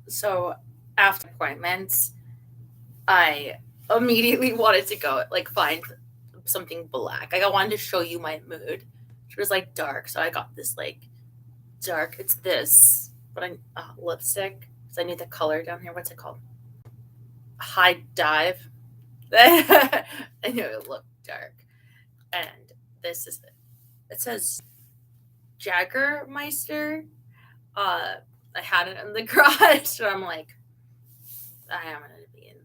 So after appointments, I immediately wanted to go like find something black. Like I wanted to show you my mood. It was like dark, so I got this like dark. It's this, but I lipstick. Because I need the color down here. What's it called? High dive. I knew it looked dark, and this is it. It says Jaggermeister. Uh, I had it in the garage, so I'm like, I am gonna be in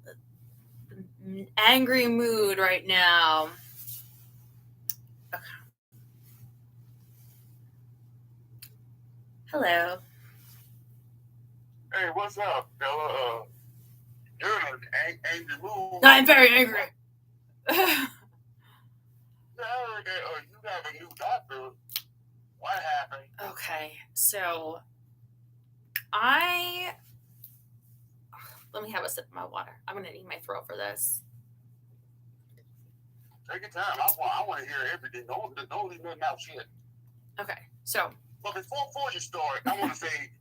the angry mood right now. Okay. Hello. Hey, what's up, fella? You're in an angry mood. I'm very angry. Yeah, I heard that you got a new doctor. What happened? Okay, so I let me have a sip of my water. I'm gonna need my throat for this. Take your time. I want to hear everything. Don't leave nothing out shit. Okay, so But before you start, I want to say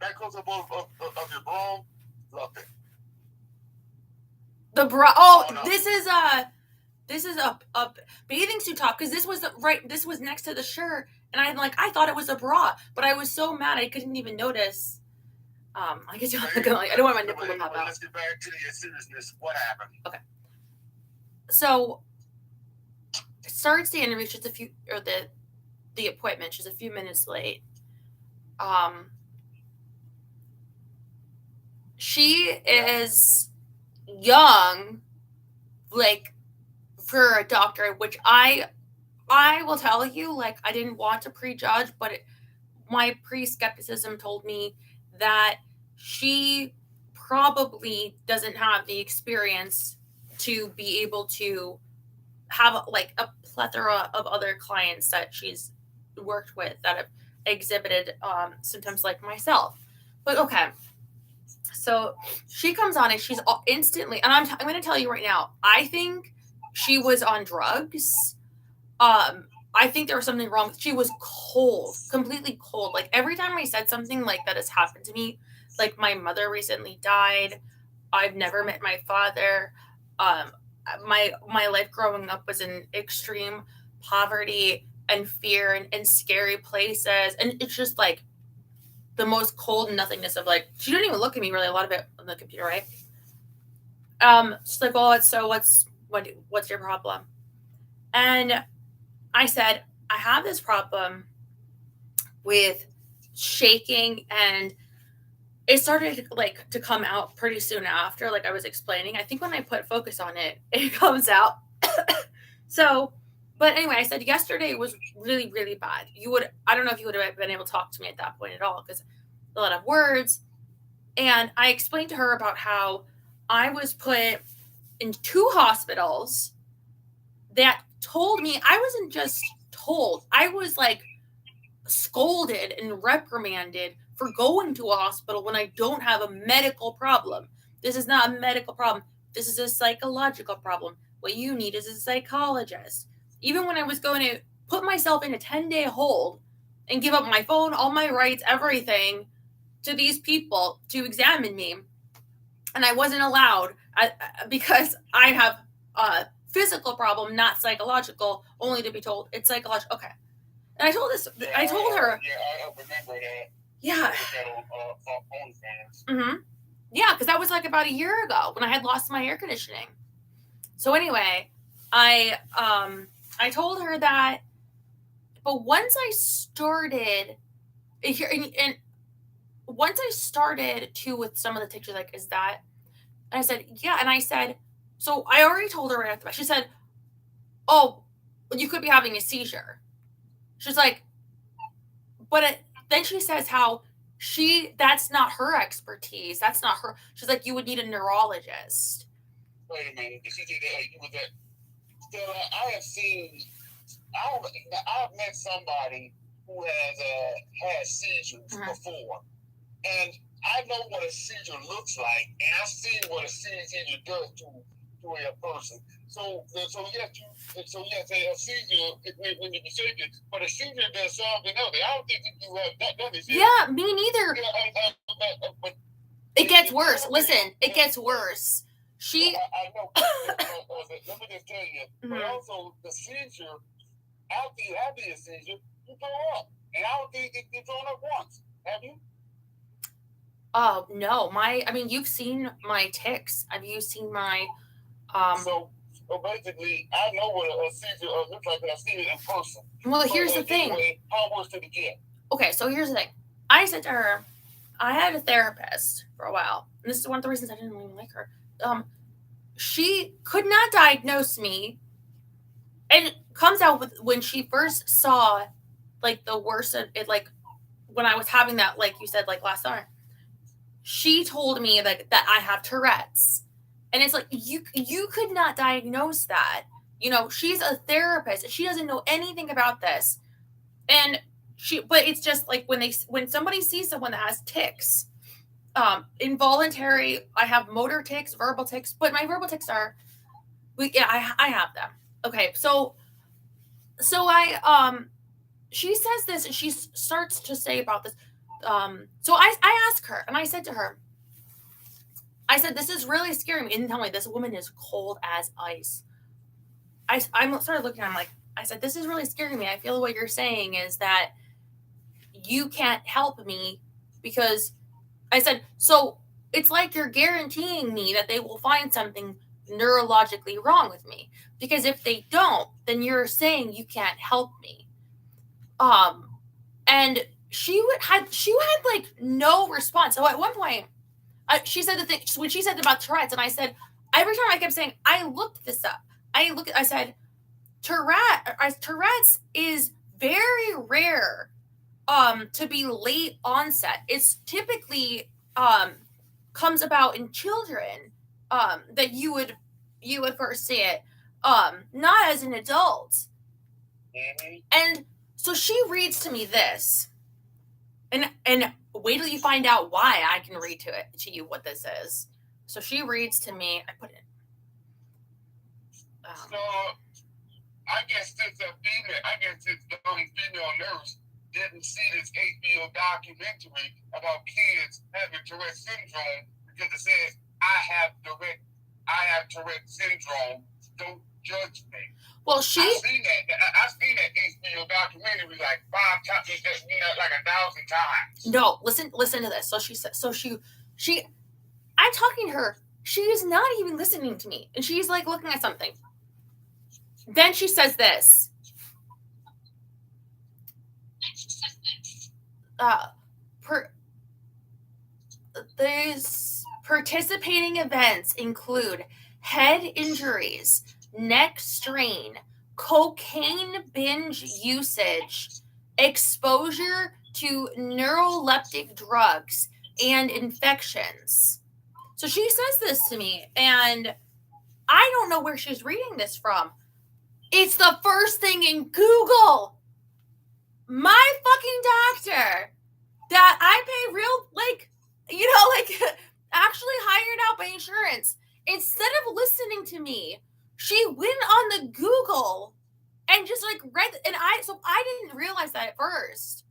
that close up of your bra, love it. the bra. Oh, this is a bathing suit top because this was This was next to the shirt, and I thought it was a bra, but I was so mad I couldn't even notice. I guess I don't want my nipple to pop out. Let's get back to the seriousness. What happened? Okay, so it starts the interview just the appointment just a few minutes late. She is young, like for a doctor, which I will tell you, like I didn't want to prejudge, but my pre-skepticism told me that she probably doesn't have the experience to be able to have like a plethora of other clients that she's worked with that have exhibited symptoms like myself. But okay, so she comes on and she's instantly, and I'm going to tell you right now, I think she was on drugs. I think there was something wrong. She was cold, completely cold. Like every time I said something like that has happened to me, like my mother recently died. I've never met my father. Um, my life growing up was in extreme poverty and fear and scary places, and it's just like the most cold nothingness of like she didn't even look at me really a lot of it on the computer, right? She's like, well, what's your problem? And I said, I have this problem with shaking, and it started like to come out pretty soon after, like I was explaining. I think when I put focus on it, it comes out. So, but anyway, I said yesterday was really, really bad. I don't know if you would have been able to talk to me at that point at all because a lot of words. And I explained to her about how I was put in 2 hospitals that told me, I wasn't just told, I was like scolded and reprimanded for going to a hospital when I don't have a medical problem. This is not a medical problem. This is a psychological problem. What you need is a psychologist. Even when I was going to put myself in a 10-day hold and give up my phone, all my rights, everything to these people to examine me, and I wasn't allowed because I have a physical problem, not psychological, only to be told it's psychological. Okay. And I told I told her. Yeah, I remember that. Yeah. Mm-hmm. Yeah, because that was like about a year ago when I had lost my air conditioning. So anyway, I told her that, but once I started here, and once I started to with some of the pictures, like, is that? And I said, yeah. And I said, so I already told her right after that. She said, oh, you could be having a seizure. She's like, but then she says how that's not her expertise. That's not her. She's like, you would need a neurologist. Wait a minute. Did she do that? You was that? Stella, I have seen. I've met somebody who has had seizures before, and I know what a seizure looks like, and I've seen what a seizure does to a person. So yes, a seizure when you say it, but a seizure does something else. I don't think you have that. Yeah, me neither. Yeah, but it gets worse. Listen, it gets worse. She. I know. Let me just tell you. But also, the seizure, after you have the seizure, you throw up. And I don't think you've thrown up once. Have you? Oh, no. I mean, you've seen my tics. Have you seen my. So basically, I know what a seizure looks like, but I've seen it in person. Well, here's the thing. Anyway, how worse did it get? Okay, so here's the thing. I said to her, I had a therapist for a while, and this is one of the reasons I didn't really like her. She could not diagnose me, and it comes out with when she first saw, like, the worst of it, like, when I was having that, like you said, like, last summer. She told me that I have Tourette's, and it's like you could not diagnose that. You know, she's a therapist. She doesn't know anything about this, and but it's just like when somebody sees someone that has tics, involuntary. I have motor tics, verbal tics, but my verbal tics are, I have them. Okay, so she says this, and she starts to say about this. So I asked her, and I said to her, I said, this is really scaring me. And tell me, this woman is cold as ice. I started looking at him like, I said, this is really scaring me. I feel what you're saying is that you can't help me because I said, so it's like you're guaranteeing me that they will find something neurologically wrong with me. Because if they don't, then you're saying you can't help me. And she had like no response. So at one point, she said the thing when she said about Tourette's, and I said, every time I kept saying, I looked this up. I said, Tourette's is very rare to be late onset. It's typically comes about in children that you would first see it, not as an adult. And so she reads to me this, and wait till you find out why I can read to you what this is. So she reads to me. I put it. So I guess since the female nurse didn't see this HBO documentary about kids having Tourette syndrome because it says I have Tourette syndrome. Don't judge me. Well, I've seen that HBO documentary like 5 times, like 1,000 times. No, listen to this. So she said. So she. I'm talking to her. She is not even listening to me, and she's like looking at something. Then she says this. These participating events include head injuries, neck strain, cocaine binge usage, exposure to neuroleptic drugs, and infections. So she says this to me, and I don't know where she's reading this from. It's the first thing in Google. My fucking doctor that I pay real, actually hired out by insurance. Instead of listening to me, she went on the Google and just read, and I didn't realize that at first.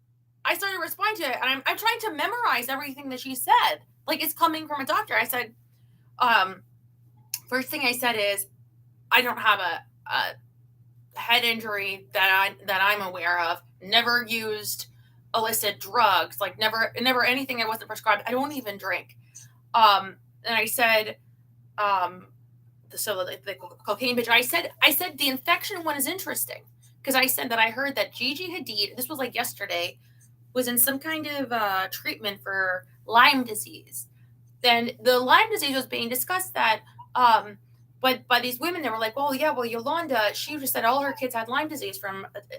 I started responding to it, and I'm trying to memorize everything that she said. Like it's coming from a doctor. I said, first thing I said is, I don't have a head injury that I'm aware of. Never used illicit drugs. Like never anything that wasn't prescribed. I don't even drink. And I said, so the cocaine binge. I said the infection one is interesting because I said that I heard that Gigi Hadid, this was like yesterday, was in some kind of treatment for Lyme disease. Then the Lyme disease was being discussed that, but by these women, they were like, well, Yolanda, she just said all her kids had Lyme disease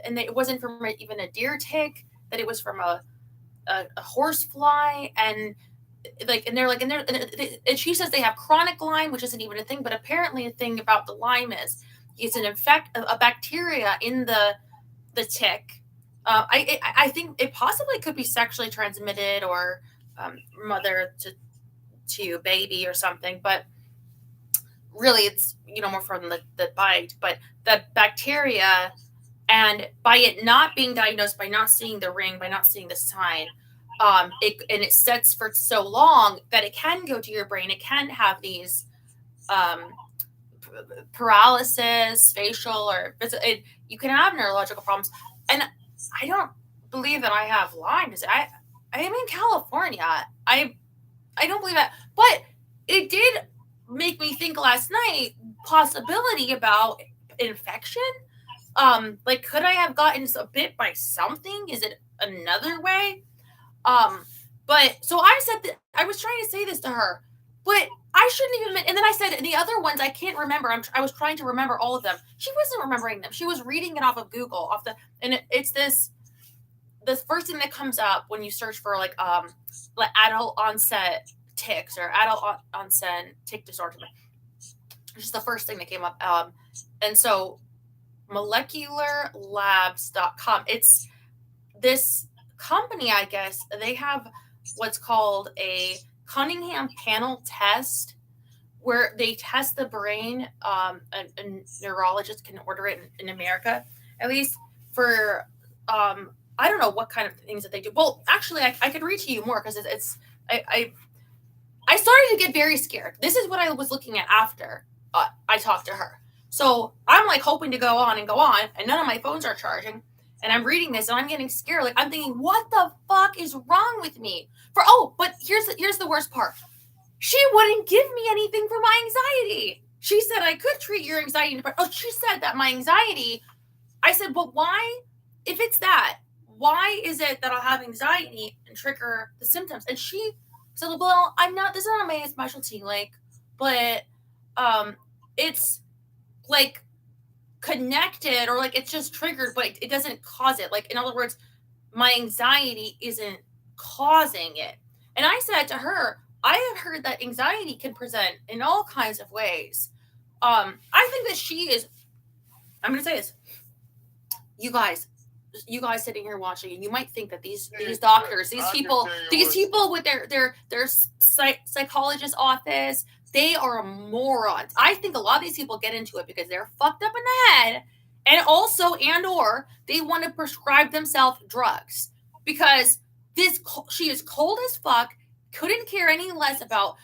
and it wasn't from even a deer tick, that it was from a horse fly, and and she says they have chronic Lyme, which isn't even a thing, but apparently a thing about the Lyme is it's a bacteria in the tick. I think it possibly could be sexually transmitted or mother to baby or something, but really it's more from the bite. But the bacteria, and by it not being diagnosed, by not seeing the ring, by not seeing the sign, it sets for so long that it can go to your brain. It can have these um, paralysis, facial, or you can have neurological problems. And I don't believe that I have Lyme disease. I am in California. I don't believe that, but it did make me think last night possibility about infection. Like, could I have gotten a bit by something? Is it another way? But so I said that I was trying to say this to her, but I shouldn't even. And then I said the other ones I can't remember. I was trying to remember all of them. She wasn't remembering them. She was reading it off of Google, and it's this first thing that comes up when you search for like adult onset ticks or adult onset tick disorder. It's just the first thing that came up. And so molecularlabs.com. It's this company, I guess. They have what's called a Cunningham panel test where they test the brain. A neurologist can order it in America, at least for I don't know what kind of things that they do. Well, actually, I could read to you more because I started to get very scared. This is what I was looking at after I talked to her. So I'm like hoping to go on, and none of my phones are charging. And I'm reading this, and I'm getting scared. Like, I'm thinking, what the fuck is wrong with me? But here's the worst part. She wouldn't give me anything for my anxiety. She said I could treat your anxiety. She said that my anxiety. I said, but why? If it's that, why is it that I'll have anxiety and trigger the symptoms? And she said, well, I'm not. This is not my specialty. Like, but it's like connected, or like it's just triggered, but it doesn't cause it. Like, in other words, my anxiety isn't causing it. And I said to her, I have heard that anxiety can present in all kinds of ways. I think that she is. I'm going to say this, you guys sitting here watching, and you might think that these doctors, these people with their psychologist office, they are morons. I think a lot of these people get into it because they're fucked up in the head, and also or they want to prescribe themselves drugs because she is cold as fuck, couldn't care any less about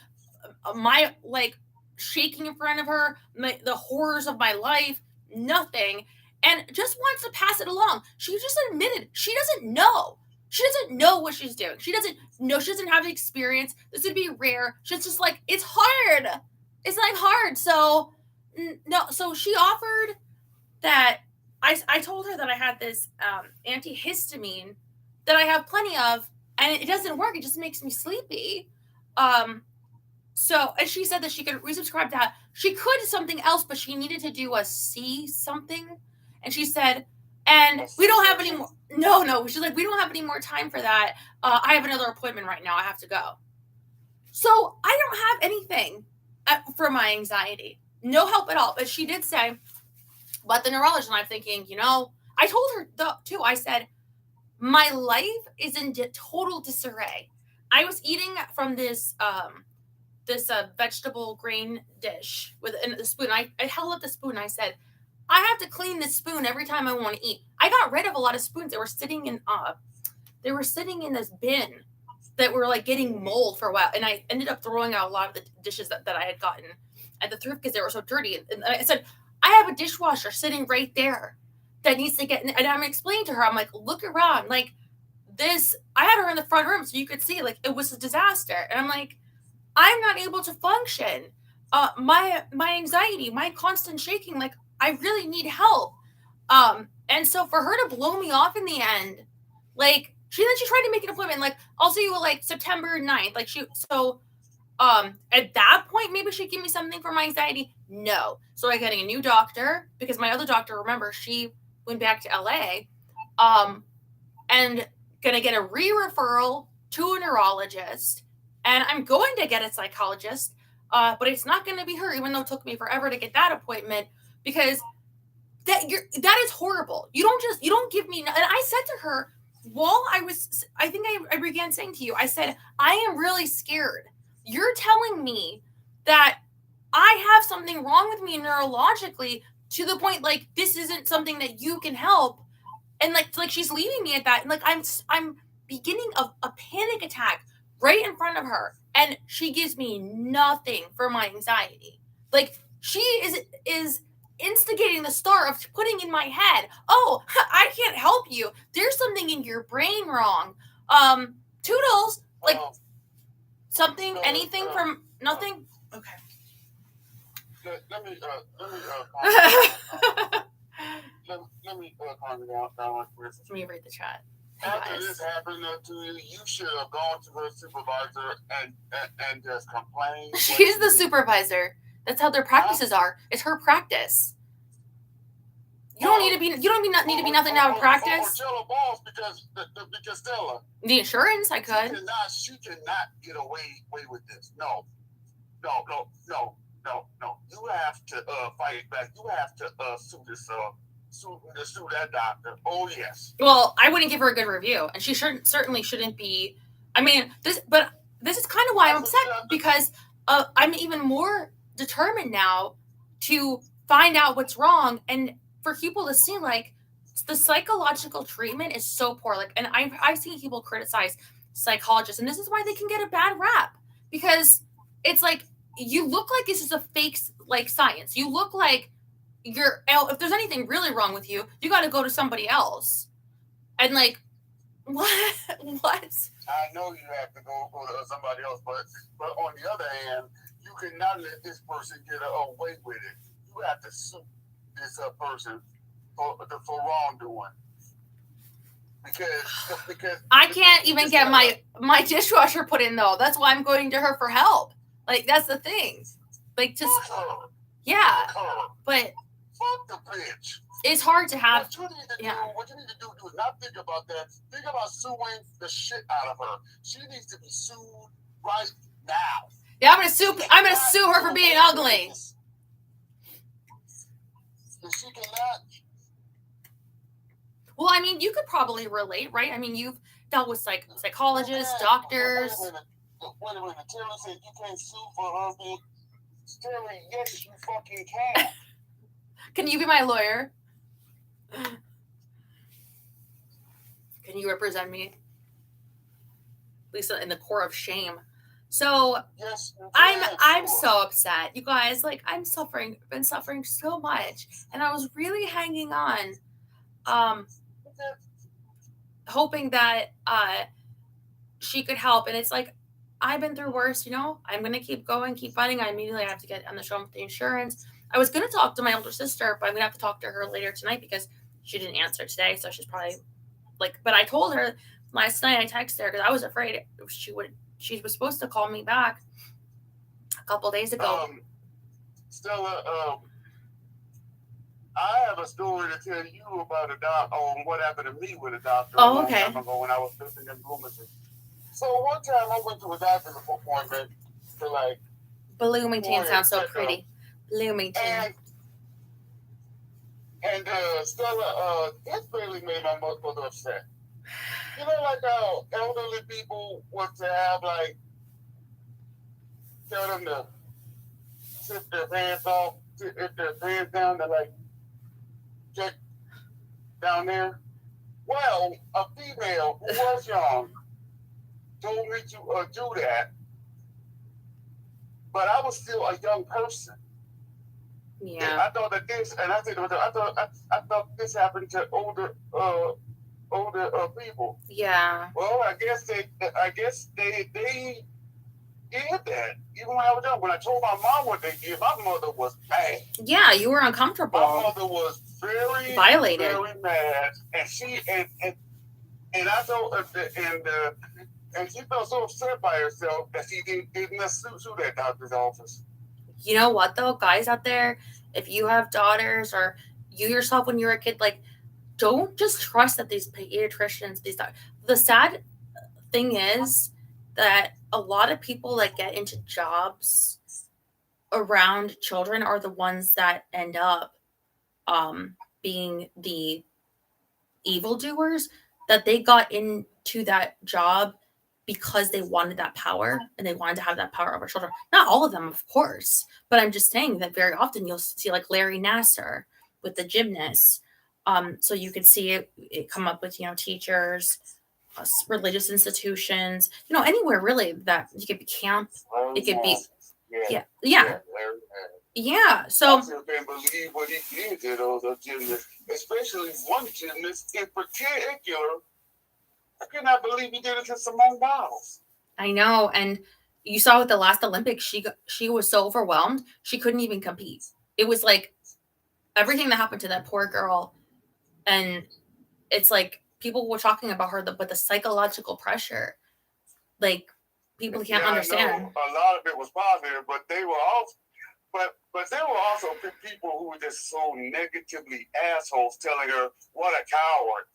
my like shaking in front of her, the horrors of my life, nothing, and just wants to pass it along. She just admitted she doesn't know. She doesn't know what she's doing. She doesn't know. She doesn't have the experience. This would be rare. She's just like, it's hard. It's like hard. So no. So she offered that. I told her that I had this antihistamine that I have plenty of, and it doesn't work. It just makes me sleepy. So, and she said that she could resubscribe that. She could something else, but she needed to do a C something. And she said, and we don't have any more. No. She's like, we don't have any more time for that. I have another appointment right now. I have to go. So I don't have anything for my anxiety. No help at all. But she did say, but the neurologist, and I'm thinking, I told her too. I said, my life is in total disarray. I was eating from this vegetable grain dish with the spoon. I held up the spoon. I said, I have to clean this spoon every time I want to eat. I got rid of a lot of spoons that were sitting in this bin that were like getting mold for a while, and I ended up throwing out a lot of the dishes that I had gotten at the thrift because they were so dirty. And I said, I have a dishwasher sitting right there that needs to get. And I'm explaining to her, I'm like, look around, like this. I had her in the front room so you could see, like, it was a disaster. And I'm like, I'm not able to function. My anxiety, my constant shaking, like, I really need help. And so for her to blow me off in the end, like, she tried to make an appointment, like, I'll see you like September 9th. Like, at that point, maybe she'd give me something for my anxiety. No. So I'm getting a new doctor because my other doctor, remember, she went back to LA, and gonna get a re-referral to a neurologist, and I'm going to get a psychologist, but it's not going to be her, even though it took me forever to get that appointment, because that is horrible. You don't give me. And I said to her, while I think I began saying to you, I said, I am really scared. You're telling me that I have something wrong with me neurologically to the point, like, this isn't something that you can help. And like she's leaving me at that. And like, I'm beginning of a panic attack right in front of her, and she gives me nothing for my anxiety. Like, she is instigating the star of putting in my head, oh, I can't help you, there's something in your brain wrong. Toodles, like, something, anything from nothing. Okay. Let me calm you down. Let me read the chat. After this happened to you, you should have gone to her supervisor and just complained. She's the supervisor. That's how their practices are. It's her practice. You don't need to be. You don't need to be nothing to have practice. Balls because Stella. The insurance, I could. She cannot get away with this. No. You have to fight back. You have to sue that doctor. Oh yes. Well, I wouldn't give her a good review, and she certainly shouldn't be. I mean, this is kind of why I'm upset, because I'm even more determined now to find out what's wrong, and for people to see, like, the psychological treatment is so poor. Like, and I've seen people criticize psychologists, and this is why they can get a bad rap, because it's like, you look like this is a fake, like, science. You look like if there's anything really wrong with you, you got to go to somebody else. And, like, what? I know you have to go to somebody else, but on the other hand, you cannot let this person get away with it. You have to sue this person for wrongdoing. Because I can't even get my dishwasher put in, though. That's why I'm going to her for help. Like, that's the thing. Like, just yeah, but fuck the bitch. It's hard to have. What you need to do is not think about that. Think about suing the shit out of her. She needs to be sued right now. Yeah, I'm gonna sue her for being ugly. She cannot. Well, I mean, you could probably relate, right? I mean, you've dealt with psychologists, doctors. Wait a minute. Terry said you can't sue for her being. Terry, yes, you fucking can. Can you be my lawyer? Can you represent me? Lisa, in the core of shame. So yes, I'm so upset, you guys. Like, I've been suffering so much, and I was really hanging on, hoping that she could help. And it's like, I've been through worse, you know. I'm gonna keep going, keep fighting. I immediately have to get on the show with the insurance. I was gonna talk to my older sister, but I'm gonna have to talk to her later tonight because she didn't answer today. So she's probably like. But I told her last night. I texted her because I was afraid she was supposed to call me back a couple days ago. Stella, I have a story to tell you about on what happened to me with a doctor. Oh, okay. A long time ago when I was living in Bloomington. So one time I went to a doctor's appointment for like. Bloomington sounds so pretty. Bloomington. And Stella, this really made my mother upset. You know, like how elderly people want to have, like, tell them to sit their pants off, if their pants down, to, like, get down there. Well, a female who was young told me to do that, but I was still a young person. Yeah. And I thought that I thought this happened to older people. Yeah. Well, I guess they did that. Even when I was young, when I told my mom what they did, my mother was mad. Yeah, you were uncomfortable. My mother was very violated, very mad, and she and I told her and she felt so upset by herself that she didn't sue that doctor's office. You know what, though, guys out there, if you have daughters or you yourself when you were a kid, like, don't just trust that these pediatricians, the sad thing is that a lot of people that get into jobs around children are the ones that end up being the evildoers, that they got into that job because they wanted that power and they wanted to have that power over children. Not all of them, of course, but I'm just saying that very often you'll see, like, Larry Nassar with the gymnasts. So you could see it come up with, teachers religious institutions, anywhere really that you could be camp. It could be, yeah. I So just can't believe what he did to those gymnasts, especially one gymnast in particular. I cannot believe he did it to Simone Biles. I know, and you saw with the last Olympics, she was so overwhelmed she couldn't even compete. It was like everything that happened to that poor girl, and it's like people were talking about her, but the psychological pressure, like people can't understand. I know a lot of it was positive, but they were also, but there were also people who were just so negatively assholes, telling her what a coward.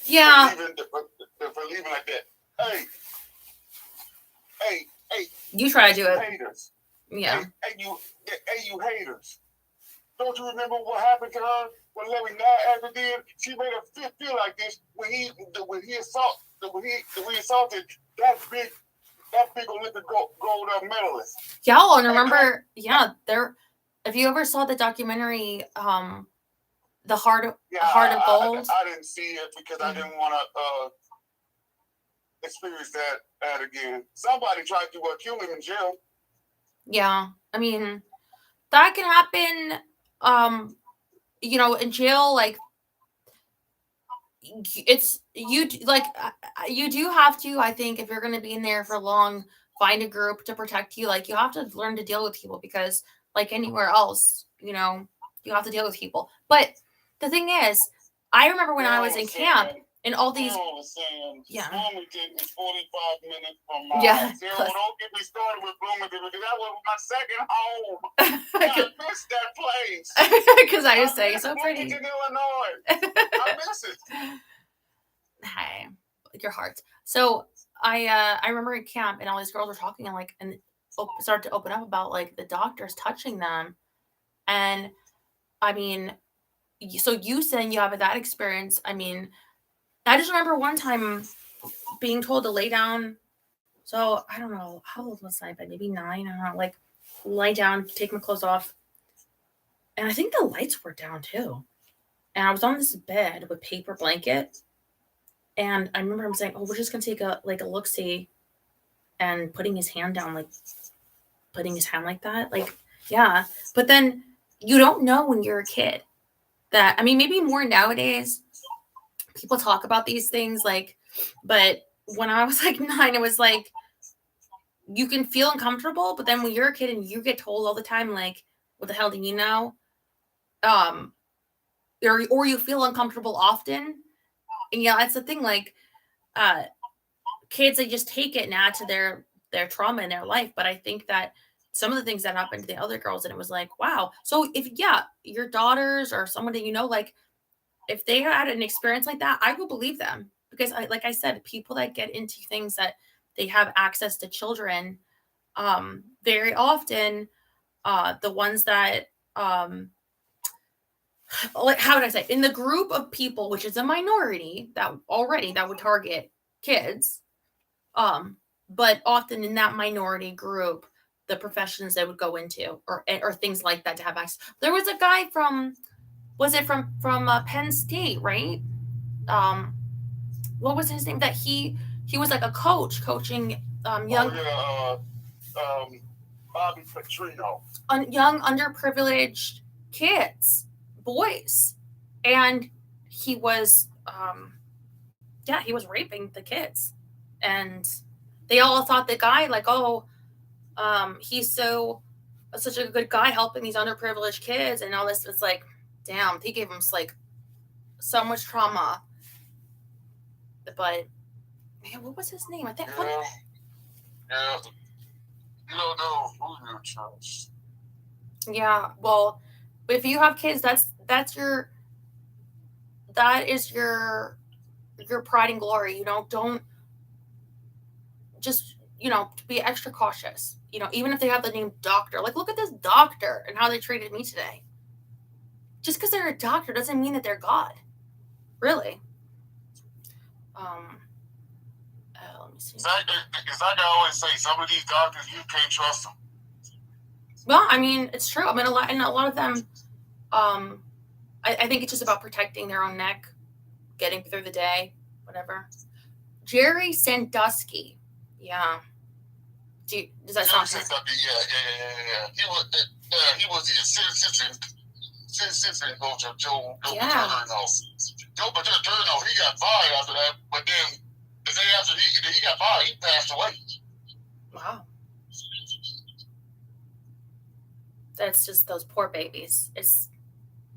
Yeah. For leaving like that. Hey. You try to do it. Haters. Yeah. Hey, you haters. Don't you remember what happened to her when Larry Nassar did? She made her feel like this when he assaulted that big Olympic gold medalist. Y'all, and remember, there. If you ever saw the documentary, the Heart of Gold. I didn't see it because I didn't want to experience that again. Somebody tried to kill him in jail. Yeah, I mean, that can happen. In jail, like it's you do have to. I think if you're going to be in there for long, find a group to protect you. Like you have to learn to deal with people because, like anywhere else, you have to deal with people. But the thing is, I remember when I was in camp and all these. Yeah. Bloomington is 45 minutes from my house. Don't get me started with Bloomington because that was my second home. I miss that place. Because I was saying so pretty. Bloomington, Illinois. I miss it. Hey, your heart. So I remember in camp and all these girls were talking and started to open up about like the doctors touching them, and I mean, so you saying you have that experience. I mean, I just remember one time being told to lay down. So I don't know how old was I, but maybe 9. I don't know, like lie down, take my clothes off, and I think the lights were down too. And I was on this bed with paper blanket. And I remember him saying, "Oh, we're just gonna take a look-see," and putting his hand down, like putting his hand like that, like yeah. But then you don't know when you're a kid that, I mean, maybe more nowadays people talk about these things, like, but when I was like 9, it was like you can feel uncomfortable, but then when you're a kid and you get told all the time, like, what the hell do you know? Or you feel uncomfortable often. And yeah, that's the thing, like kids, they just take it and add to their trauma in their life. But I think that some of the things that happened to the other girls, and it was like, wow. So if your daughters or someone that like if they had an experience like that, I will believe them, because like I said, people that get into things that they have access to children, very often the ones that like, how would I say, in the group of people, which is a minority that would target kids, but often in that minority group, the professions they would go into or things like that to have access. There was a guy from Penn State, right? What was his name? That he was like a coaching young Bobby Petrino, young underprivileged kids, boys, and he was he was raping the kids, and they all thought the guy, like, oh, he's such a good guy helping these underprivileged kids and all this. It's like, damn, he gave him like so much trauma. But man, what was his name? I think. Yeah. You don't know who you trust. Yeah, well, if you have kids, that is your pride and glory. Don't just be extra cautious. Even if they have the name doctor, like, look at this doctor and how they treated me today. Just because they're a doctor doesn't mean that they're God, really. Let me see. It's like I always say, some of these doctors, you can't trust them. Well, I mean, it's true. I mean, a lot of them, I think it's just about protecting their own neck, getting through the day, whatever. Jerry Sandusky. Yeah. Does that sound familiar? Yeah. He was the assistant coach of Joe Paterno. Joe Paterno, he got fired after that, but then the day after he got fired, he passed away. Wow. That's just those poor babies.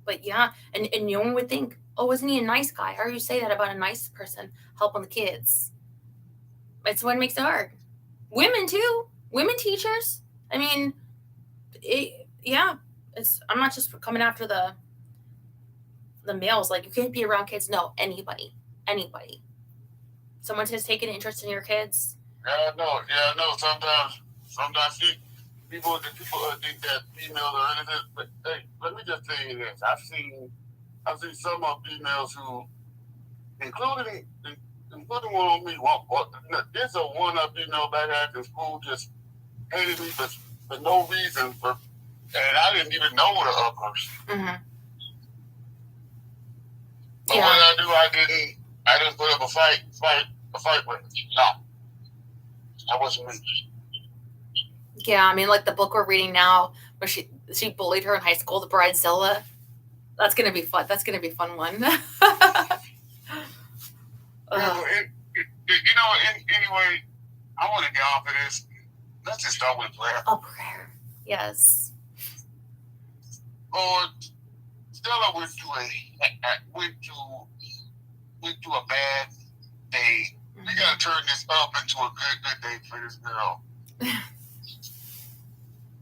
But yeah, and no one would think, oh, isn't he a nice guy? How do you say that about a nice person helping the kids? It's what makes it hard. Women too. Women teachers. I mean, I'm not just coming after the males. Like, you can't be around kids. No, anybody. Someone has taken an interest in your kids. Yeah, I know. Sometimes people think that females are innocent, but hey, let me just tell you this: I've seen some of females who, including one on me. There's a one female back at the school just hated me for no reason, and I didn't even know the others. Mm-hmm. But what did I do? I didn't put up a fight with. No, that wasn't me. Yeah, I mean, like the book we're reading now, where she bullied her in high school, The Bridezilla. That's gonna be fun. That's gonna be a fun one. Anyway, I want to get off of this. Let's just start with prayer. Oh, prayer. Yes. Lord, Stella went through a bad day. Mm-hmm. We gotta turn this up into a good day for this girl.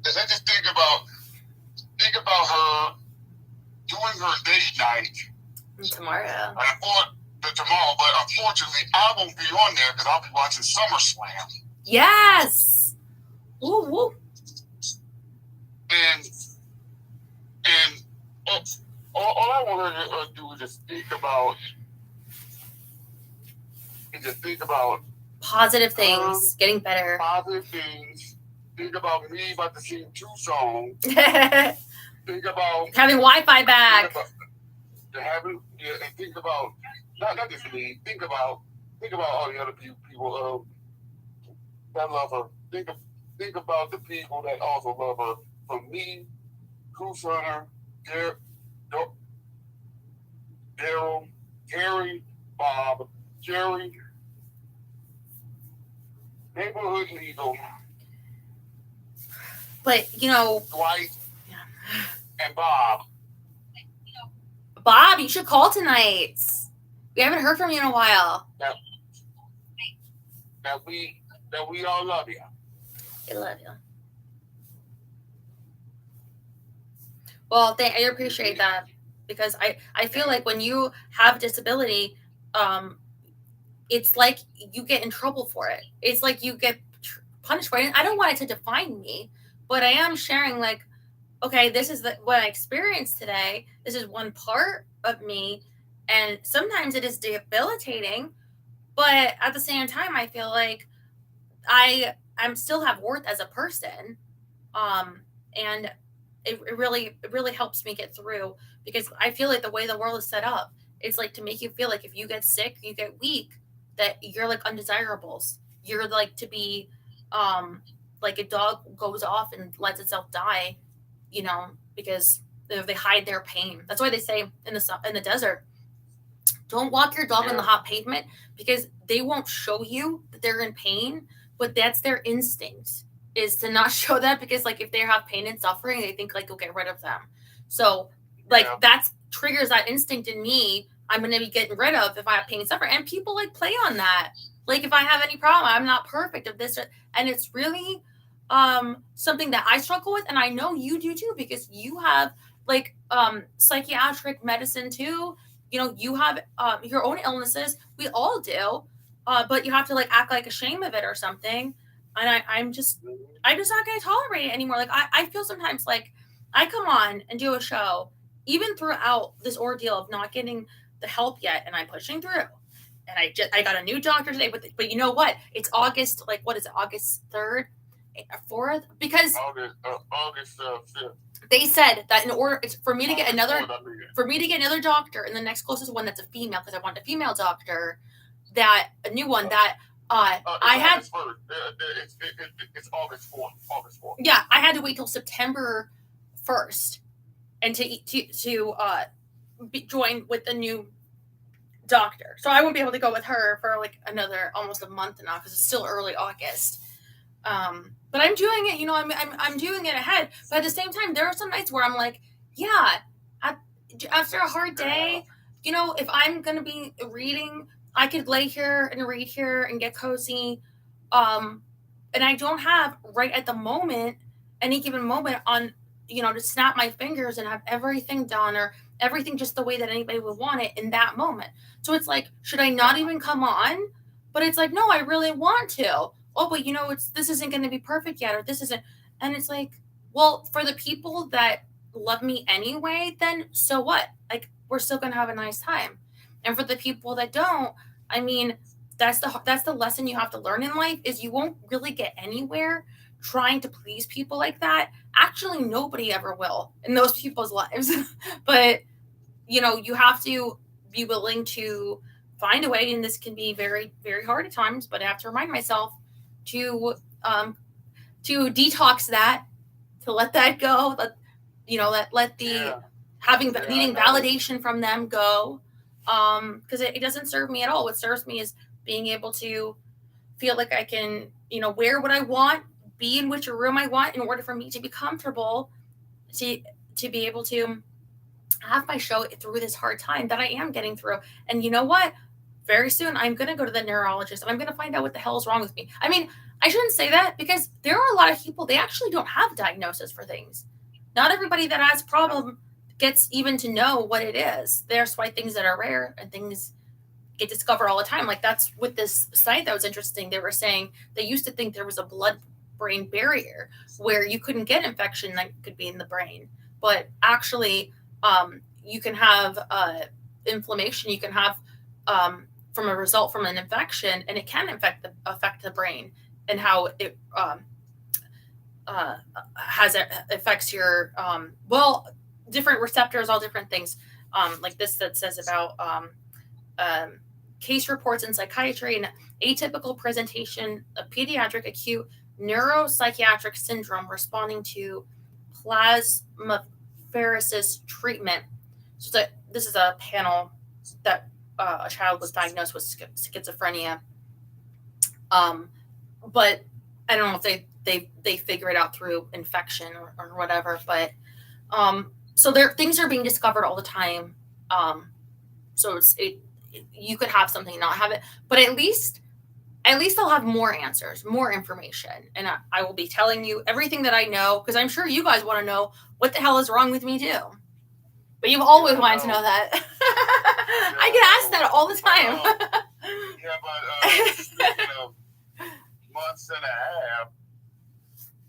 Let's just think about her doing her date night tomorrow. But unfortunately, I won't be on there because I'll be watching SummerSlam. Yes. Woo woo. And all I want her to do is just think about positive things, getting better. Positive things. Think about me about to sing 2 songs. Think about having Wi-Fi back. Think about not just me. Think about all the other people that love her. Think about the people that also love her. From me, Cruise Runner, Daryl, Terry, Bob, Jerry, Neighborhood Legal. But, Dwight and Bob. Bob, you should call tonight. We haven't heard from you in a while. That we all love you. I love you. Well, I appreciate that, because I feel like when you have disability, it's like you get in trouble for it. It's like you get punished for it. And I don't want it to define me, but I am sharing, like, okay, this is what I experienced today. This is one part of me. And sometimes it is debilitating, but at the same time, I feel like I'm still have worth as a person. And it really helps me get through, because I feel like the way the world is set up, it's like to make you feel like if you get sick, you get weak, that you're like undesirables. You're like to be, like a dog goes off and lets itself die, because they hide their pain. That's why they say in the desert, don't walk your dog on the hot pavement, because they won't show you that they're in pain, but that's their instinct, is to not show that, because like if they have pain and suffering, they think like you'll get rid of them. So like that triggers that instinct in me. I'm going to be getting rid of if I have pain and suffering. And people like play on that. Like if I have any problem, I'm not perfect of this. And it's really something that I struggle with. And I know you do too, because you have like psychiatric medicine too. You have your own illnesses. We all do. But you have to like act like ashamed of it or something. And I'm just not going to tolerate it anymore. Like I feel sometimes like I come on and do a show, even throughout this ordeal of not getting the help yet, and I'm pushing through. And I got a new doctor today, but you know what? It's August, like what is it, August 3rd, 4th? Because August 5th. They said that in order for me to get another doctor, and the next closest one that's a female, because I want a female doctor, that a new one that I had. It's August 4th. August 4th. Yeah, I had to wait till September 1st, and to join with the new doctor. So I won't be able to go with her for like another almost a month now because it's still early August. But I'm doing it. I'm doing it ahead. But at the same time, there are some nights where I'm like, yeah, after a hard day, if I'm gonna be reading, I could lay here and read here and get cozy. And I don't have right at the moment, any given moment on, to snap my fingers and have everything done or everything just the way that anybody would want it in that moment. So it's like, should I not even come on? But it's like, no, I really want to. Oh, but this isn't going to be perfect yet, or this isn't. And it's like, well, for the people that love me anyway, then so what? Like, we're still going to have a nice time. And for the people that don't, I mean, that's the lesson you have to learn in life is you won't really get anywhere trying to please people like that. Actually, nobody ever will in those people's lives. But you have to be willing to find a way, and this can be very, very hard at times, but I have to remind myself to detox that, to let that go, let the needing validation from them go, because it doesn't serve me at all. What serves me is being able to feel like I can, wear what I want, be in which room I want in order for me to be comfortable, to be able to have my show through this hard time that I am getting through. And you know what? Very soon I'm going to go to the neurologist and I'm going to find out what the hell is wrong with me. I mean, I shouldn't say that because there are a lot of people, they actually don't have diagnosis for things. Not everybody that has a problem gets even to know what it is. There's why things that are rare and things get discovered all the time. Like that's with this site that was interesting. They were saying they used to think there was a blood-brain barrier where you couldn't get infection that could be in the brain. But actually, you can have inflammation. You can have from a result from an infection, and it can affect the brain and how it affects your different receptors, all different things. Like this that says about case reports in psychiatry and atypical presentation of pediatric acute neuropsychiatric syndrome responding to plasmapheresis treatment. So this is a panel that a child was diagnosed with schizophrenia. But I don't know if they figure it out through infection or whatever. But so things are being discovered all the time. So you could have something, not have it, but at least I'll have more answers, more information, and I will be telling you everything that I know, because I'm sure you guys want to know what the hell is wrong with me too. But you've always wanted to know that. I get asked that all the time. Speaking of months and a half,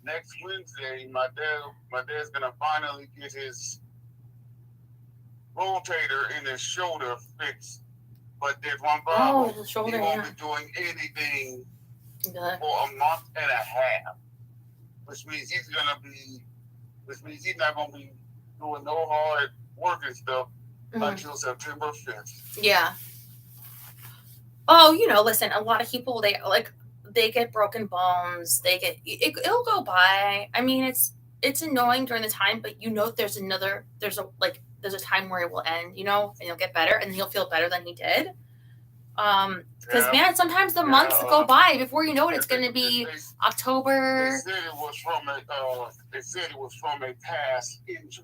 next Wednesday, my dad's gonna finally get his rotator in his shoulder fixed. But there's one problem. The shoulder, he won't be doing anything for a month and a half, which means he's not gonna be doing no hard work and stuff until September 5th. Yeah. Oh, listen, a lot of people, they get broken bones. It'll go by. I mean, it's annoying during the time, but there's a time where it will end, and you'll get better and he'll feel better than he did. Because man, sometimes the months go by before you know it. It's going to be October. They said it was from a past injury.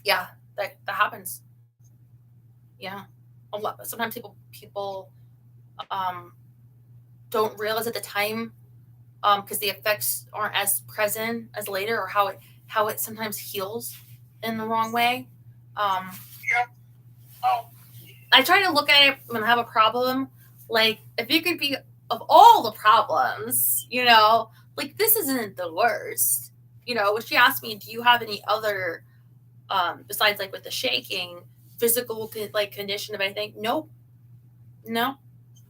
Yeah, that happens. Yeah, a lot. Sometimes people don't realize at the time because the effects aren't as present as later, or how it sometimes heals in the wrong way. I try to look at it when I have a problem, like if it could be of all the problems, like this isn't the worst. She asked me, do you have any other besides like with the shaking, physical condition of anything? Nope. No.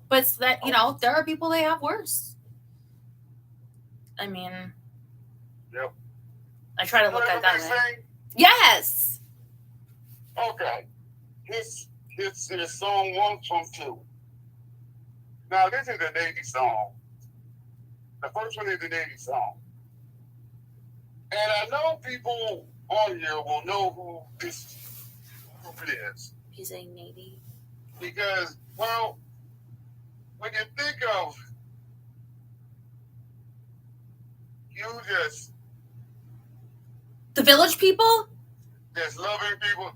But it's that, there are people they have worse. I mean, yep. I try to look at that way. Yes. Okay. This is song 1 from 2. Now, this is a Navy song. The first one is a Navy song. And I know people on here will know who this group is. He's a Navy. Because, well, when you think of you just... The Village People? Just loving people?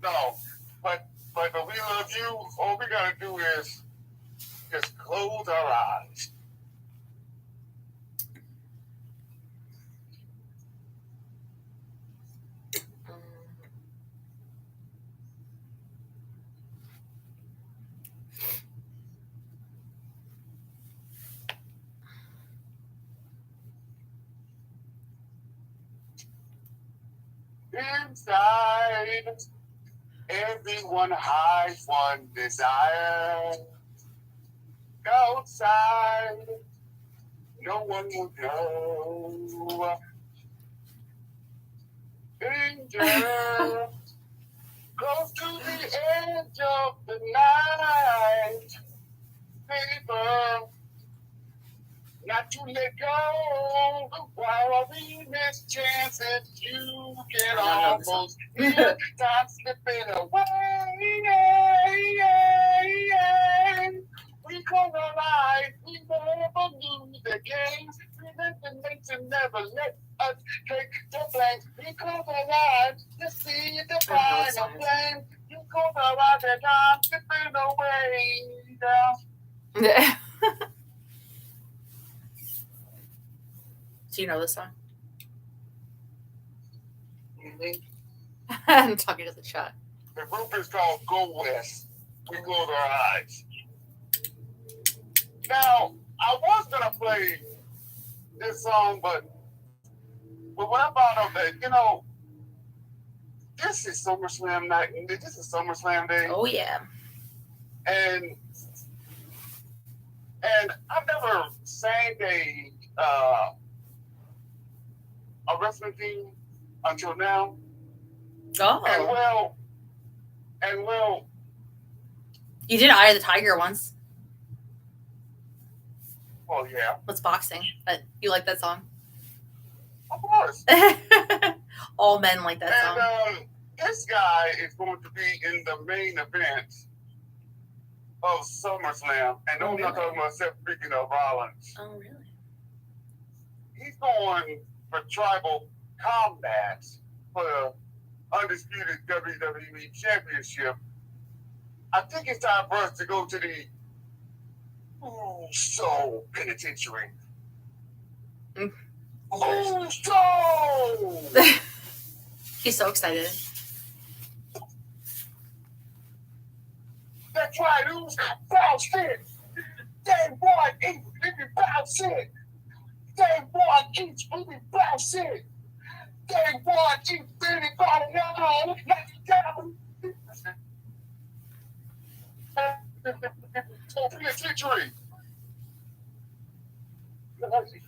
No. But we love you. All we got to do is just close our eyes. Inside, everyone hides one desire. Outside, no one will know. Danger, close to the edge of the night. Paper, not to let go. While we miss chances, you can almost hear time slipping away. We close our eyes, we never lose the game. We let the nature never let us take the blame. We close our eyes to see the final flame. You close our eyes and time slipping away down. Do you know this song? Mm-hmm. I'm talking to the chat. The group is called Go West. We close our eyes. Now, I was going to play this song, but what I found out that, this is SummerSlam night. This is SummerSlam day. Oh, yeah. And I've never sang a wrestling theme until now. Oh. And well. You did Eye of the Tiger once. Oh, yeah. What's boxing? But you like that song? Of course. All men like that song. And this guy is going to be in the main event of SummerSlam. And I'm not talking about Seth freaking Rollins. Oh, really? He's going for tribal combat for the undisputed WWE Championship. I think it's time for us to go to the Soul Penitentiary. Soul! He's so excited. That's right, who's bounce it? Day one, eat, baby, bounce it. Day one, eat, baby, bounce it. Day one, eat, baby, body on. Let's go. Penitentiary.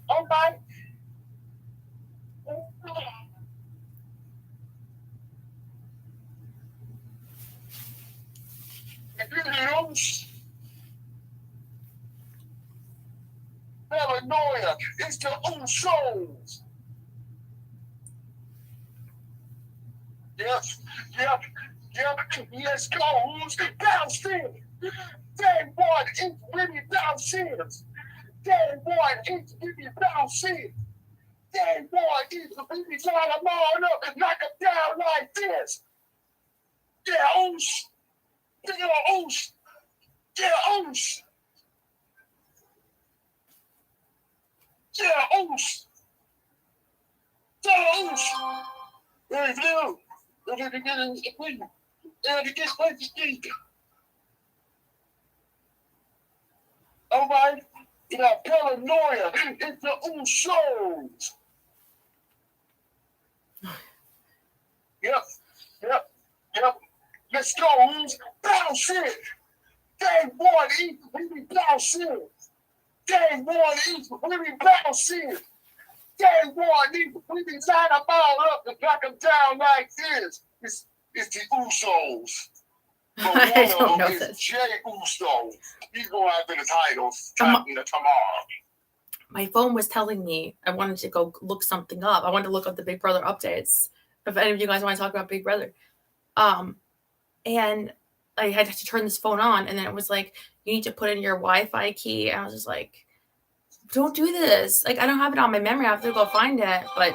All right. Paranoia, it's the Usos. Yep. Let's go. Who's bouncing? Day one, it's really bouncing. Day one, it's really bouncing. Day one, it's really trying them all up and knock them down like this. Yeah, oosh. Yeah, oosh. Yeah, oosh. Yeah, oosh. Yeah, oosh. Hey, Blue. All right. You got paranoia. It's the Usos. Yep. Let's go, Who's bounce it. Day one, eat, we bounce it. Day one, eat, we bounce it. Day one, eat, we line them all up and knock them down like this. It's the Usos. But one I of don't them know is this. Jay Uso. He's going after the titles tomorrow. My phone was telling me I wanted to go look something up. I wanted to look up the Big Brother updates. If any of you guys want to talk about Big Brother, and I had to turn this phone on, and then it was like, you need to put in your Wi-Fi key. And I was just like, don't do this. Like, I don't have it on my memory. I have to go find it. But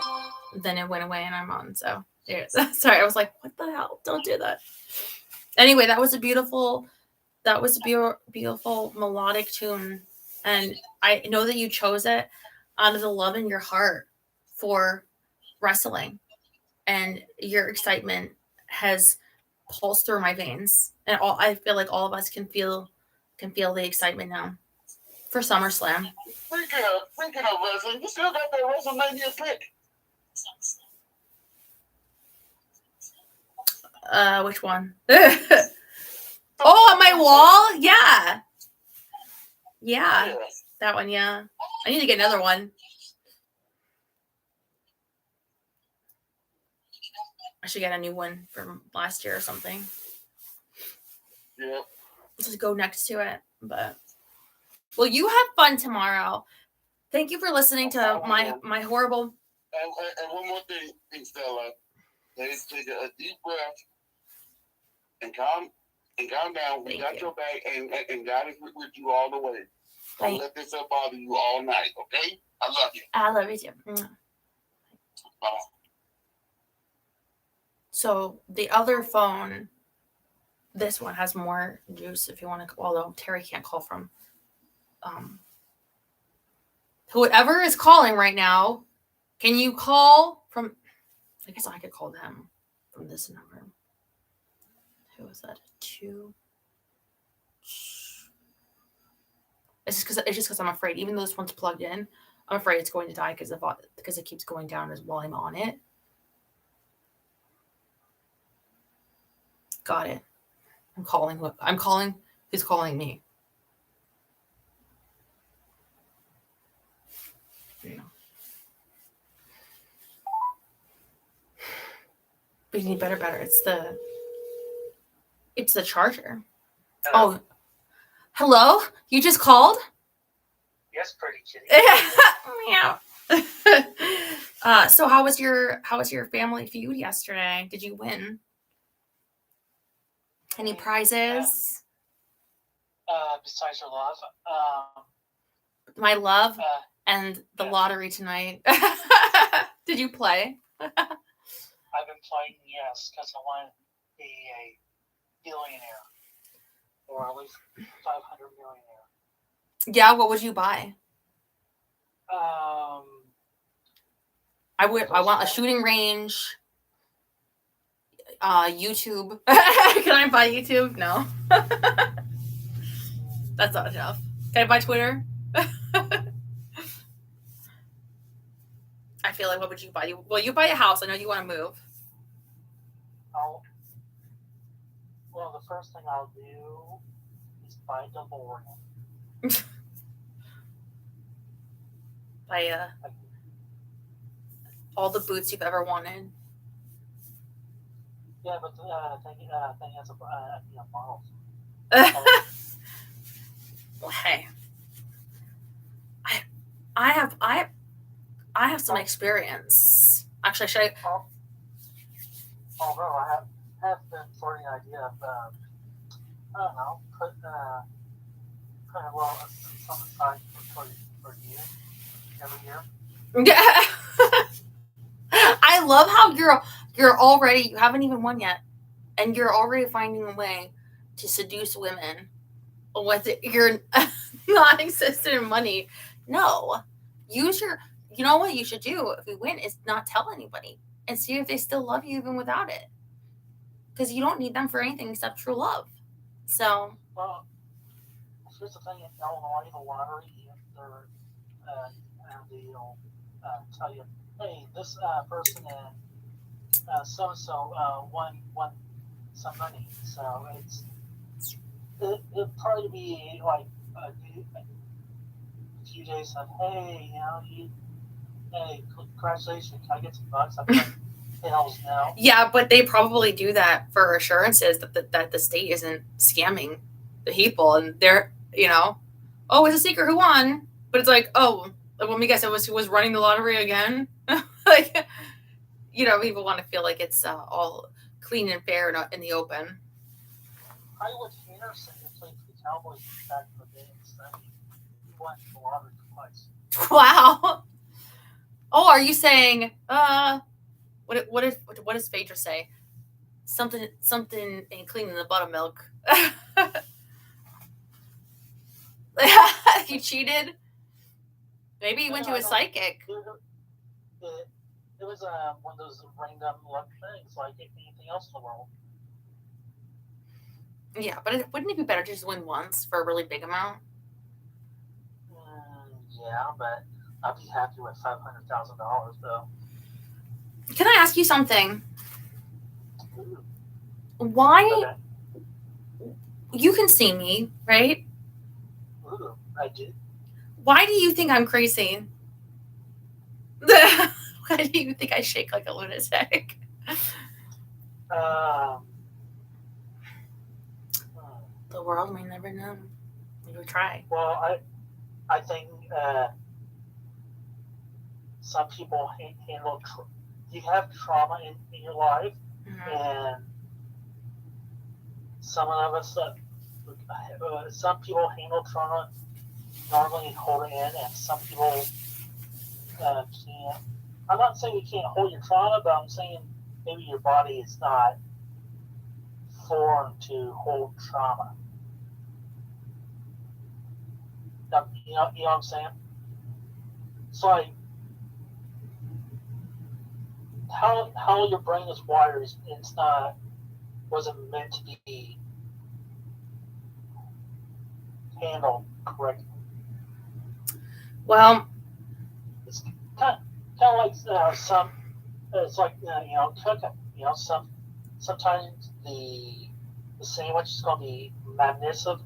then it went away, and I'm on. So sorry, I was like, what the hell? Don't do that. Anyway, that was a beautiful melodic tune, and I know that you chose it out of the love in your heart for wrestling, and your excitement has pulsed through my veins, and I feel like all of us can feel the excitement now for SummerSlam. Speaking of wrestling, you still got that WrestleMania pick. Which one? Oh, on my wall? Yeah. That one, yeah. I need to get another one. I should get a new one from last year or something. Yeah. Just go next to it. But well, you have fun tomorrow. Thank you for listening to my horrible. And one more thing, Stella. Take a deep breath and calm down. We got your back, and God is with you all the way. Don't let this up bother you all night, okay? I love you. I love you too. So the other phone, this one has more juice if you want to. Although Terry can't call from. Whoever is calling right now, can you call from? I guess I could call them from this number. Who was that? 2. It's just because I'm afraid. Even though this one's plugged in, I'm afraid it's going to die because it keeps going down as while I'm on it. Got it. I'm calling. Who's calling me? But you need better. It's the charger. Oh, hello? You just called? Yes, pretty kitty. Meow. So how was your Family Feud yesterday? Did you win? Any prizes? Besides your love, my love and the lottery tonight. Did you play? I've been playing, yes, because I want to be a billionaire, or at least 500 millionaire. Yeah, what would you buy? I want a shooting range. YouTube. Can I buy YouTube? No. That's not enough. Can I buy Twitter? I feel like, what would you buy? You buy a house. I know you want to move. Well, the first thing I'll do is buy a DeLorean. Buy all the boots you've ever wanted. Yeah, but the thing has models. Well, hey, I have some experience. Actually, should I? Although I have been flirting the idea of, I don't know, put a little some aside for you every year. Yeah. I love how you're already, you haven't even won yet, and you're already finding a way to seduce women with your non-existent money. No, you know what you should do if we win is not tell anybody and see if they still love you even without it, because you don't need them for anything except true love. So, well, here's the thing: in Illinois, the lottery, they'll tell you, hey, this person and so and so won some money. So it'd probably be like a few days of, hey, hey, congratulations, can I get some bucks? I'm like, Hells no. Yeah, but they probably do that for assurances that the state isn't scamming the people, and they're, oh, it's a secret who won, but it's like, oh, let me guess, it was running the lottery again. Like, people want to feel like it's all clean and fair and in the open. Highwood Henderson, who played for the Cowboys back in the day, said he won the lottery twice. Wow. Oh, are you saying what does Phaedra say? Something ain't clean in the buttermilk. He cheated. Maybe he went to a psychic. It was one of those random luck things, like anything else in the world. Yeah, but wouldn't it be better to just win once for a really big amount? Yeah, but I'd be happy with $500,000 though. Can I ask you something? Ooh. Why? Okay. You can see me, right? Ooh, I do. Why do you think I'm crazy? Why do you think I shake like a lunatic? The world may never know. You try. Well, I think some people handle. You have trauma in your life, and some people handle trauma normally hold it in, and some people can't. I'm not saying you can't hold your trauma, but I'm saying maybe your body is not formed to hold trauma. You know what I'm saying? So like how your brain is wired wasn't meant to be handled correctly. Well, it's kind of like some. It's like cooking. Sometimes the sandwich is going to be magnificent,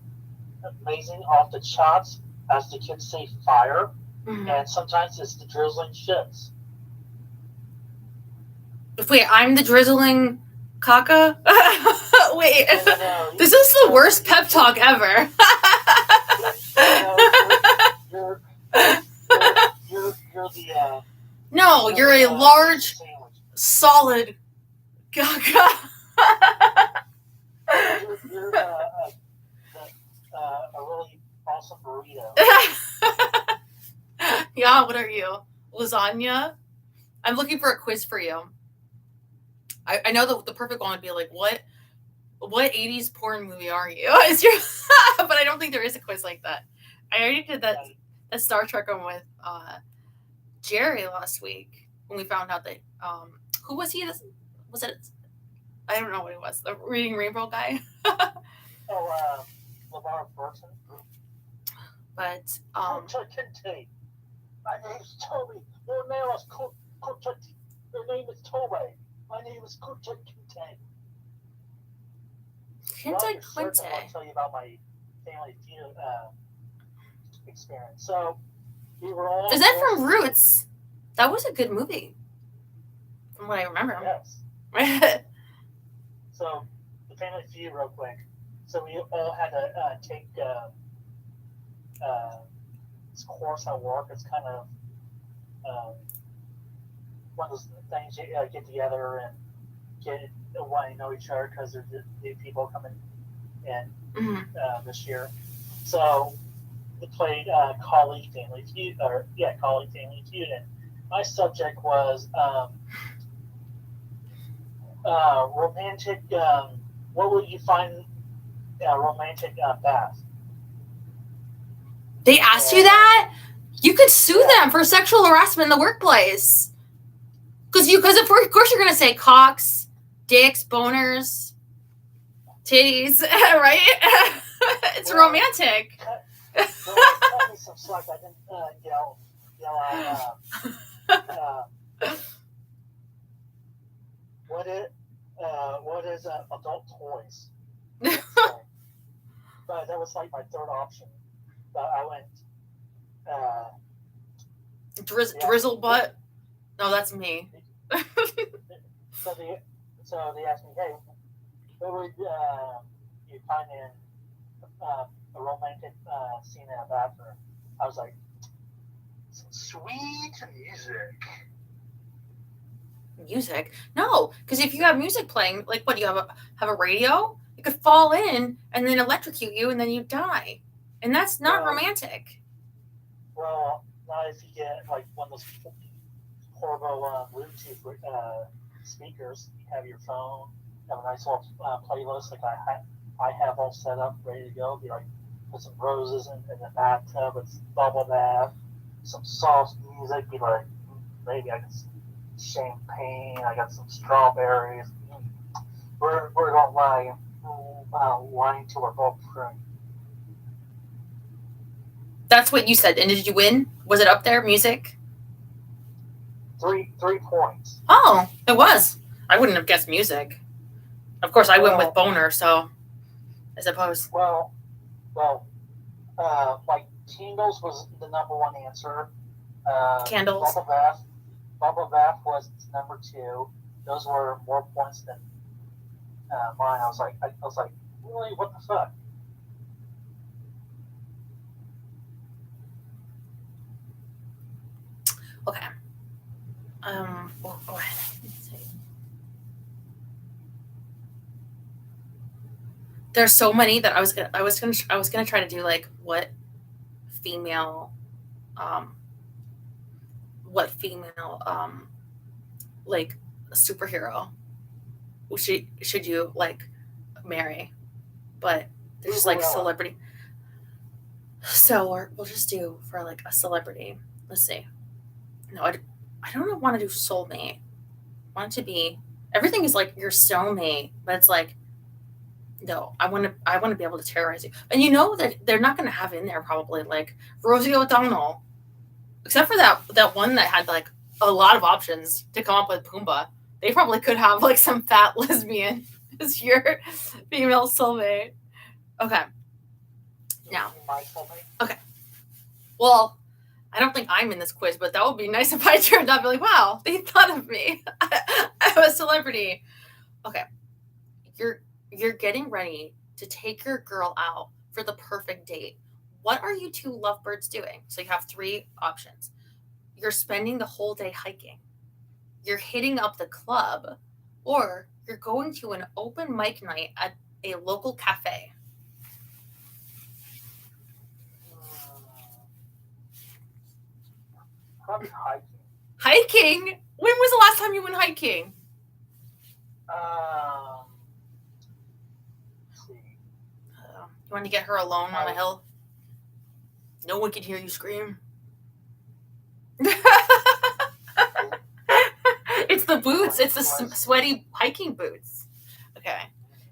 amazing, off the charts, as the kids say, fire. Mm-hmm. And sometimes it's the drizzling shits. Wait, I'm the drizzling caca? Wait, no. This is the worst pep talk ever. You're the. No, you're a large, solid caca. You're a really awesome burrito. Yeah, what are you? Lasagna? I'm looking for a quiz for you. I know the perfect one would be like, what 80s porn movie are you? But I don't think there is a quiz like that. I already did that Star Trek one with Jerry last week when we found out that who was he? Was it? I don't know what it was. The Reading Rainbow guy. LeVar Burton. But my name is Toby. Your name is Your name is Toby. My name is Kunta Kinte. Kunta Kinte. I'll tell you about my Family Feud experience. So we were all. Is that from Roots? That was a good movie, from what I remember. Yes. So the Family Feud, real quick. So we all had to take this course at work. It's kind of one of those things you get together and get wanting to know each other because there's new people coming in this year. So we played Colleague Family Feud, Colleague Family Feud, and my subject was romantic. What would you find romantic bath? They asked you that? You could sue them for sexual harassment in the workplace. Because of course you're gonna say cocks, dicks, boners, titties, right? It's romantic. Cut me some slack. I didn't yell out. What is adult toys? But that was like my third option. But I went drizzle butt. No, that's me. So they asked me, hey, what would you find in a romantic scene in a bathroom? I was like, some sweet music. Music? No, because if you have music playing, like what, you have a radio? It could fall in and then electrocute you and then you die. And that's not romantic. Well, not if you get like one of those horrible Bluetooth speakers. You have your phone, have a nice little playlist like I have all set up, ready to go. Be like, put some roses in the bathtub, it's bubble bath, some soft music. Be like, maybe I can champagne. I got some strawberries. We're gonna lie to our girlfriend. That's what you said. And did you win? Was it up there, music? 3 points. Oh, it was. I wouldn't have guessed music. Of course, I went with boner, so I suppose. Well, like candles was the number one answer. Candles. Bubble bath was number 2. Those were more points than mine. I was like, really, what the fuck? Okay. Well, go ahead. There's so many that I was gonna try to do like what female like superhero should you like marry, but there's just like celebrity. So we'll just do for like a celebrity. Let's see. No, I don't want to do soulmate. I want it to be everything is like your soulmate, but it's like no, I want to be able to terrorize you. And you know that they're not going to have in there probably like Rosie O'Donnell, except for that one that had like a lot of options to come up with Pumbaa. They probably could have like some fat lesbian as your female soulmate. Okay. Now. Okay. Well, I don't think I'm in this quiz, but that would be nice if I turned up and be like, wow, they thought of me. I'm a celebrity. Okay. You're getting ready to take your girl out for the perfect date. What are you two lovebirds doing? So you have 3 options. You're spending the whole day hiking. You're hitting up the club, or you're going to an open mic night at a local cafe. Probably hiking. Hiking? When was the last time you went hiking? You want to get her alone on a hill? No one can hear you scream. It's the boots. It's the sweaty hiking boots. Okay.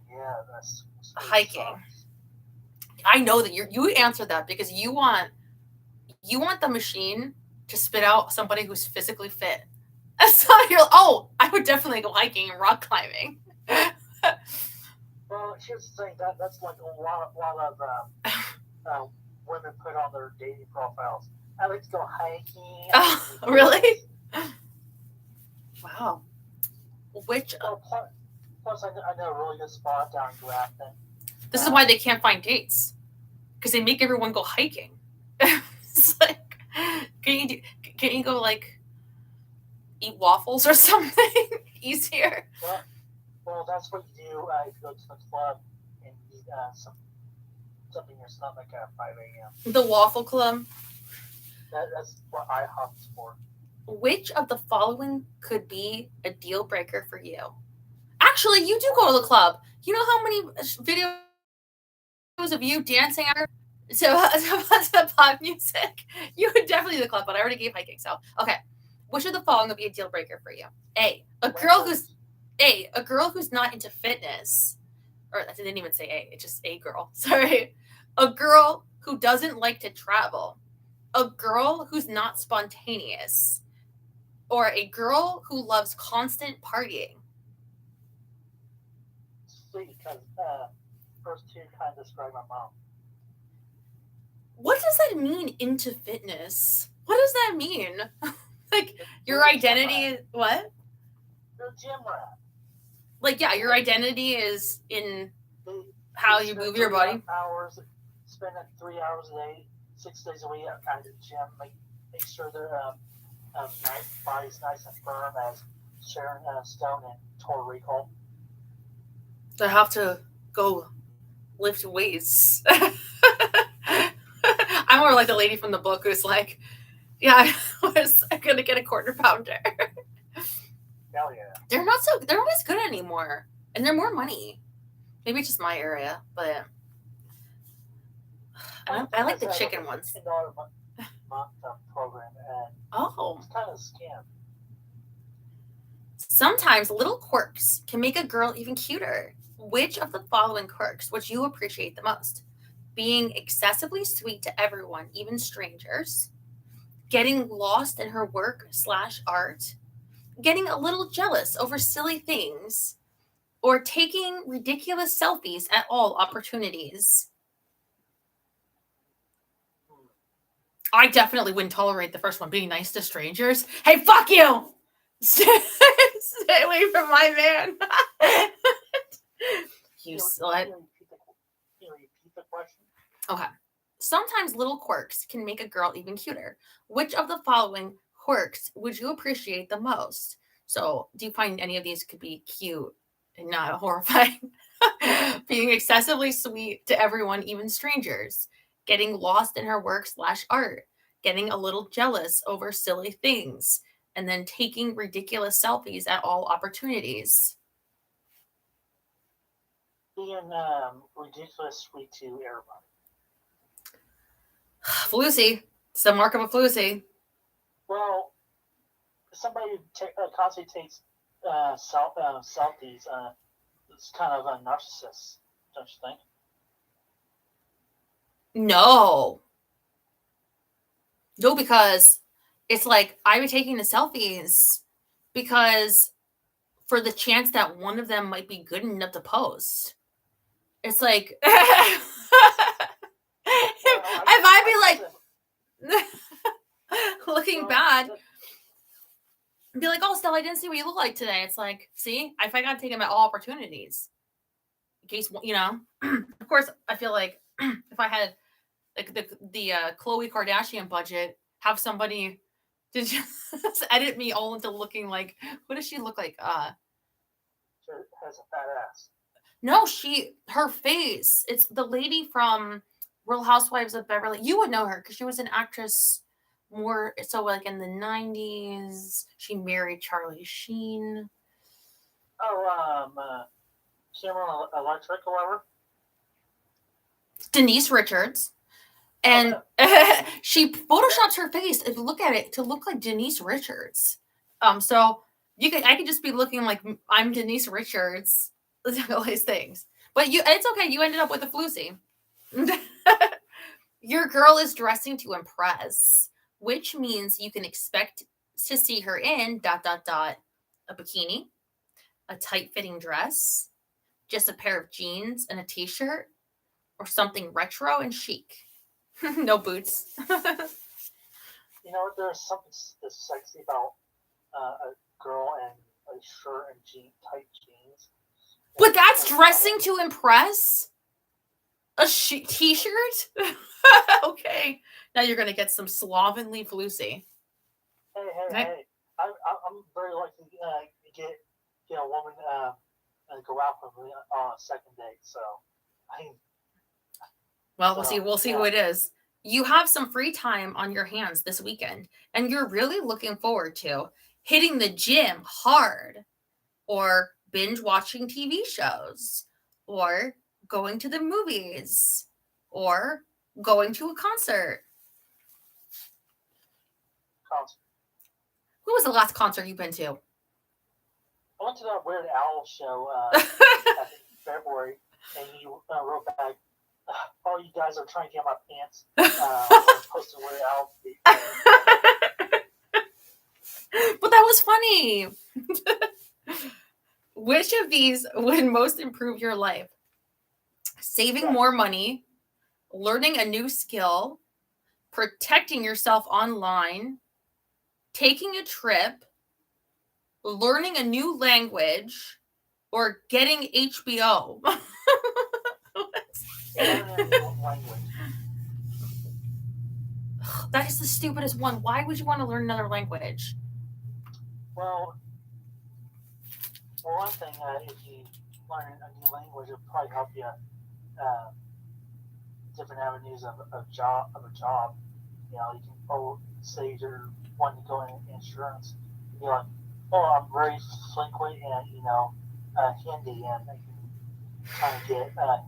Yeah, that's hiking. Sucks. I know that you answered that because you want the machine to spit out somebody who's physically fit. So you're I would definitely go hiking and rock climbing. Well, here's the thing. That's like a lot of women put on their dating profiles. I like to go hiking. Oh, really? Wow. Which? Plus, I know a really good spot down in Grafton. This is why they can't find dates, because they make everyone go hiking. It's like, can you go like eat waffles or something easier? Well, that's what you do if you go to the club and eat something in your stomach at 5 a.m. The Waffle Club? That's what IHOP's for. Which of the following could be a deal breaker for you? Actually, you do go to the club. You know how many videos of you dancing to pop music? You would definitely do the club, but I already gave hiking. So, okay. Which of the following would be a deal breaker for you? A girl who's not into fitness. Or I didn't even say A. It's just a girl. Sorry. A girl who doesn't like to travel. A girl who's not spontaneous. Or a girl who loves constant partying. Sweet, because first 2 kind of describe my mom. What does that mean, into fitness? What does that mean? Like, your identity is what? You're a gym rat. like, yeah, your identity is in They, how they you spend move your 3 body. hours, spend 3 hours a day, 6 days a week at the gym, make sure their body's nice and firm as Sharon Stone and Tor Recall. I have to go lift weights. I'm more like the lady from the book who's like, yeah, I was gonna get a quarter pounder. Hell yeah. They're not as good anymore. And they're more money. Maybe it's just my area, but I like the chicken ones. $10 month program, and Oh. it's kind of a scam. Sometimes little quirks can make a girl even cuter. Which of the following quirks would you appreciate the most? Being excessively sweet to everyone, even strangers. Getting lost in her work/art. Getting a little jealous over silly things. Or taking ridiculous selfies at all opportunities. I definitely wouldn't tolerate the first one, being nice to strangers. Hey, fuck you! Stay away from my man. You slut. Can you repeat the question? Okay. Sometimes little quirks can make a girl even cuter. Which of the following quirks would you appreciate the most? So, do you find any of these could be cute and not horrifying? Being excessively sweet to everyone, even strangers. Getting lost in her work/art. Getting a little jealous over silly things. And then taking ridiculous selfies at all opportunities. Being ridiculous sweet to everybody. Flusy. It's the mark of a flusy. Well, somebody constantly takes selfies. It's kind of a narcissist, don't you think? No, because it's like I be taking the selfies because for the chance that one of them might be good enough to post. It's like if I be like looking bad, be like, oh, Stella, I didn't see what you look like today. It's like, see, if I got to take them at all opportunities, in case, you know. Of course, I feel like if I had like the Khloe Kardashian budget, have somebody to just edit me all into looking like, what does she look like? She has a fat ass. No, her face. It's the lady from Real Housewives of Beverly. You would know her because she was an actress more so like in the 90s. She married Charlie Sheen. Oh, Cameron Electric or whatever. Denise Richards. And she photoshops her face, if you look at it, to look like Denise Richards. So I could just be looking like I'm Denise Richards. All these things. But it's okay. You ended up with a flusy. Your girl is dressing to impress, which means you can expect to see her in ... a bikini, a tight-fitting dress, just a pair of jeans and a t-shirt, or something retro and chic. No boots. You know, there's something sexy about a girl in a shirt and tight jeans. But that's dressing to impress? A t-shirt? Okay. Now you're going to get some slovenly flusy. Hey. I'm very lucky to get a woman go out with me on a second date. So, we'll see who it is. You have some free time on your hands this weekend, and you're really looking forward to hitting the gym hard, or binge watching TV shows, or going to the movies, or going to a concert. Who was the last concert you've been to? I went to that Weird Al show in February, and you wrote back, "Oh, you guys are trying to get my pants." Posted Weird Al. But that was funny. Which of these would most improve your life? Saving more money, learning a new skill, protecting yourself online, taking a trip, learning a new language, or getting HBO. Learn a new language. That is the stupidest one. Why would you want to learn another language? Well, for one thing, if you learn a new language, it'll probably help you different avenues of a job. You know, you can say you're wanting to go in insurance. You're like, oh, I'm very fluent in Hindi, and I can try to get a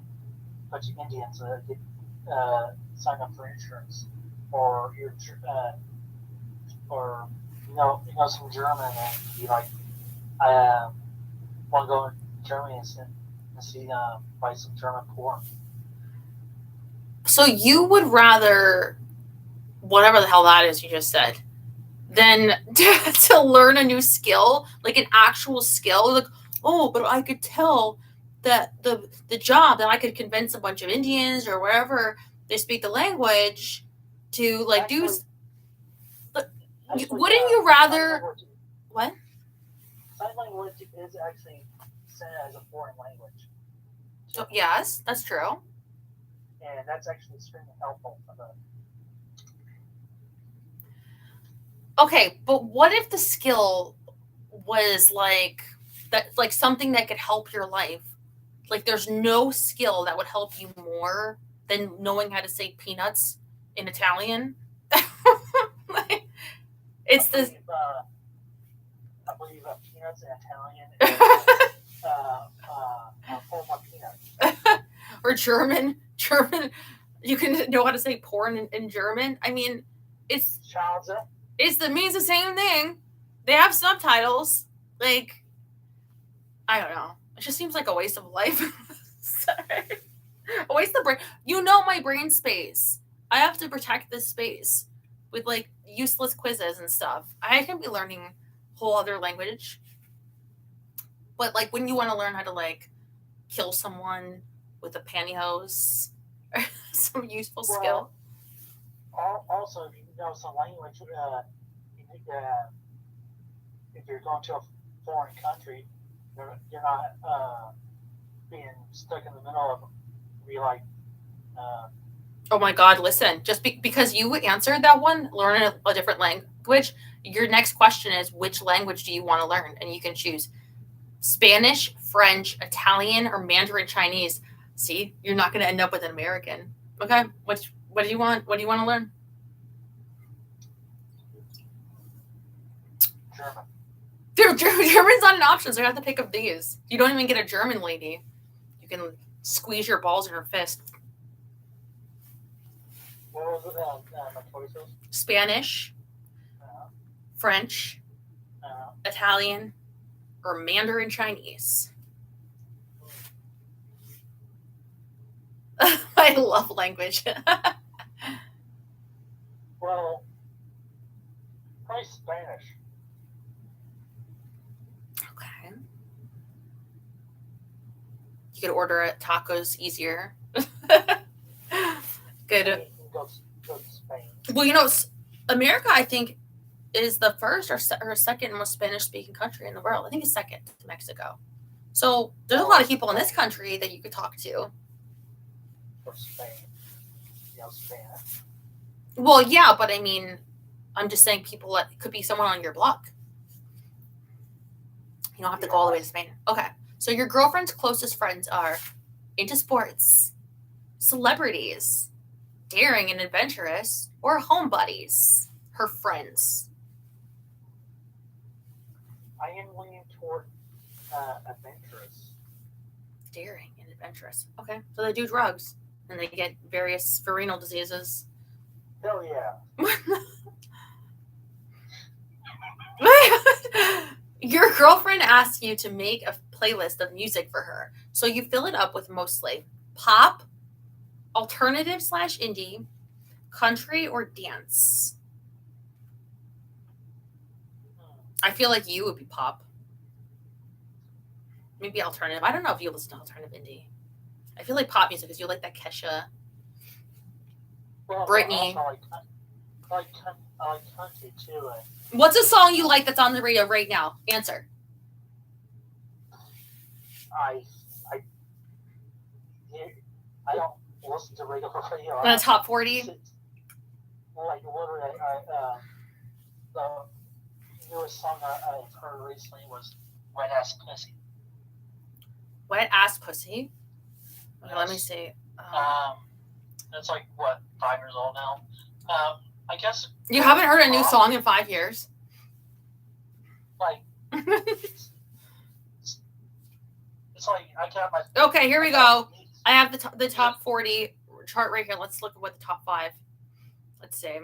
bunch of Indians to get sign up for insurance, or or some German, and be like, I want to go to Germany and see buy some German porn. So you would rather, whatever the hell that is you just said, than to learn a new skill, like an actual skill. Like, oh, but I could tell that the job that I could convince a bunch of Indians or wherever they speak the language to like do. Wouldn't you rather? What? Sign language is actually said as a foreign language. So, yes, that's true. And that's actually extremely helpful for the. Okay, but what if the skill was like that, like something that could help your life? Like, there's no skill that would help you more than knowing how to say peanuts in Italian. It's this. I believe peanuts in Italian is form peanuts. Or German. You can know how to say porn in German. I mean, it means the same thing. They have subtitles. Like, I don't know. It just seems like a waste of life. Sorry. A waste of brain. You know my brain space. I have to protect this space with like useless quizzes and stuff. I can be learning a whole other language. But like when you want to learn how to like kill someone with a pantyhose or some useful skill. Also, if you know some language, if you're going to a foreign country, you're not being stuck in the middle of be like. Oh my God! Listen, just because you answered that one, learn a different language. Your next question is, which language do you want to learn? And you can choose Spanish, French, Italian, or Mandarin Chinese. See, you're not going to end up with an American. Okay, what do you want? What do you want to learn? German. Dude, German's not an option, so you have to pick up these. You don't even get a German lady. You can squeeze your balls in her fist. What was it? My choices? Spanish, French, Italian, or Mandarin Chinese. I love language. Well, probably Spanish. Okay. You could order at tacos easier. Good. Go to Spain. Well, America, I think, is the first or second most Spanish-speaking country in the world. I think it's second to Mexico. So there's a lot of people in this country that you could talk to. Or Spain. Spanish. Well, yeah, but I mean, I'm just saying people that could be someone on your block. You don't have to go all the way to Spain. Okay. So your girlfriend's closest friends are into sports, celebrities, daring and adventurous, or home buddies, her friends. I am leaning toward adventurous. Daring and adventurous. Okay. So they do drugs and they get various venereal diseases. Hell yeah. Your girlfriend asks you to make a playlist of music for her. So you fill it up with mostly pop, alternative / indie, country, or dance. I feel like you would be pop. Maybe alternative. I don't know if you listen to alternative indie. I feel like pop music because you like that Kesha. Well, Britney. I like country too. What's a song you like that's on the radio right now? Answer. I I don't listen to regular radio. The top 40? Like literally, the newest song I've heard recently was "Wet Ass Pussy." Wet Ass Pussy? Okay, Yes. let me see. It's like, what, 5 years old now? I guess... You haven't heard a new song in 5 years? Like... it's like, I got my... Okay, here we go. I have the top 40 chart right here. Let's look at what the top 5. Let's see.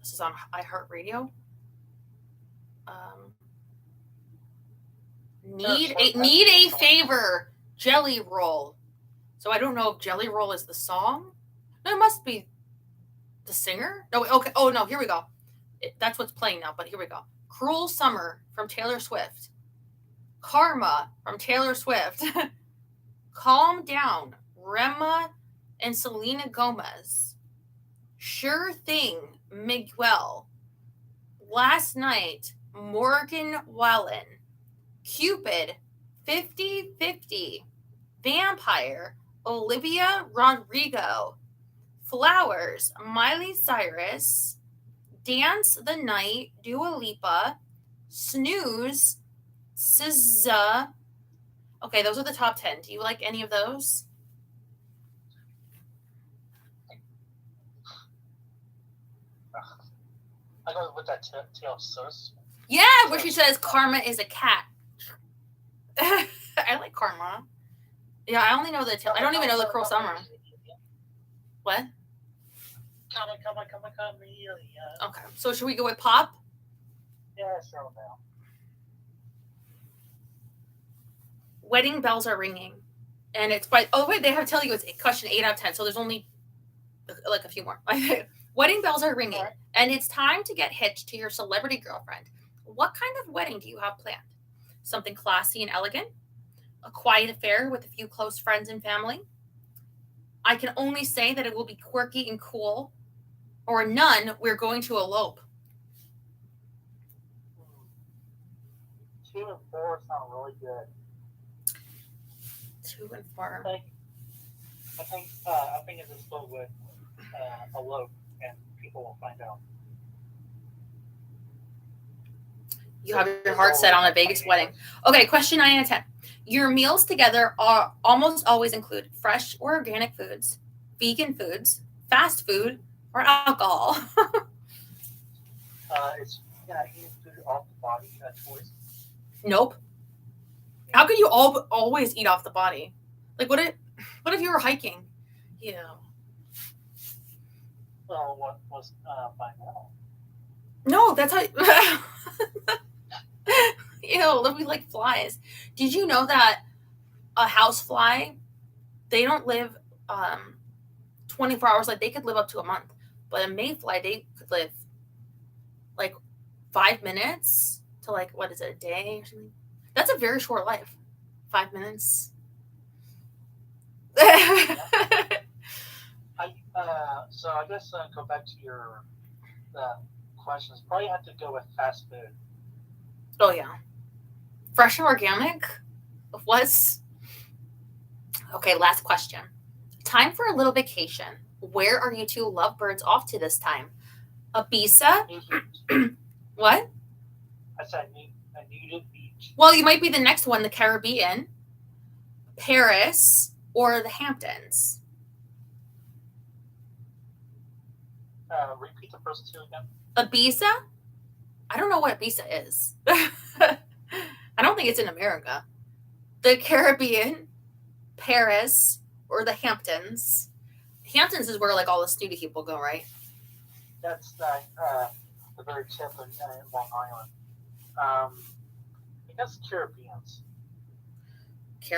This is on iHeartRadio. Need a favor, Jelly Roll. So I don't know if Jelly Roll is the song. No, it must be the singer. No, okay. Oh no, here we go. That's what's playing now. But here we go. Cruel Summer from Taylor Swift. Karma from Taylor Swift. Calm Down, Rema and Selena Gomez. Sure Thing, Miguel. Last Night, Morgan Wallen. Cupid, 50-50. Vampire, Olivia Rodrigo. Flowers, Miley Cyrus. Dance the Night, Dua Lipa. Snooze, SZA. Okay, those are the top 10. Do you like any of those? I go with that Taylor Swift. Yeah, where she says Karma is a cat. I like Karma. Yeah, I only know the I don't even know the Cruel Summer. What? Come, Okay, so should we go with pop? Yeah, sure now. Wedding Bells Are Ringing. And it's by, oh wait, they have to tell you it's question 8 out of 10, so there's only like a few more. Wedding bells are ringing, and it's time to get hitched to your celebrity girlfriend. What kind of wedding do you have planned? Something classy and elegant? A quiet affair with a few close friends and family? I can only say that it will be quirky and cool. Or none, we're going to elope. 2 and 4 sound really good. 2 and 4. I think it's just go with elope, and people will find out. You have your heart set on a Vegas wedding. Okay, question 9 out of 10. Your meals together are almost always include fresh or organic foods, vegan foods, fast food, or alcohol. It's eating food off the body choice. Nope. How could you always eat off the body? Like, what if you were hiking? You know. Well, what was by now? No, that's how. Ew, we like flies. Did you know that a housefly, they don't live 24 hours? Like, they could live up to a month. But a mayfly, they could live like 5 minutes to like, what is it, a day or something? That's a very short life. 5 minutes. So I guess go back to your questions. Probably have to go with fast food. Oh yeah, fresh and organic. What's okay? Last question. Time for a little vacation. Where are you two lovebirds off to this time? Ibiza. What? I said a nudie beach. Well, you might be the next one. The Caribbean, Paris, or the Hamptons. Repeat the first 2 again. Ibiza? I don't know what Ibiza is. I don't think it's in America. The Caribbean, Paris, or the Hamptons. Hamptons is where like all the snooty people go, right? That's the very tip in Long Island. I guess Caribbeans.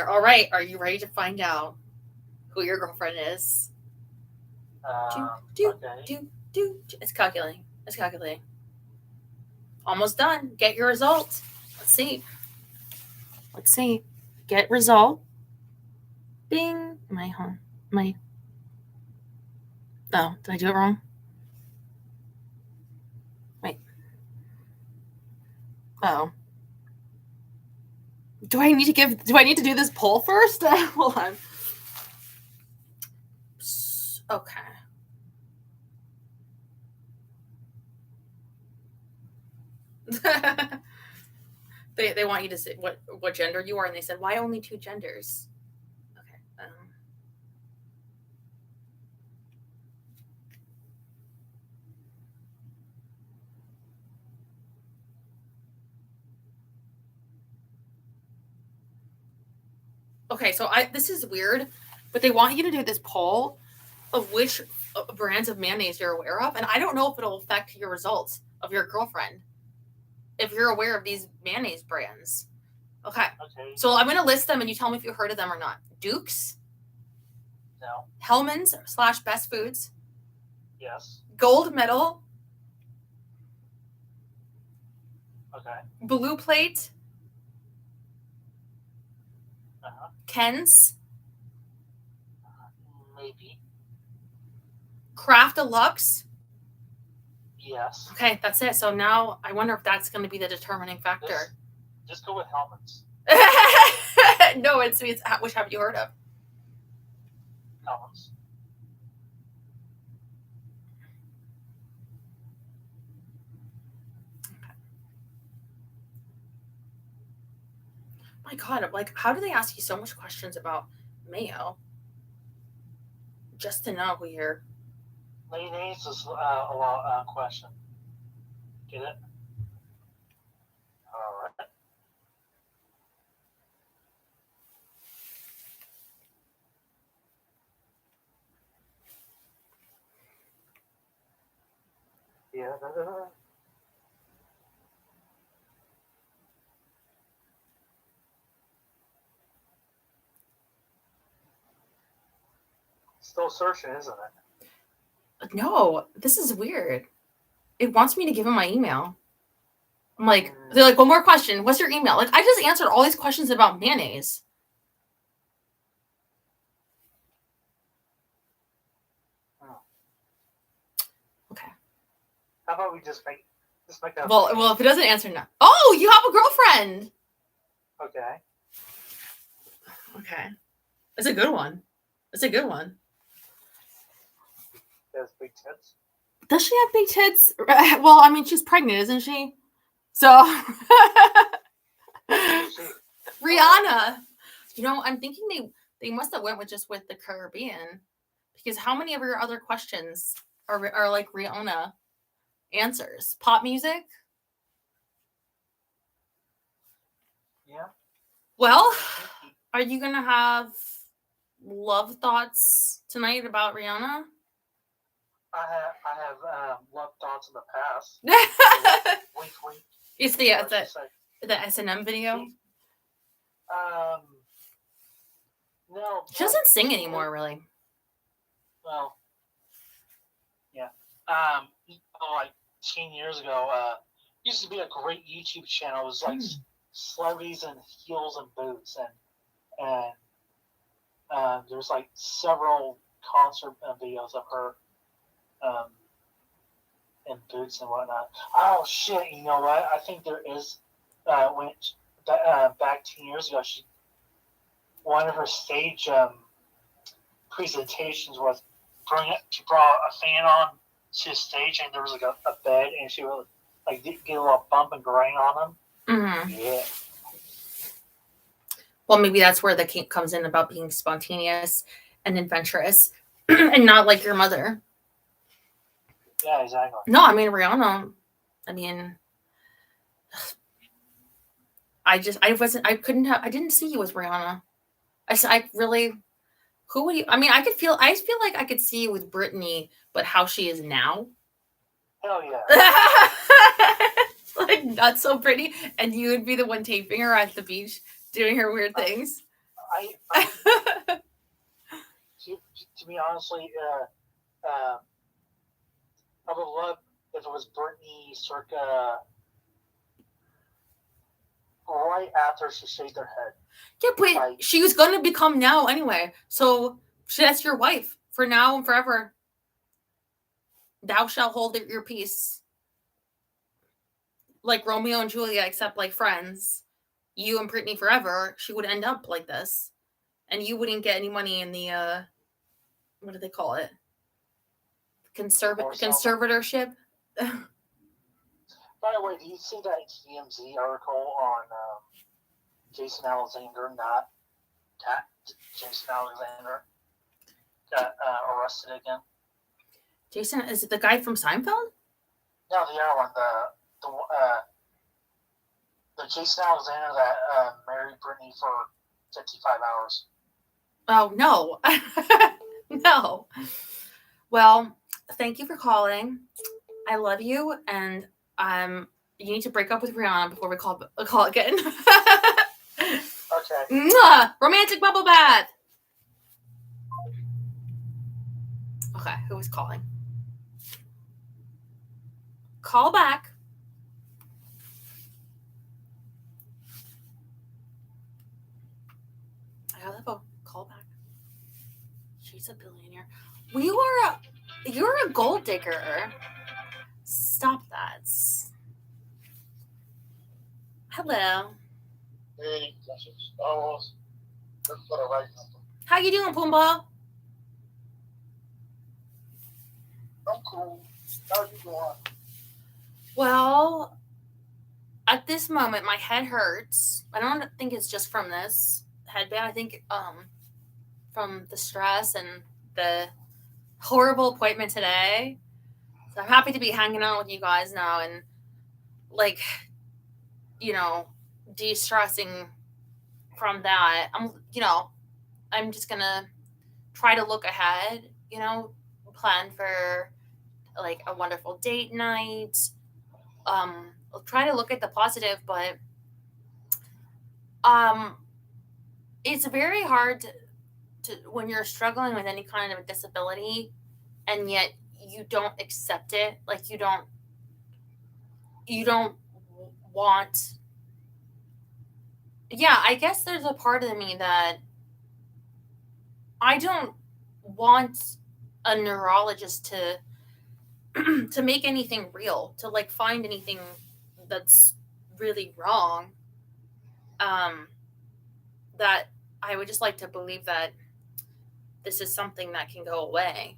All right, are you ready to find out who your girlfriend is? Okay. It's calculating. Almost done. Get your result. Let's see. Get result. Bing. Oh, did I do it wrong? Wait. Oh. Do I need to do this poll first? Hold on. Okay. They want you to say what gender you are, and they said, why only 2 genders? Okay. Okay, so this is weird, but they want you to do this poll of which brands of mayonnaise you're aware of, and I don't know if it'll affect your results of your girlfriend if you're aware of these mayonnaise brands. Okay. So I'm going to list them, and you tell me if you heard of them or not. Duke's. No. Hellman's / Best Foods. Yes. Gold Medal. Okay. Blue Plate. Ken's. Maybe. Kraft Deluxe. Yes. Okay, that's it. So now I wonder if that's going to be the determining factor. Just go with Hellman's. No, it's which have you heard of? Hellman's. My God, like, how do they ask you so much questions about mayo? Just to know who you're. Mayonnaise is a lot question. Get it? All right. Yeah. Still searching, isn't it? No, this is weird. It wants me to give him my email. I'm like, they're like, one more question. What's your email? Like, I just answered all these questions about mayonnaise. Okay. How about we just make that? Well, if it doesn't answer, no. Oh, you have a girlfriend. Okay. Okay. It's a good one. It's a good one. She has big tits. Does she have big tits? Well, I mean, she's pregnant, isn't she? So, Rihanna. You know, I'm thinking they must have went with the Caribbean, because how many of your other questions are like Rihanna answers? Pop music. Yeah. Well, are you gonna have love thoughts tonight about Rihanna? I have love thoughts in the past. Wink, wink. It's the S&M video. No. She doesn't sing anymore, really. Well, yeah. Like 10 years ago, used to be a great YouTube channel. It was like celebrities in heels and boots, and there's like several concert videos of her in boots and whatnot. Oh shit! You know what? I think there is. Back 10 years ago, one of her stage presentations was she brought a fan on to the stage, and there was like a bed, and she would like get a little bump and grind on them. Mm-hmm. Yeah. Well, maybe that's where the kink comes in about being spontaneous and adventurous, and not like your mother. Yeah, exactly. No, I mean Rihanna. I mean, I didn't see you with Rihanna. Who would you? I mean, I feel like I could see you with Britney, but how she is now. Hell yeah. Like, not so pretty, and you would be the one taping her at the beach, doing her weird things. To be honestly, I would love if it was Britney circa right after she shaved her head. Yeah, but she was going to become now anyway. So that's your wife for now and forever. Thou shalt hold your peace. Like Romeo and Juliet, except like friends. you and Britney forever, she would end up like this, and you wouldn't get any money in the what do they call it? Conservatorship. By the way, do you see that TMZ article on Jason Alexander? Not Jason Alexander got arrested again. Jason, is it the guy from Seinfeld? No, the other one, the Jason Alexander that married Britney for 55 hours. Oh no, no. Well, thank you for calling. I love you, and you need to break up with Rihanna before we call again. Okay. Mwah! Romantic bubble bath. Okay, who was calling? Call back. I have a call back. She's a billionaire. Well, you're a gold digger. Stop that. Hello. Hey, almost. That's what I like. How you doing, Pumbaa? I'm cool. How you doing? Well, at this moment, my head hurts. I don't think it's just from this headband. I think from the stress and the horrible appointment today. So I'm happy to be hanging out with you guys now and, like, you know, de-stressing from that. I'm just gonna try to look ahead, plan for like a wonderful date night. I'll try to look at the positive, but it's very hard to when you're struggling with any kind of a disability and yet you don't accept it, like you don't want. Yeah, I guess there's a part of me that I don't want a neurologist to to make anything real, to like find anything that's really wrong. That I would just like to believe that this is something that can go away.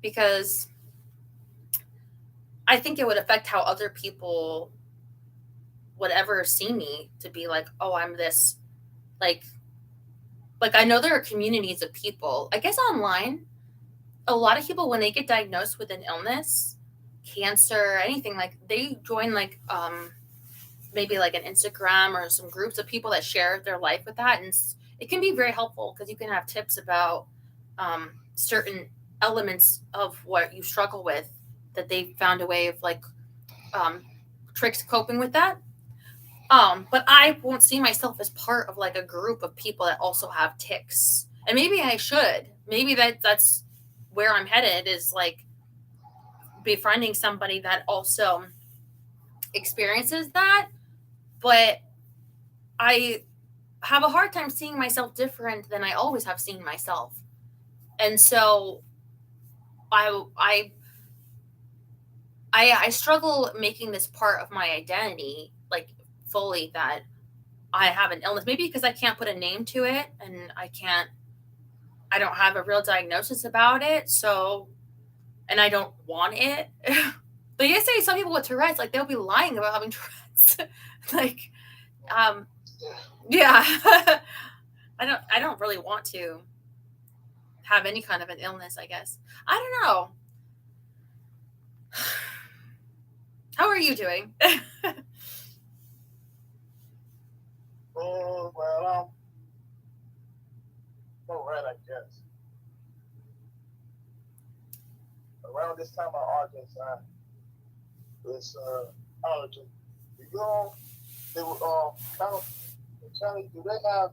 Because I think it would affect how other people would ever see me, to be like, oh, I'm this, like I know there are communities of people, I guess online, a lot of people when they get diagnosed with an illness, cancer, anything, like they join like maybe like an Instagram or some groups of people that share their life with that, and it can be very helpful because you can have tips about certain elements of what you struggle with, that they found a way of like tricks coping with that. But I won't see myself as part of like a group of people that also have tics. And maybe I should. Maybe that's where I'm headed, is like befriending somebody that also experiences that. But I have a hard time seeing myself different than I always have seen myself. And so I struggle making this part of my identity, like fully, that I have an illness. Maybe because I can't put a name to it, and I don't have a real diagnosis about it. So, and I don't want it. But you say some people with Tourette's, like they'll be lying about having Tourette's. Like, yeah. I don't really want to have any kind of an illness, I guess. I don't know. How are you doing? Well, all right, I guess. Around this time of August, this allergy. They were Kelly, do they have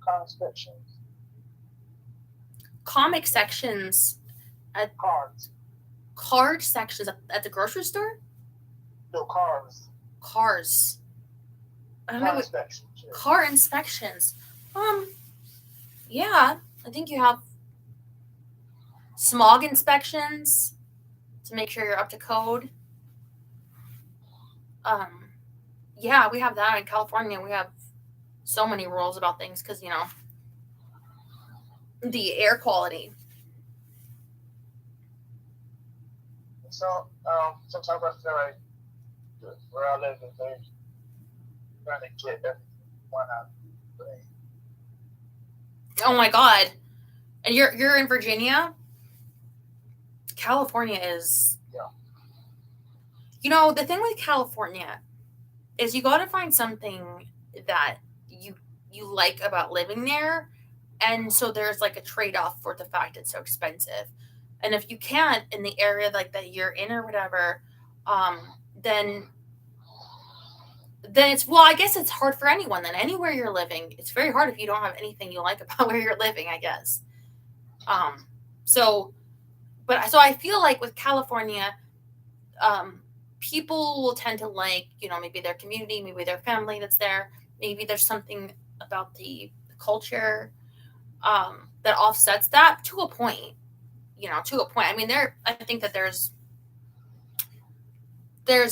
comic sections? Comic sections at Cards. card sections at the grocery store? No, cars. Cars. I don't know. Car inspections. Yeah. Car inspections. Yeah, I think you have smog inspections to make sure you're up to code. yeah, we have that in California. We have so many rules about things because the air quality. So sometimes I feel like where I live is they trying to get everything one out. Oh my god! And you're in Virginia. California is. Yeah. The thing with California is you got to find something that you you like about living there, and so there's like a trade off for the fact it's so expensive. And if you can't in the area like that you're in or whatever, um, then it's, well, I guess it's hard for anyone. Then anywhere you're living, it's very hard if you don't have anything you like about where you're living, I guess. Um, so, but so I feel like with California, um, people will tend to like, maybe their community, maybe their family that's there. Maybe there's something about the culture that offsets that to a point. To a point. I mean, I think that there's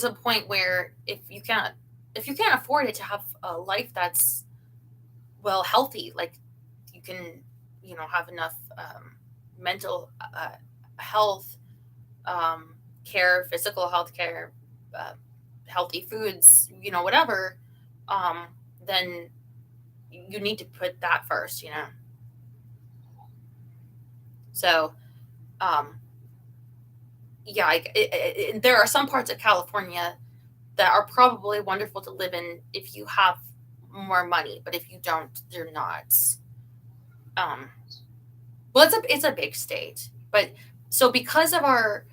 a point where if you can't afford it to have a life that's well healthy, like you can have enough mental health care, physical health care, uh, healthy foods, whatever, um, then you need to put that first. So, um, yeah, there are some parts of California that are probably wonderful to live in if you have more money, but if you don't, they're not. Um, well, it's a big state, but so because of our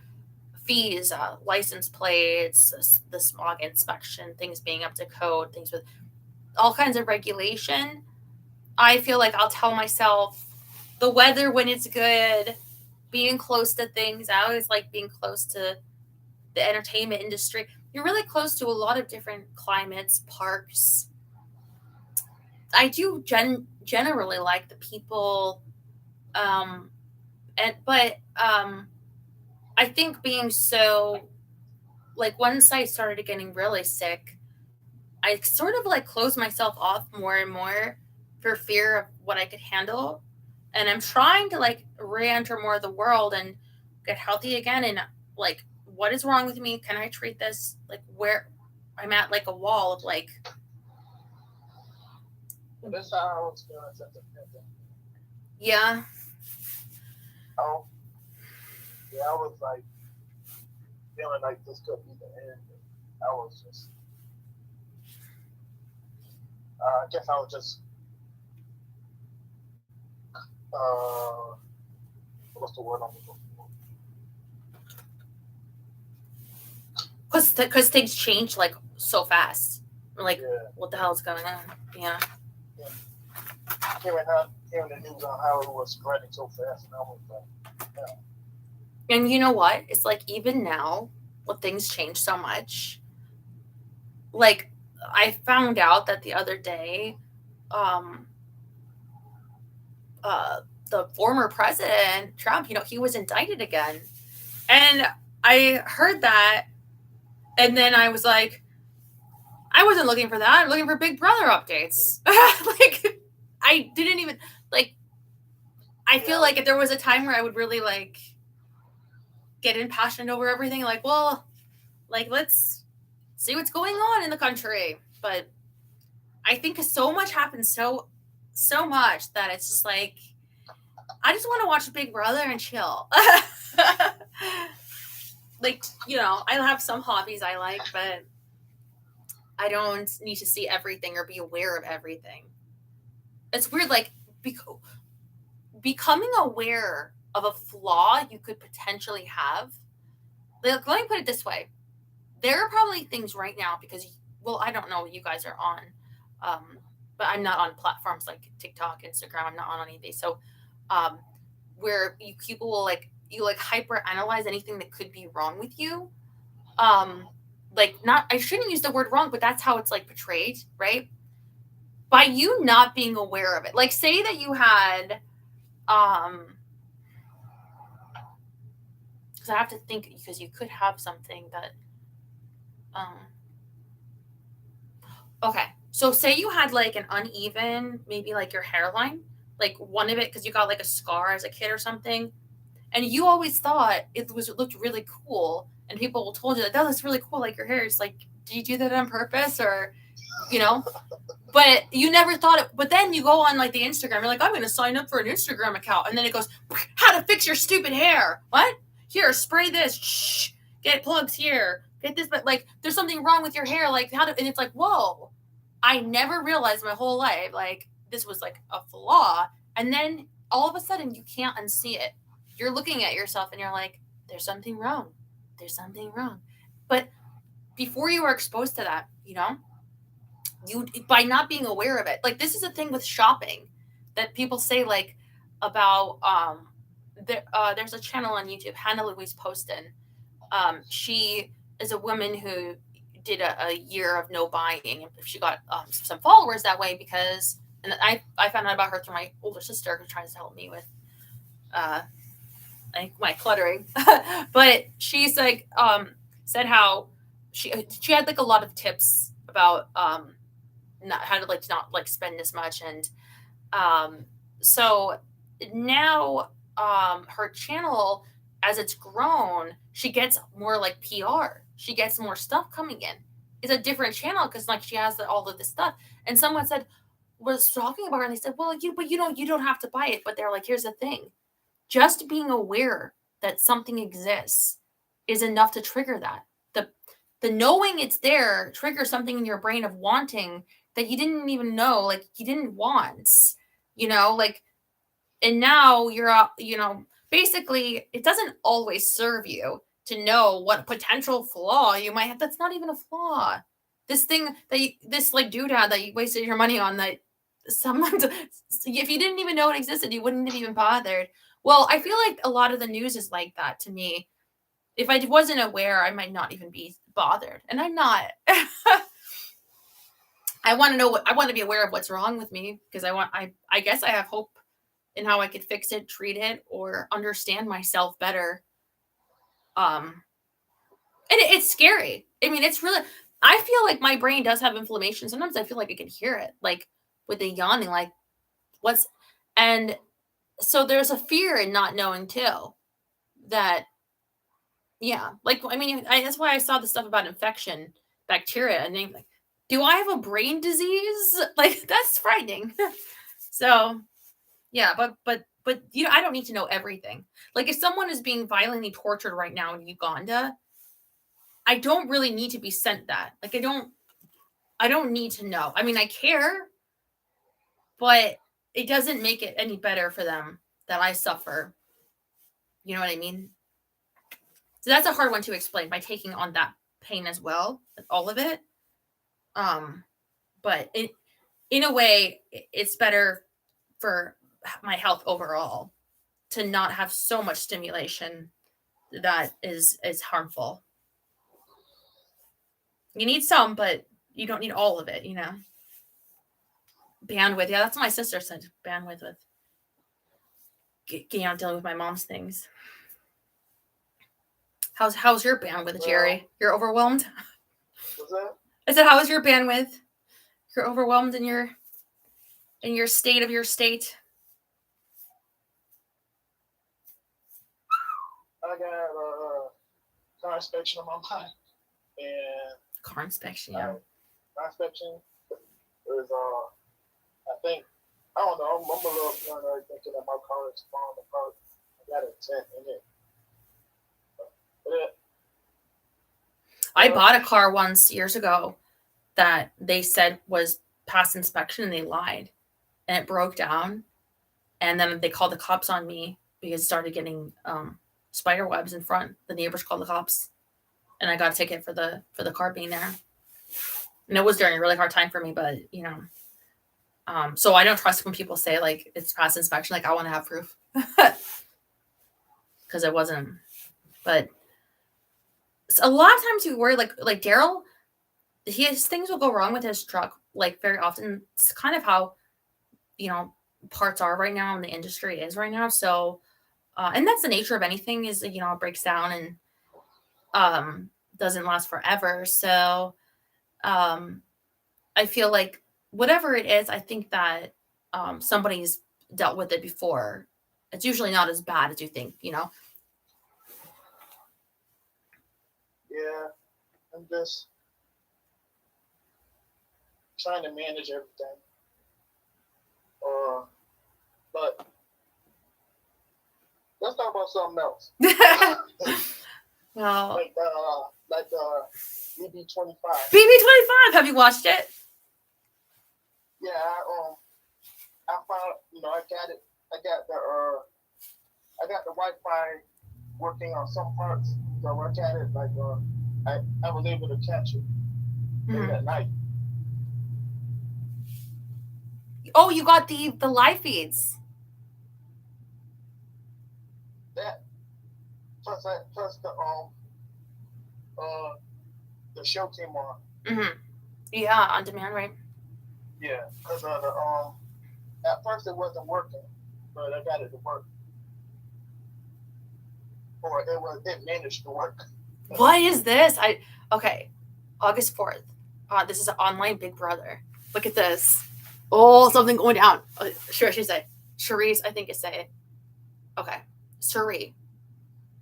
fees, license plates, the smog inspection, things being up to code, things with all kinds of regulation, I feel like I'll tell myself the weather when it's good, being close to things. I always like being close to the entertainment industry. You're really close to a lot of different climates, parks. I do generally like the people, um, but I think being so, like, once I started getting really sick, I sort of like closed myself off more and more for fear of what I could handle. And I'm trying to like re-enter more of the world and get healthy again. And like, what is wrong with me? Can I treat this like where I'm at like a wall of like, But that's how I was feeling at the pandemic. yeah, Oh, yeah, I was like feeling like this could be the end. I was just, I guess I was just, uh, what's the word I'm looking for? because things change like so fast. We're like, Yeah, what the hell is going on? Yeah. and hearing the news on how it was spreading so fast, and I was like, yeah, And you know what? It's like even now, when things change so much, like I found out that the other day, um, uh, the former president Trump, he was indicted again, and I heard that, and then I was like, I wasn't looking for that. I'm looking for Big Brother updates. Like, I didn't even like. I yeah, feel like if there was a time where I would really like get impassioned over everything, like, well, like let's see what's going on in the country, but I think so much happens so much that it's just like I just want to watch Big Brother and chill. Like, I have some hobbies I like, but I don't need to see everything or be aware of everything. It's weird, like becoming aware of a flaw you could potentially have. Like, let me put it this way: there are probably things right now because, well, I don't know what you guys are on, um, but I'm not on platforms like TikTok, Instagram. I'm not on any of these. So, um, where people will like you like hyper analyze anything that could be wrong with you. Um, like, not, I shouldn't use the word wrong, but that's how it's like portrayed, right? By you not being aware of it. Like, say that you had, because I have to think, because you could have something that, um, Okay. So say you had like an uneven, maybe like your hairline, like one of it because you got like a scar as a kid or something, and you always thought it looked really cool, and people told you that looks really cool, like your hair is like, did you do that on purpose or you know? But you never thought it. But then you go on like the Instagram, you're like, I'm going to sign up for an Instagram account, and then it goes, how to fix your stupid hair? What? Here, spray this. Shh. Get plugs here. Get this. But like, there's something wrong with your hair. Like how to? And it's like, whoa. I never realized my whole life like this was like a flaw, and then all of a sudden you can't unsee it. You're looking at yourself and you're like, there's something wrong. There's something wrong. But before you were exposed to that, you by not being aware of it, like this is a thing with shopping that people say like about there's a channel on YouTube, Hannah Louise Poston. She is a woman who did a year of no buying, and she got some followers that way because, and I found out about her through my older sister who tries to help me with like my cluttering. But she's like said how she had like a lot of tips about not how to like not like spend as much, and so now her channel, as it's grown, she gets more like PR, she gets more stuff coming in. It's a different channel because like she has all of this stuff, and someone said was talking about her and they said, well, you don't have to buy it, but they're like, here's the thing, just being aware that something exists is enough to trigger that. The knowing it's there triggers something in your brain of wanting that you didn't even know, like you didn't want, like, and now you're, basically it doesn't always serve you to know what potential flaw you might have. That's not even a flaw. This thing that this like doodad that you wasted your money on, that someone, if you didn't even know it existed, you wouldn't have even bothered. Well, I feel like a lot of the news is like that to me. If I wasn't aware, I might not even be bothered, and I'm not. I want to know I want to be aware of what's wrong with me because I guess I have hope in how I could fix it, treat it, or understand myself better. And it's scary. I mean, it's really, I feel like my brain does have inflammation. Sometimes I feel like I can hear it, like with the yawning, like what's, and so there's a fear in not knowing too, that, yeah, like, I mean, that's why I saw the stuff about infection, bacteria, and then like, do I have a brain disease? Like, that's frightening. So, yeah, but I don't need to know everything. Like, if someone is being violently tortured right now in Uganda, I don't really need to be sent that. Like, I don't need to know. I mean, I care, but it doesn't make it any better for them that I suffer. You know what I mean? So that's a hard one to explain by taking on that pain as well, all of it. But in a way, it's better for my health overall to not have so much stimulation that is harmful. You need some, but you don't need all of it, Bandwidth. Yeah, that's what my sister said. Bandwidth with dealing with my mom's things. How's your bandwidth, Jerry? You're overwhelmed? What's that? I said, how is your bandwidth? You're overwhelmed in your state of your state? I got a car inspection on my mind. And car inspection, yeah. Car inspection is, I think, I don't know, I'm a little paranoid thinking that my car is falling apart. I got a tent in it. I bought a car once years ago that they said was past inspection, and they lied, and it broke down, and then they called the cops on me because it started getting spider webs in front. The neighbors called the cops, and I got a ticket for the car being there. And it was during a really hard time for me, but so I don't trust when people say like it's past inspection. Like, I want to have proof because it wasn't. But a lot of times we worry, like Daryl, his things will go wrong with his truck like very often. It's kind of how parts are right now and the industry is right now. So and that's the nature of anything, is it breaks down and doesn't last forever. So I feel like whatever it is, I think that somebody's dealt with it before. It's usually not as bad as you think, you know? Yeah, I'm just trying to manage everything. But let's talk about something else. Well, like BB25. BB25, have you watched it? Yeah, I found, I got it. I got the Wi-Fi working on some parts, so I work at it. I was able to catch it late at night. Oh, you got the live feeds. That plus the show came on. Mm-hmm. Yeah, on demand, right? Yeah, because at first it wasn't working, but I got it to work, or it managed to work. What is this? Okay, August 4th. This is an online Big Brother. Look at this. Oh, something going down. Sure, I should say. Charisse, I think is say it. Okay. Suri.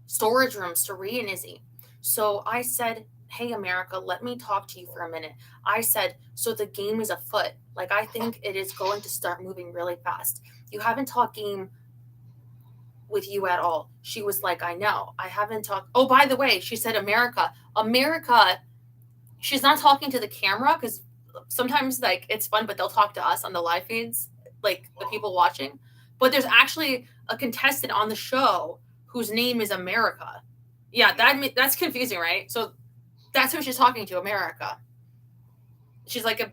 Storage room, Suri and Izzy. So I said, hey, America, let me talk to you for a minute. I said, so the game is afoot. Like, I think it is going to start moving really fast. You haven't talked game with you at all. She was like, I know. I haven't talked. Oh, by the way, she said, America. She's not talking to the camera because sometimes, like, it's fun, but they'll talk to us on the live feeds, like the people watching. But there's actually a contestant on the show whose name is America. Yeah, that's confusing, right? So that's who she's talking to, America. She's like a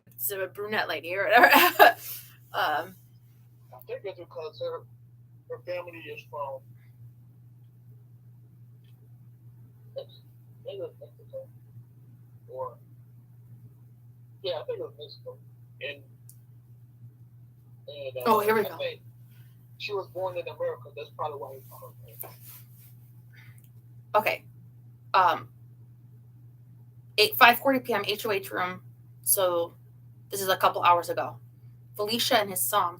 brunette lady or whatever. I think it's because her family is from Mexico, or yeah, I think it was Mexico, and oh, here we go. She was born in America. That's probably why he called her. Okay. 5:40 p.m. HOH room. So this is a couple hours ago. Felicia and his Sam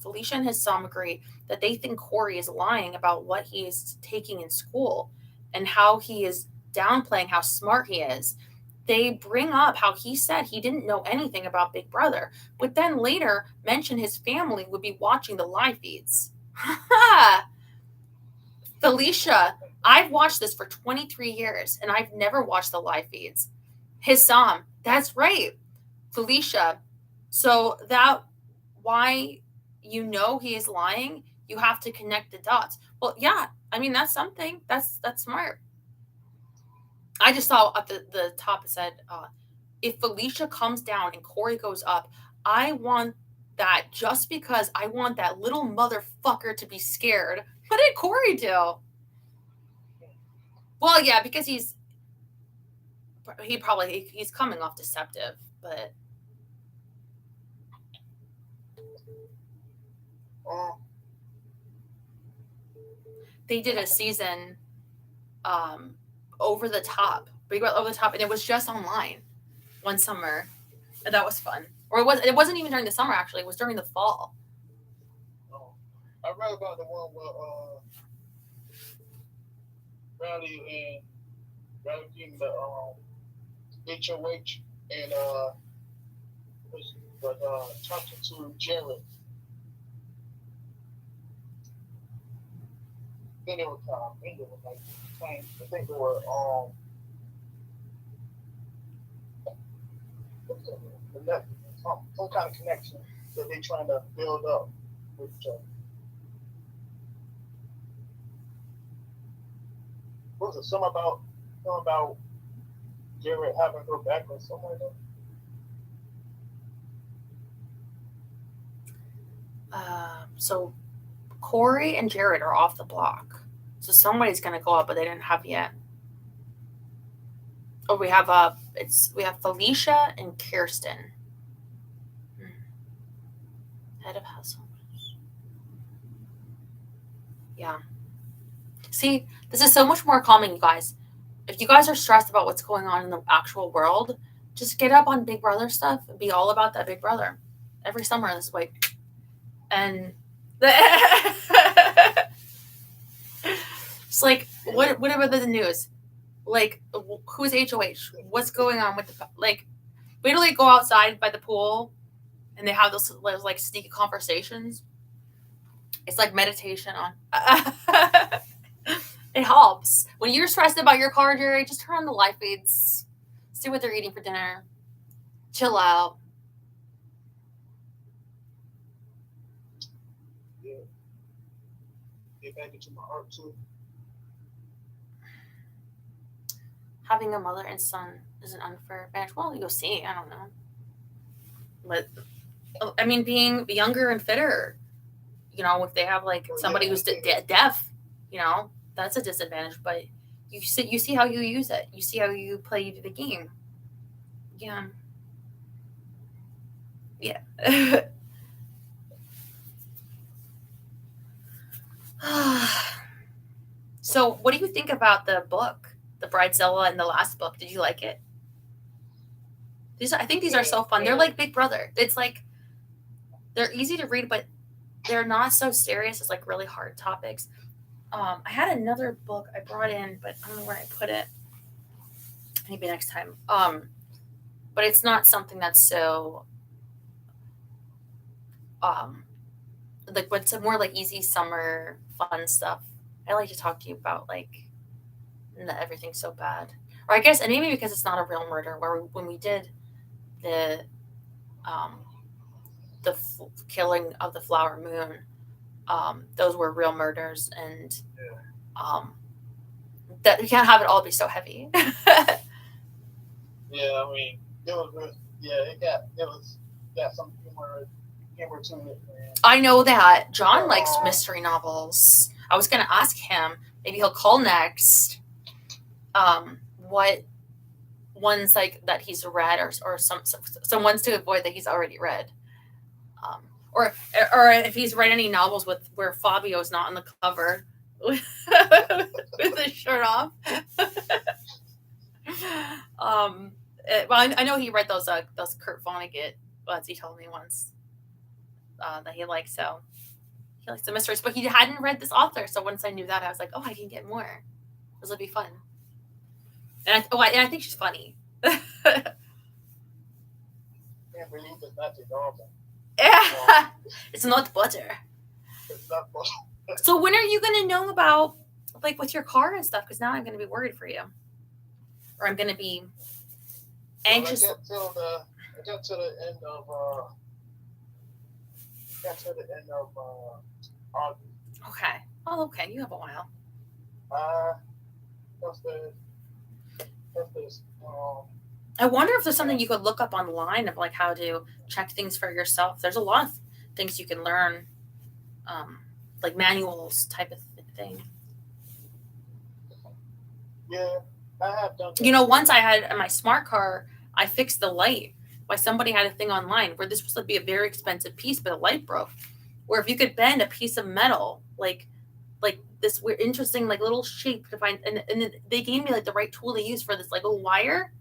agree that they think Corey is lying about what he is taking in school and how he is downplaying how smart he is. They bring up how he said he didn't know anything about Big Brother, but then later mention his family would be watching the live feeds. Felicia, I've watched this for 23 years and I've never watched the live feeds. Sam, that's right. Felicia. So that why he is lying, you have to connect the dots. Well, yeah, I mean that's something. That's smart. I just saw at the top it said, if Felicia comes down and Corey goes up, I want that just because I want that little motherfucker to be scared. What did Corey do? Well, yeah, because he's coming off deceptive, but they did a season over the top, Big Brother Over the Top, and it was just online one summer, and that was fun. Or it wasn't even during the summer, actually. It was during the fall. Oh, I read about the one where Rowdy came to HOH and was talking to Jared. Then it was like I think they were some kind of connection that they're trying to build up with each other. What was it? Something about Jared having her back or something like that? So Corey and Jared are off the block. So somebody's gonna go up, but they didn't have yet. Oh, we have Felicia and Kirsten. Head of household. Yeah. See, this is so much more calming, you guys. If you guys are stressed about what's going on in the actual world, just get up on Big Brother stuff and be all about that Big Brother. Every summer, this way. And it's like, what about the news? Like, who's HOH? What's going on with the, like, we literally go outside by the pool and they have those like sneaky conversations. It's like meditation on. It helps. When you're stressed about your car, Jerry, just turn on the live feeds. See what they're eating for dinner. Chill out. Yeah. Get back into my art too. Having a mother and son is an unfair advantage. Well, you'll see. I don't know. But, I mean, being younger and fitter, you know, if they have like somebody who's deaf, you know, that's a disadvantage. But you see how you use it. You see how you play the game. Yeah. Yeah. So, what do you think about the book, The Bridezilla, and the last book? Did you like it? I think these are so fun. They're like Big Brother. It's like they're easy to read, but they're not so serious as like really hard topics. I had another book I brought in, but I don't know where I put it. Maybe next time. But it's not something that's so like what's more like easy summer fun stuff. I like to talk to you about like not everything's so bad. Or I guess, and maybe because it's not a real murder, where when we did the killing of the Flower Moon, those were real murders, and that you can't have it all be so heavy. Yeah, I mean, it was really, it got some humor to it. Man. I know that John likes mystery novels. I was gonna ask him. Maybe he'll call next. What ones like that he's read, or some ones to avoid that he's already read, or if he's read any novels where Fabio's not on the cover with his shirt off. Well, I know he read those Kurt Vonnegut ones. He told me once that he likes, so he likes the mysteries, but he hadn't read this author. So once I knew that, I was like, oh, I can get more. This will be fun. And I think she's funny. Can't believe it's not your daughter. Yeah, it's not butter. It's not butter. So when are you going to know about like with your car and stuff? Because now I'm going to be worried for you, or I'm going to be anxious. I got to the end of August. Okay. Oh, okay. You have a while. I wonder if there's something you could look up online of like how to check things for yourself. There's a lot of things you can learn, like manuals type of thing. Yeah, I have done that. You know, once I had in my smart car, I fixed the light. Why somebody had a thing online where this was supposed to be a very expensive piece, but the light broke. Where if you could bend a piece of metal, like this weird, interesting, like little shape to find, and then they gave me like the right tool to use for this like a wire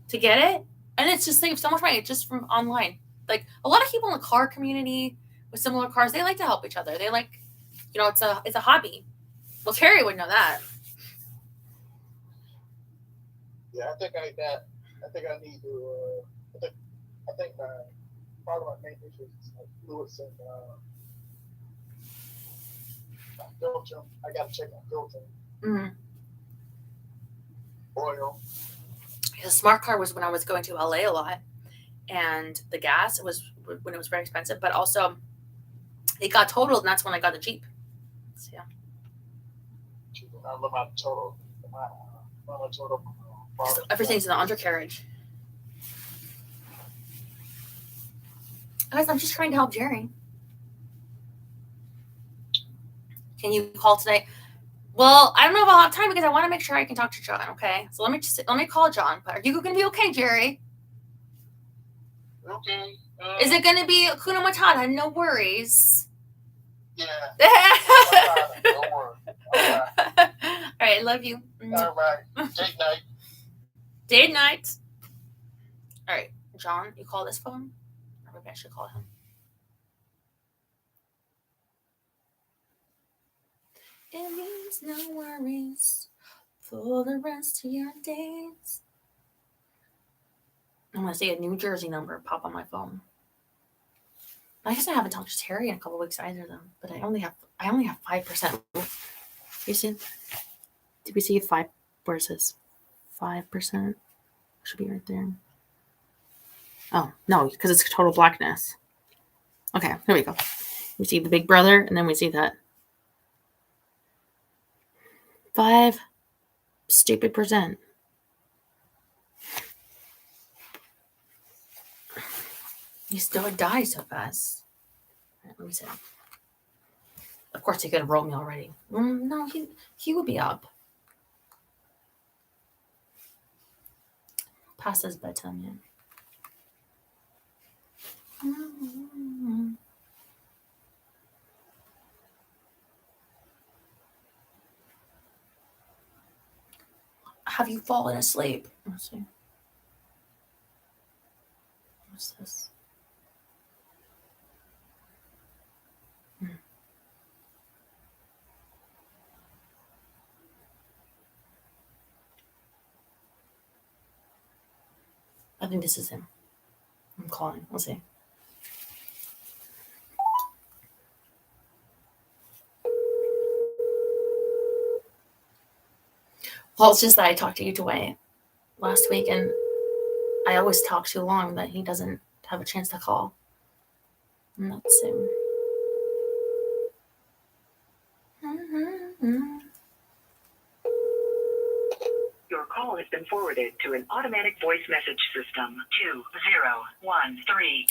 to get it, and it's just saved so much money just from online. Like a lot of people in the car community with similar cars, they like to help each other. They like, you know, it's a hobby. Well, Terry would know that. Yeah, I think I need to. I think part of my main issue is like fluids and filter. I gotta check my filter. Mm-hmm. Oil. The smart car was when I was going to LA a lot, and the gas was when it was very expensive, but also it got totaled, and that's when I got a Jeep. So, yeah. I love my total. Everything's in the undercarriage. Guys, I'm just trying to help Jerry. Can you call today? Well, I don't know if I'll have time because I want to make sure I can talk to John. Okay, so let me call John. But are you going to be okay, Jerry? Okay. Is it going to be Hakuna Matata? No worries. Yeah. Don't worry. All right, I love you. All right. Date night. Date night. All right, John, you call this phone? Or maybe I should call him. It means no worries for the rest of your days. I'm going to see a New Jersey number pop on my phone. I guess I haven't talked to Terry in a couple weeks either, though. But I only have 5%. You see? Did we see 5? Where is this? 5%. Should be right there. Oh no, because it's total blackness. Okay, here we go. We see the big brother, and then we see that 5 stupid %. You still die so fast. Right, let me see. Of course, he could have rolled me already. No, he would be up. Past his bedtime yet. Have you fallen asleep? Let's see. What's this? I think this is him. I'm calling. We'll see. Well, it's just that I talked to you Dwayne last week, and I always talk too long that he doesn't have a chance to call. Let's see. Your call has been forwarded to an automatic voice message system. 2013.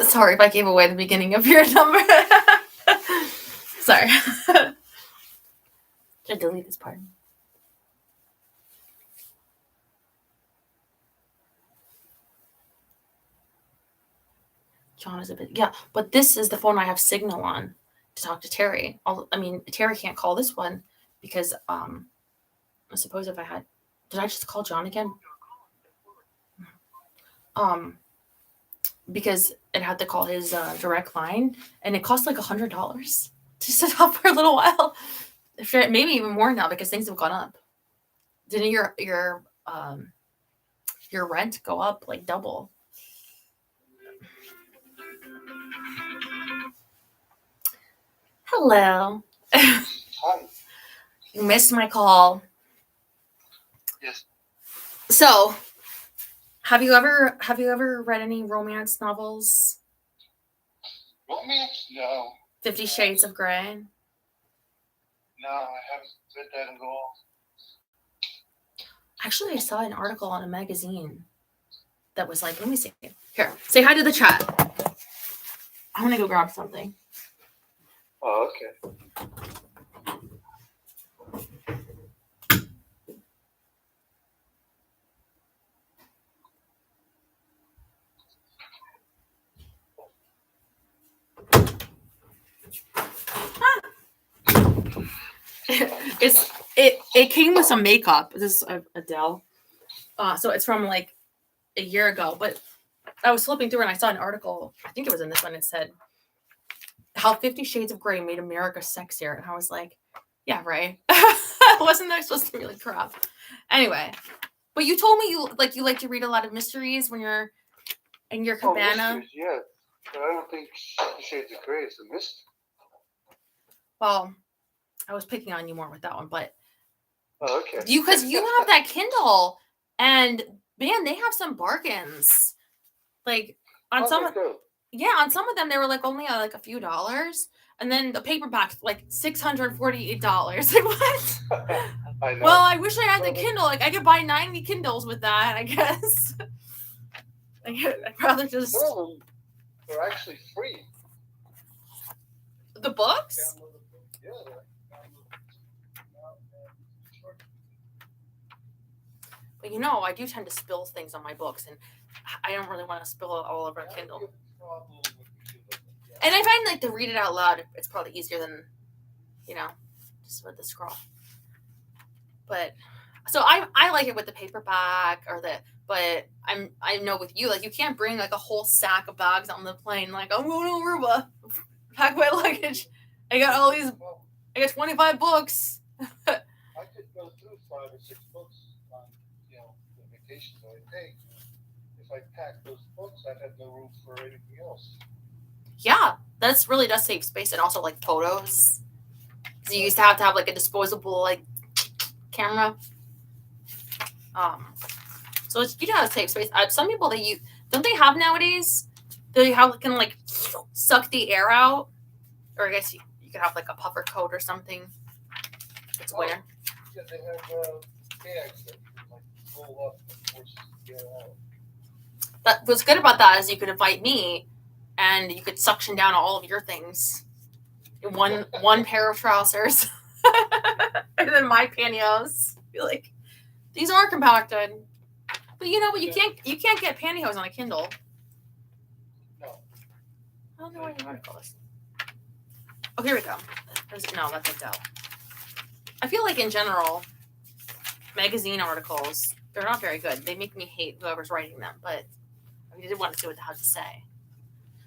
Sorry if I gave away the beginning of your number. Sorry. Should delete this part. John is a bit, yeah, but this is the phone I have signal on to talk to Terry. Terry can't call this one because I suppose if I had, did I just call John again? Because it had to call his direct line, and it cost like $100 to set up for a little while. Maybe even more now because things have gone up. Didn't your rent go up like double? Hello. Hi. You missed my call. Yes. So, have you ever read any romance novels? Romance? No. 50 Shades of Grey? No, I haven't read that at all. Actually, I saw an article on a magazine that was like, let me see. Here, say hi to the chat. I'm going to go grab something. Oh, okay. It came with some makeup. This is Adele. So it's from like a year ago, but I was flipping through and I saw an article. I think it was in this one. It said how 50 Shades of Grey made America sexier, and I was like, yeah, right. Wasn't that supposed to be like crap? Anyway, but you told me you like to read a lot of mysteries when you're in your cabana. Mysteries, yeah, but I don't think 50 Shades of Grey is a mystery. Well, I was picking on you more with that one, but okay. Because you have that Kindle, and man, they have some bargains. Like on some of them, they were like only like a few dollars, and then the paperback like $648. Like what? I know. Well, I wish I had the Kindle. Like I could buy 90 Kindles with that, I guess. I'd rather just. Some of them are actually free. The books? Yeah. But I do tend to spill things on my books, and I don't really want to spill it all over a Kindle. And I find like to read it out loud, it's probably easier than, just with the scroll. But So I like it with the paperback or but I know with you, like, you can't bring like a whole sack of bags on the plane. Like, I'm going to Aruba, pack my luggage. I got all these. Well, I got 25 books. I could go through 5 or 6 books on, the vacations I would take. If I packed those books, I'd have no room for anything else. Yeah, that's really does save space, and also like photos. Because you used to have like a disposable like camera. So you gotta save space. Some people don't they have nowadays? They have can like suck the air out, or I guess you could have like a puffer coat or something. It's winter. Yeah, they have bags that you can like roll up and force the air out. What's good about that is you could invite me, and you could suction down all of your things in one pair of trousers, and then my pantyhose. Be like, these are compacted, but you can't get pantyhose on a Kindle. No. I don't know where your article is. Oh, here we go. No, that's a doubt. I feel like in general, magazine articles, they're not very good. They make me hate whoever's writing them, but I did want to see what they had to say.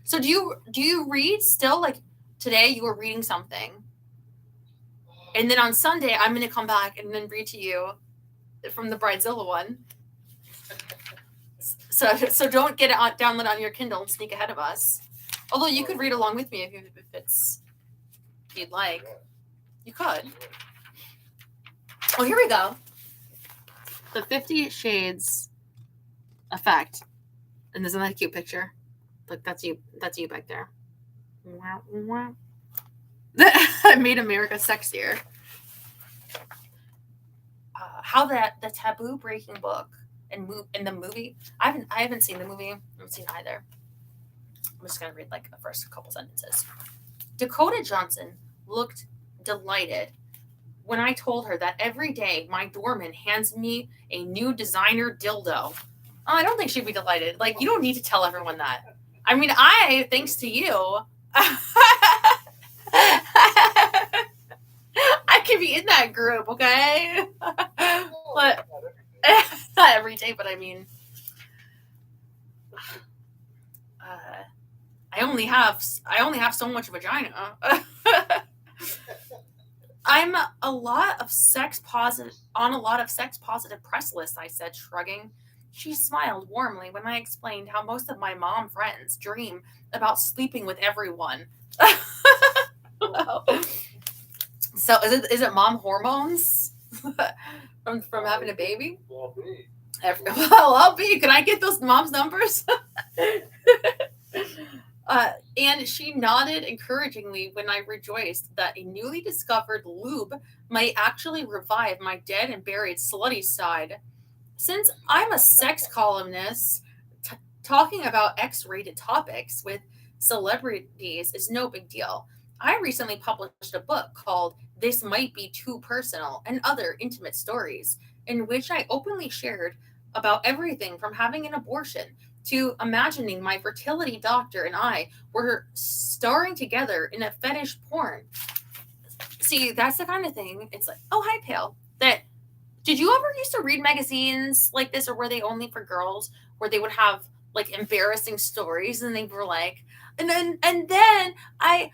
So do you read still? Like today you were reading something, and then on Sunday I'm going to come back and then read to you from the Bridezilla one. So don't get it download on your Kindle and sneak ahead of us. Although you could read along with me if you'd like. You could. Oh, here we go. The 50 Shades effect. And isn't that a cute picture? Look, that's you back there. I made America sexier. How the taboo breaking book and in the movie. I haven't seen the movie. I haven't seen either. I'm just gonna read like the first couple sentences. Dakota Johnson looked delighted when I told her that every day my doorman hands me a new designer dildo. Oh, I don't think she'd be delighted. Like, you don't need to tell everyone that. I mean, thanks to you, I could be in that group, okay? But not every day, but I mean, I only have so much vagina. I'm on a lot of sex positive press lists, I said, shrugging. She smiled warmly when I explained how most of my mom friends dream about sleeping with everyone. So is it mom hormones from having a baby? Well, be. Well, I'll be. Can I get those mom's numbers? And she nodded encouragingly when I rejoiced that a newly discovered lube might actually revive my dead and buried slutty side. Since I'm a sex columnist, talking about X-rated topics with celebrities is no big deal. I recently published a book called This Might Be Too Personal and Other Intimate Stories, in which I openly shared about everything from having an abortion to imagining my fertility doctor and I were starring together in a fetish porn. See, that's the kind of thing. It's like, oh, hi, Pale. Did you ever used to read magazines like this, or were they only for girls, where they would have like embarrassing stories, and they were like, and then I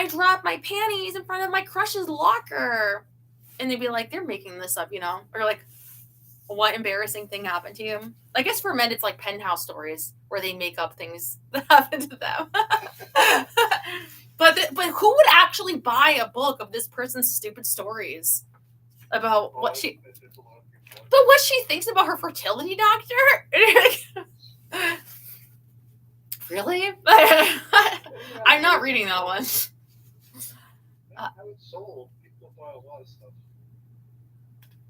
dropped my panties in front of my crush's locker, and they'd be like, they're making this up, or like, what embarrassing thing happened to you? I guess for men, it's like penthouse stories where they make up things that happened to them. But who would actually buy a book of this person's stupid stories about what she thinks about her fertility doctor? Really? I'm not reading that one. How it's sold, people buy a lot of stuff.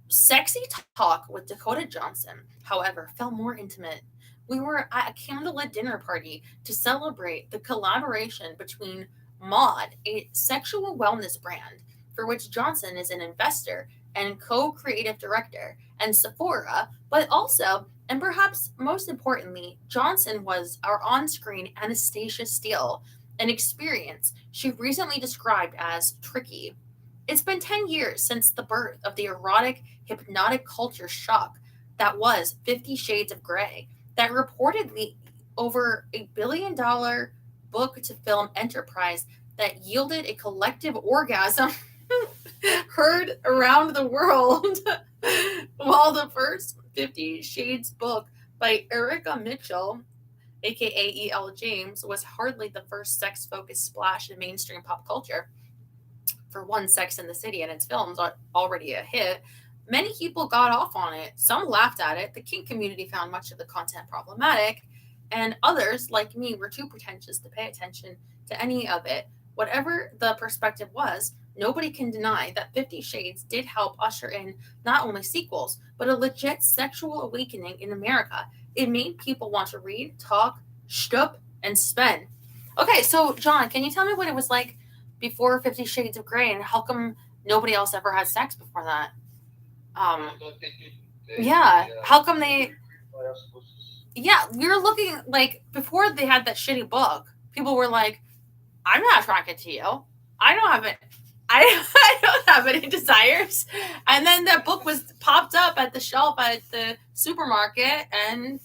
Sexy talk with Dakota Johnson, however, felt more intimate. We were at a candlelit dinner party to celebrate the collaboration between Maud, a sexual wellness brand for which Johnson is an investor and co-creative director, and Sephora, but also, and perhaps most importantly, Johnson was our on-screen Anastasia Steele, an experience she recently described as tricky. It's been 10 years since the birth of the erotic, hypnotic culture shock that was 50 Shades of Grey, that reportedly over $1 billion book to film enterprise that yielded a collective orgasm heard around the world. While the first 50 Shades book by Erica Mitchell, aka E.L. James, was hardly the first sex focused splash in mainstream pop culture. For one, Sex in the City and its films are already a hit. Many people got off on it. Some laughed at it. The kink community found much of the content problematic, and others, like me, were too pretentious to pay attention to any of it. Whatever the perspective was, nobody can deny that 50 Shades did help usher in not only sequels, but a legit sexual awakening in America. It made people want to read, talk, shtup, and spend. Okay, so John, can you tell me what it was like before 50 Shades of Grey, and how come nobody else ever had sex before that? Yeah, how come they? Yeah, we were looking like before they had that shitty book. People were like, "I'm not attracted to you. I don't have it. I don't have any desires." And then that book was popped up at the shelf at the supermarket, and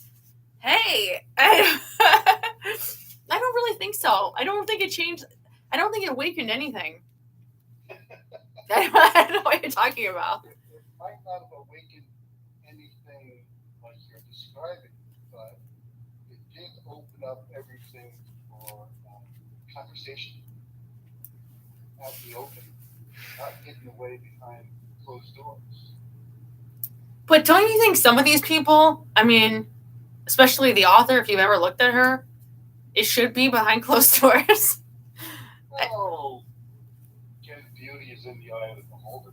hey, I don't really think so. I don't think it changed. I don't think it awakened anything. I don't know what you're talking about. It might not have awakened anything like you're describing, but it did open up everything for conversation at the open, not hidden away behind closed doors. But don't you think some of these people, I mean, especially the author, if you've ever looked at her, it should be behind closed doors? Well, again, beauty is in the eye of the beholder.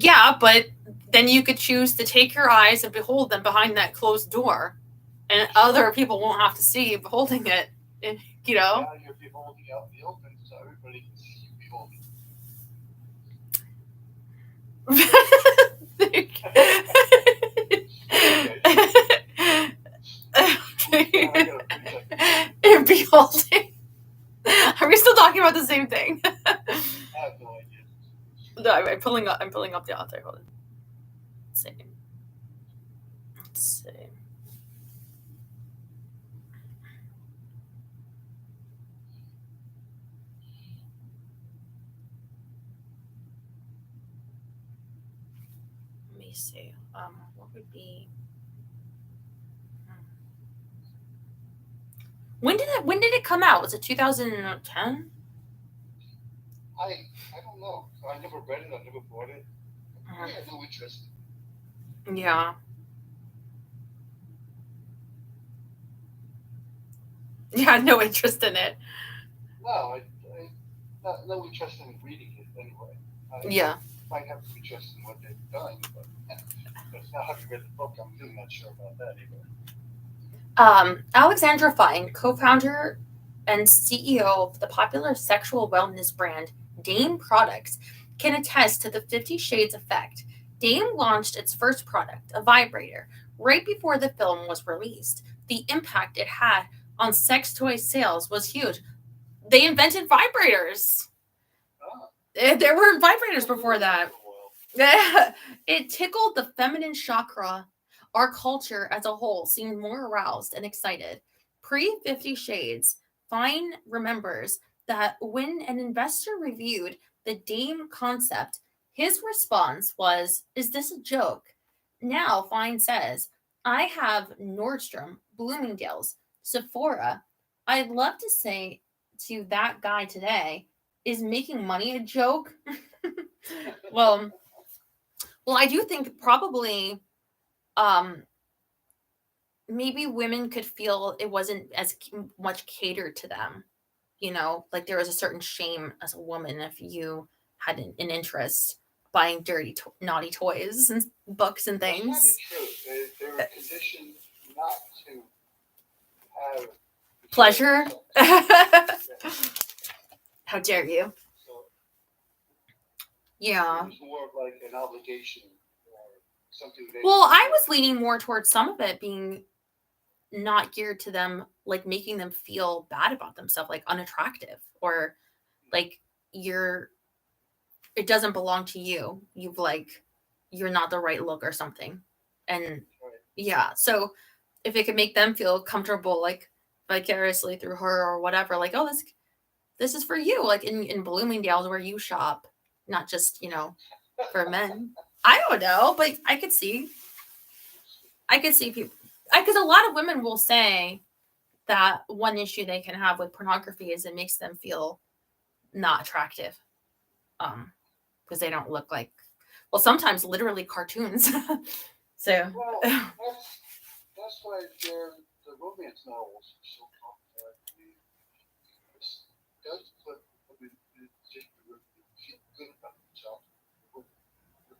Yeah, but then you could choose to take your eyes and behold them behind that closed door, and other people won't have to see you beholding it. You know. Now you're beholding out in the open, so everybody can see you beholding. You're beholding. Are we still talking about the same thing? I have no idea. No, I'm pulling up the author. Hold on. Let's see. Let me see. What would be? When did it come out? Was it 2010? I don't know. I never read it. I never bought it. I had no interest. Yeah. You had no interest in it. No, no interest in reading it anyway. Yeah. Might have some interest in what they've done, but now having read the book, I'm really not sure about that either. Alexandra Fine, co-founder and CEO of the popular sexual wellness brand Dame Products, can attest to the 50 Shades effect. Dame launched its first product, a vibrator, right before the film was released. The impact it had on sex toy sales was huge. They invented vibrators. There were vibrators before that. It tickled the feminine chakra. Our culture as a whole seemed more aroused and excited. Pre 50 Shades, Fine remembers that when an investor reviewed the Dame concept, his response was, "Is this a joke?" Now, Fine says, "I have Nordstrom, Bloomingdale's, Sephora. I'd love to say to that guy today, is making money a joke?" well, I do think probably maybe women could feel it wasn't as much catered to them. You know, like there was a certain shame as a woman if you had an interest buying dirty, naughty toys and books and things. That's true. They're conditioned not to have pleasure. How dare you? So, yeah. It's more of like an obligation or something. Well, I was leaning more towards some of it being not geared to them, like making them feel bad about themselves, like unattractive, or like it doesn't belong to you. You're not the right look or something. And yeah, so if it could make them feel comfortable, like vicariously through her or whatever, like, oh, this is for you, like in Bloomingdale's where you shop, not just, for men. I don't know, but I could see people, because a lot of women will say that one issue they can have with pornography is it makes them feel not attractive, because they don't look like, well, sometimes literally cartoons. So Well, that's why the romance novels are so popular. I mean, it does put women in a position where they feel good about themselves, what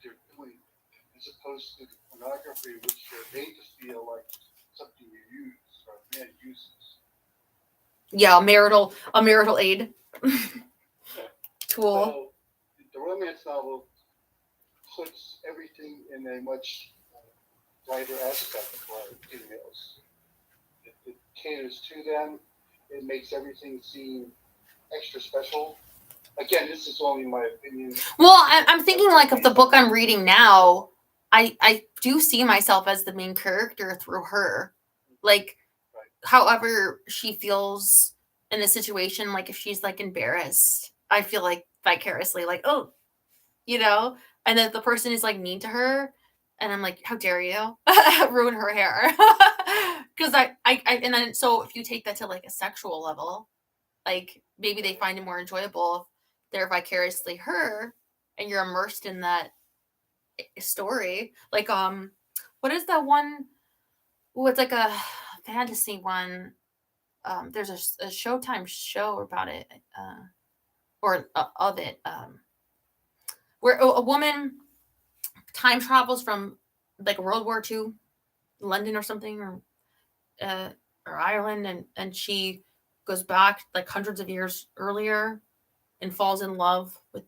they're doing, as opposed to the pornography, which they're made to feel like something you use or a man uses. yeah, a marital aid tool. So the romance novel puts everything in a much brighter aspect for females. It caters to them. It makes everything seem extra special. Again, this is only my opinion. Well, I'm thinking like of the book I'm reading now. I do see myself as the main character through her. Like, however she feels in a situation, like if she's like embarrassed, I feel like vicariously, like, oh, and then the person is like mean to her, and I'm like, how dare you ruin her hair? Because and then so if you take that to like a sexual level, like maybe they find it more enjoyable if they're vicariously her and you're immersed in that story. Like, what is that one? Oh, it's like a fantasy one. There's a Showtime show about it, or of it, where a woman time travels from like World War II, London or something, or Ireland, and she goes back like hundreds of years earlier and falls in love with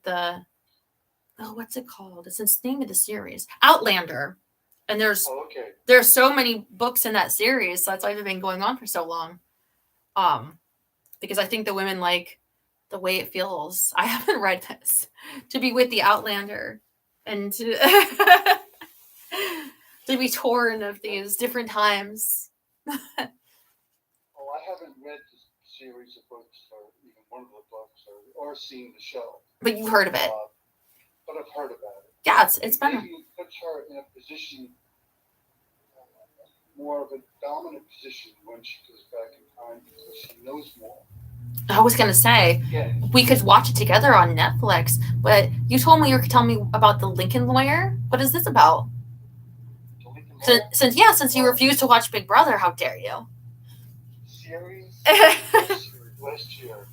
what's it called? It's the name of the series, Outlander. And there's so many books in that series, so that's why they've been going on for so long. Because I think the women like the way it feels. I haven't read this, to be with the Outlander and to be torn of these different times. I haven't read the series of books or even one of the books or seen the show. But you've heard of it. But I've heard about it. Yeah, it's been. Maybe it puts her in a position, more of a dominant position when she goes back in time because she knows more. I was going to say, we could watch it together on Netflix, but you told me you were telling me about the Lincoln Lawyer. What is this about? Since you refused to watch Big Brother, how dare you? Series last year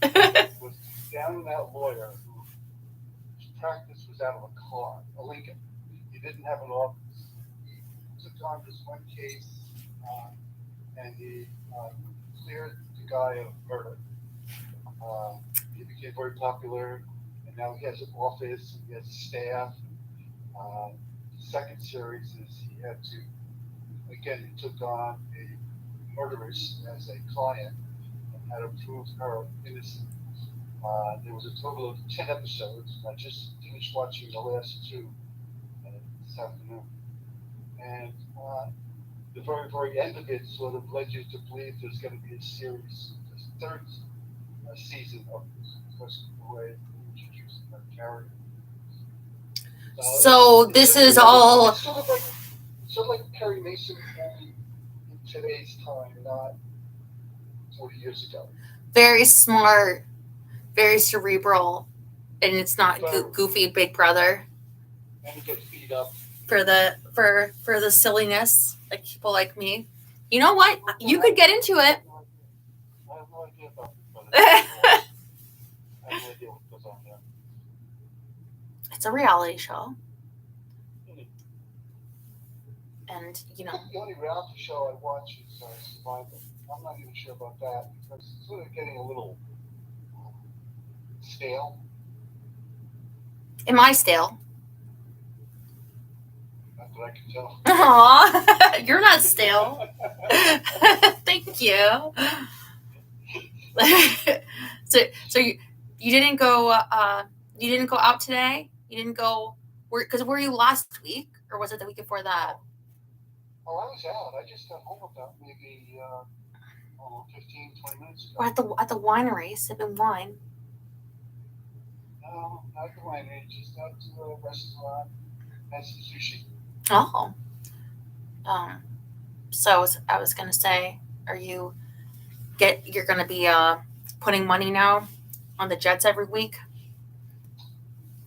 was down that lawyer whose practice was out of a car, a Lincoln. He didn't have an office. He took on this one case and he cleared the guy of murder. He became very popular, and now he has an office and he has staff. The second series is he had to, again, he took on a murderess as a client and had to prove her innocent. There was a total of 10 episodes, and I just finished watching the last 2 this afternoon. And the very, very end of it sort of led you to believe there's going to be a series, this third season of this, because of the way they introduced her character. So this is all. It's sort of like Perry Mason in today's time, not 40 years ago. Very smart, very cerebral, and it's not goofy Big Brother. And he gets beat up for the silliness, like people like me. You know what? You could get into it. I have no idea about Big Brother. I have no idea what goes on there. It's a reality show. And, The only reality show I watch is Survivor. I'm not even sure about that because it's sort of getting a little stale. Am I stale? Not that I can tell. Aww, you're not stale. Thank you. So You didn't go. You didn't go out today. You didn't go. Because were you last week, or was it the week before that? Oh, I was out. I just got home about maybe 15, 20 minutes ago. Or at the winery sipping wine. No, not the winery. Just out to a restaurant. Had some sushi. Oh. So I was gonna say, you're gonna be putting money now on the Jets every week?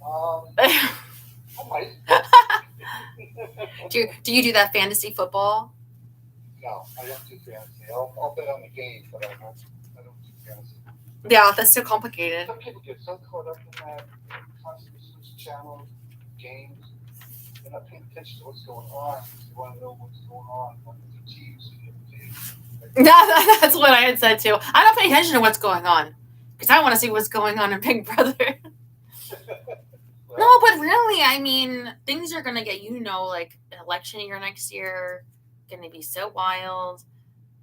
I might. do you do that fantasy football? No, I don't do fantasy. I'll bet on the game, but I don't do fantasy. Yeah, that's so complicated. Some people get so caught up in that, constantly switch channels, games. They're not paying attention to what's going on. They want to know what's going on with the teams and the teams. That's what I had said too. I don't pay attention to what's going on because I want to see what's going on in Big Brother. Well, No, but really, I mean, things are gonna get like election year next year, gonna be so wild.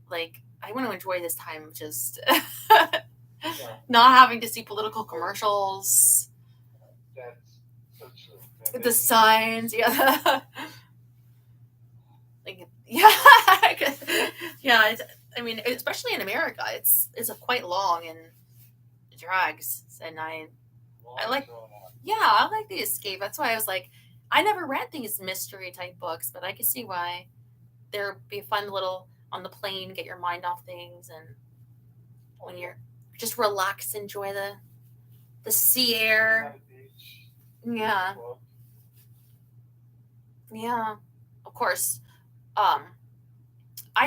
Like, I want to enjoy this time of just yeah, not having to see political commercials, that's so true. the signs, yeah, like yeah, yeah. I mean, especially in America, it's quite long and it drags, and I like. Yeah, I like the escape. That's why I was like, I never read these mystery type books, but I can see why there'd be a fun little on the plane, get your mind off things, and when you're just relax, enjoy the sea air. Yeah, yeah. Of course. I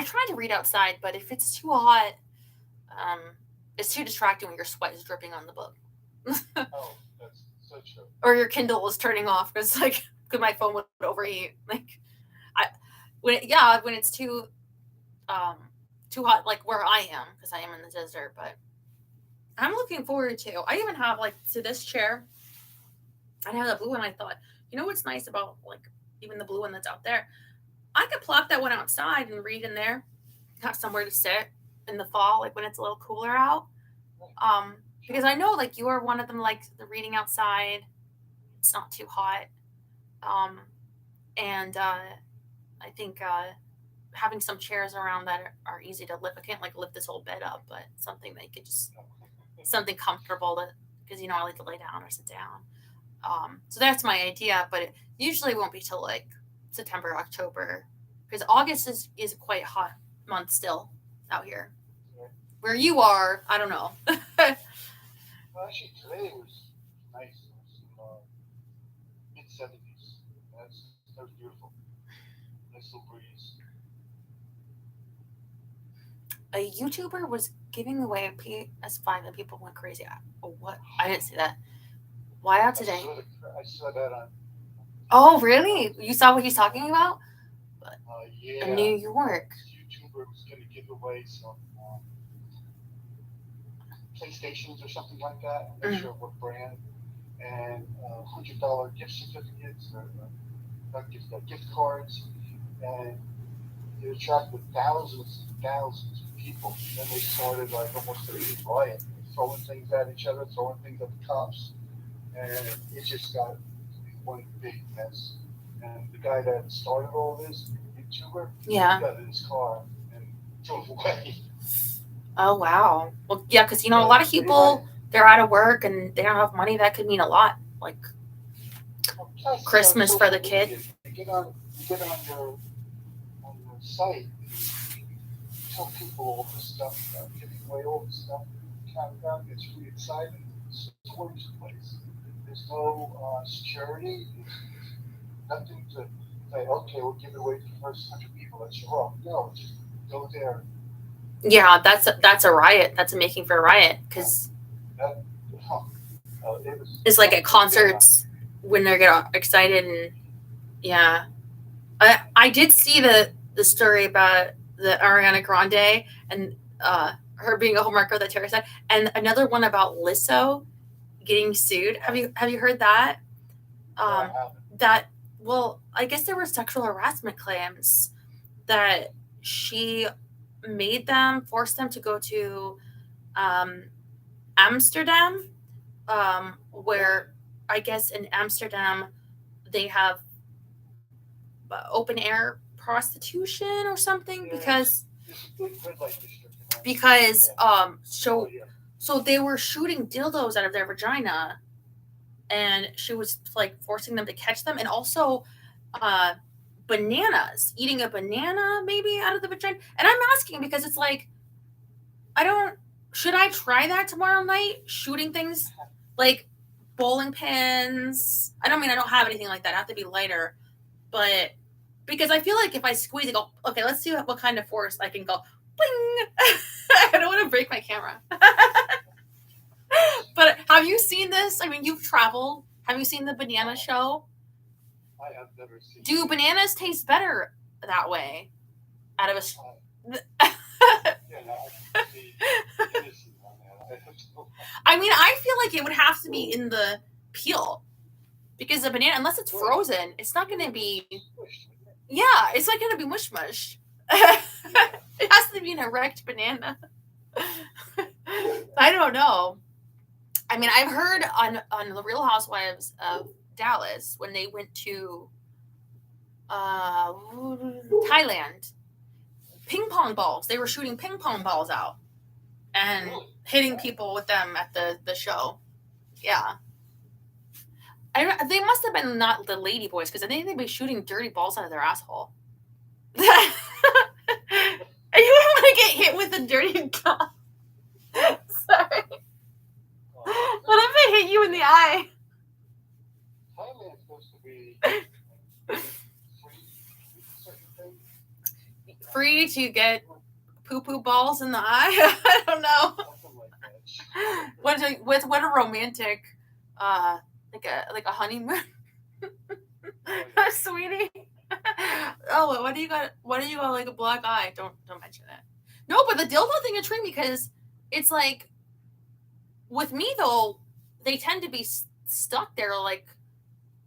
try to read outside, but if it's too hot, it's too distracting when your sweat is dripping on the book. Oh, that's so true. Or your Kindle is turning off because my phone would overheat. Like, when it's too hot, like where I am, because I am in the desert. But I'm looking forward to. I even have this chair. I have the blue one. I thought, what's nice about even the blue one that's out there. I could plop that one outside and read in there. Have somewhere to sit in the fall, like when it's a little cooler out. Because I know you are one of them, the reading outside. It's not too hot. And I think having some chairs around that are easy to lift. I can't lift this whole bed up, but something that you could just something comfortable because I like to lay down or sit down. So that's my idea, but it usually won't be till September, October, because August is a quite hot month still out here. Yeah. Where you are, I don't know. Well, actually, today was nice. It was mid-70s. That was beautiful. Nice little breeze. A YouTuber was giving away a PS5 and people went crazy. What? I didn't see that. Why out today? I saw that on. Oh, really? You saw what he's talking about? Yeah. In New York. This YouTuber was going to give away some PlayStations or something like that. I'm not sure what brand. And $100 gift certificates or not gift cards. And it attracted thousands and thousands of people. And then they started almost a riot, throwing things at each other, throwing things at the cops. And it just got one big mess. And the guy that started all this, YouTuber, Yeah. he got in his car and drove away. Oh, wow. Well, yeah, because, a lot of people, they're out of work and they don't have money. That could mean a lot. Plus, Christmas for the kid. You get on your site, you tell people all this stuff about giving away all this stuff. Countdown gets really exciting. It's a tourist place. There's no security. There's nothing to say, okay, we'll give it away to the first 100 people that show up. No, just go there. Yeah, that's a riot. That's a making for a riot because it's like at concerts when they get excited and yeah. I did see the story about the Ariana Grande and her being a homewrecker of the terrorist attack, and another one about Lizzo getting sued. Have you heard that? I guess there were sexual harassment claims that she forced them to go to Amsterdam where I guess in Amsterdam they have open air prostitution or something because so they were shooting dildos out of their vagina, and she was like forcing them to catch them, and also bananas, eating a banana maybe out of the vagina. And I'm asking because it's like, should I try that tomorrow night? Shooting things like bowling pins. I don't have anything like that. I have to be lighter, but because I feel like if I squeeze it, go, okay, let's see what kind of force I can go, bling. I don't want to break my camera. But have you seen this? I mean, you've traveled. Have you seen the banana show? I have never seen. Do bananas taste better that way? Out of a. I mean, I feel like it would have to be in the peel, because the banana, unless it's frozen, it's not going to be. Yeah, it's not going to be mush mush. It has to be an erect banana. I don't know. I mean, I've heard on the Real Housewives of Dallas when they went to Thailand, ping pong balls. They were shooting ping pong balls out and hitting people with them at the show. Yeah. They must have been not the lady boys, because I think they'd be shooting dirty balls out of their asshole. And you don't want to get hit with a dirty gun. Sorry. What if I hit you in the eye? Thailand's supposed to be free to get poo-poo balls in the eye? I don't know. What a romantic, like a honeymoon. Sweetie. Oh, what do you got like a black eye? Don't mention that. No, but the dildo thing intrigued me, because it's like, with me though, they tend to be stuck there. Like,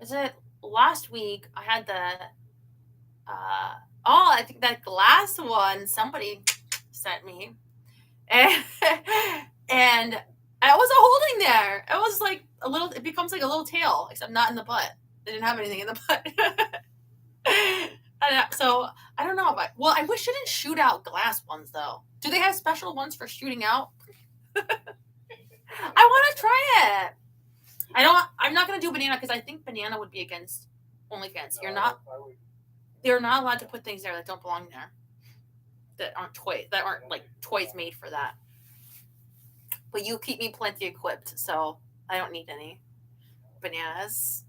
is it last week I had I think that glass one somebody sent me, and I wasn't holding there. It was like it becomes like a little tail, except not in the butt. They didn't have anything in the butt. So I don't know, but I wish they didn't shoot out glass ones though. Do they have special ones for shooting out? I want to try it. I'm not going to do banana, because I think banana would be against OnlyFans. They're not allowed to put things there that don't belong there. That aren't like toys made for that. But you keep me plenty equipped, so I don't need any bananas.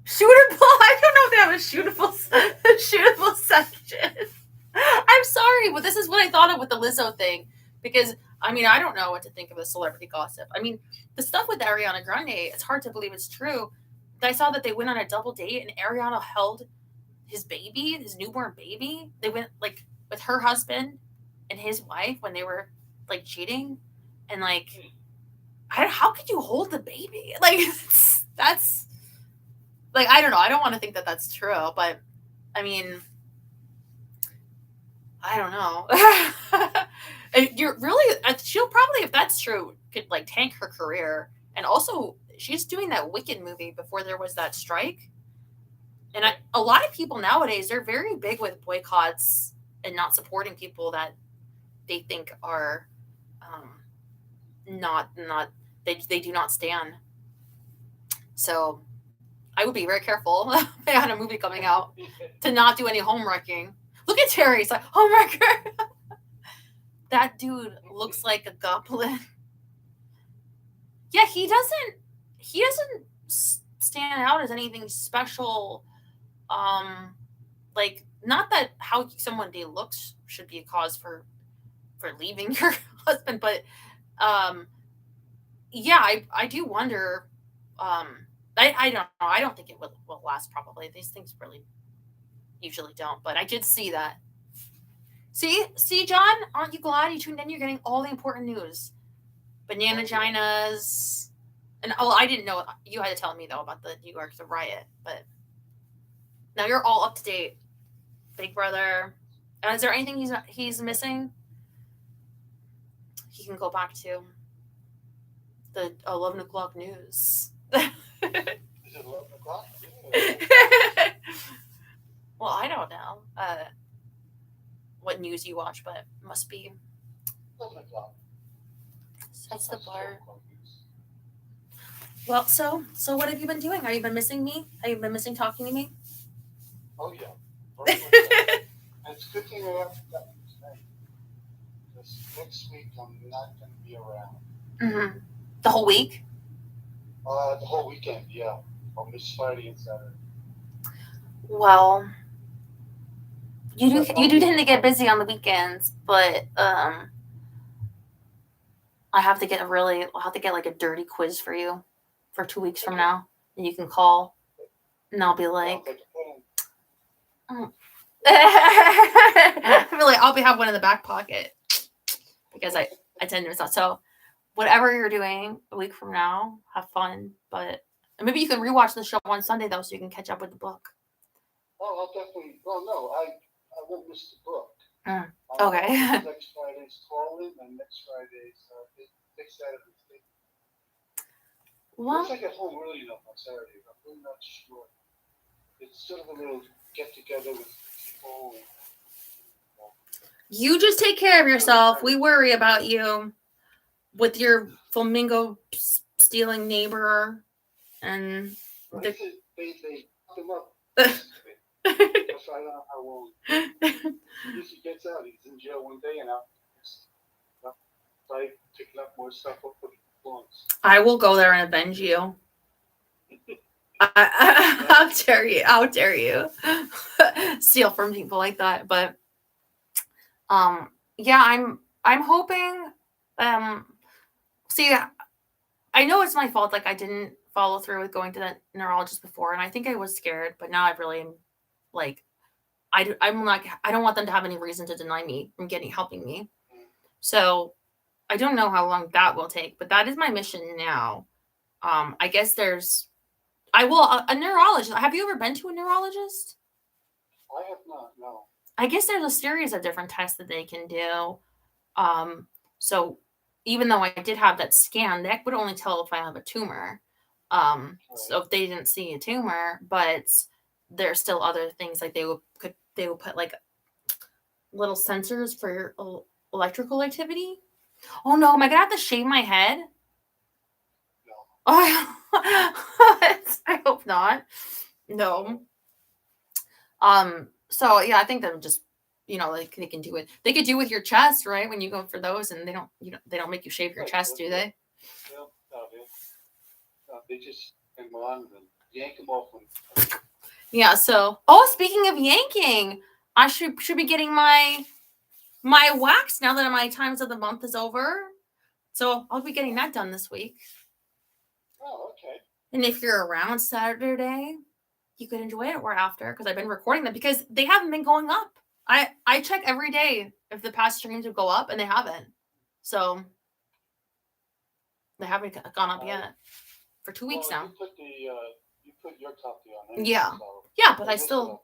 Shootable. I don't know if they have a shootable section. I'm sorry, but this is what I thought of with the Lizzo thing, because I mean, I don't know what to think of the celebrity gossip. I mean, the stuff with Ariana Grande, it's hard to believe it's true. I saw that they went on a double date, and Ariana held his newborn baby. They went like with her husband and his wife when they were like cheating, and like, how could you hold the baby? Like, that's like, I don't know. I don't want to think that that's true, but I mean, I don't know. And she'll probably, if that's true, could like tank her career. And also, she's doing that Wicked movie before there was that strike. And a lot of people nowadays, they're very big with boycotts and not supporting people that they think are they do not stand. So I would be very careful if I had a movie coming out to not do any homewrecking. Look at Terry. He's like, homewrecker. That dude looks like a goblin. Yeah, he doesn't stand out as anything special. Like, not that how someone looks should be a cause for leaving your husband, but yeah, I do wonder. I don't know. I don't think it will last. Probably these things really usually don't. But I did see that. See, John, aren't you glad you tuned in? You're getting all the important news. Banana ginas. And I didn't know. You had to tell me though about the New York riot, but now you're all up to date, Big Brother. And is there anything he's missing? he can go back to the 11 o'clock news. Is it 11 o'clock? Yeah. Well, I don't know what news you watch, but it must be 11 o'clock. that's the Sometimes bar. 12 o'clock news. Well, so what have you been doing? Have you been missing me? Have you been missing talking to me? Oh, yeah. Very much so. And it's a good thing I haven't gotten you tonight. Because next week I'm not going to be around. Mm-hmm. The whole week? The whole weekend, yeah. I'll miss Friday and Saturday. Well, you do tend to get busy on the weekends, but I have to get like a dirty quiz for you for 2 weeks from now, and you can call, and I'll be like, I'll have one in the back pocket because I tend to miss out. So whatever you're doing a week from now, have fun. But maybe you can rewatch the show on Sunday though, so you can catch up with the book. Oh, I'll definitely. Well, no, I won't miss the book. Okay. Next Friday's Calling, and next Friday's next Saturday's Date. Once I get home early enough on Saturday, I'm really not sure. It's sort of a little get together with people. You just take care of yourself. We worry about you with your flamingo stealing neighbor, and they fucked him up. That's I don't know how long. He gets out. He's in jail one day, and out. By picking up more stuff up with belongs. I will go there and avenge you. How dare you? How dare you steal from people like that? But yeah, I'm hoping. See, I know it's my fault. Like I didn't follow through with going to the neurologist before, and I think I was scared. But now I really am. Like, I'm like I don't want them to have any reason to deny me from helping me. So I don't know how long that will take, but that is my mission now. I guess a neurologist. Have you ever been to a neurologist? I have not, no. I guess there's a series of different tests that they can do. So even though I did have that scan, that would only tell if I have a tumor. So if they didn't see a tumor, but there's still other things like they would put like little sensors for your electrical activity. Oh no, am I gonna have to shave my head? No. Oh, I hope not. No. So yeah, I think they're just like they can do it. They could do with your chest, right? When you go for those, and they don't make you shave your chest, do they? No, they just hang on and yank them off. Yeah. So, speaking of yanking, I should be getting my wax now that my times of the month is over. So I'll be getting that done this week. Oh, okay. And if you're around Saturday, you could enjoy it or after, because I've been recording them because they haven't been going up. I check every day if the past streams would go up, and they haven't. So they haven't gone up yet for 2 weeks now. You put your copy on it. Yeah. So Yeah, but I still.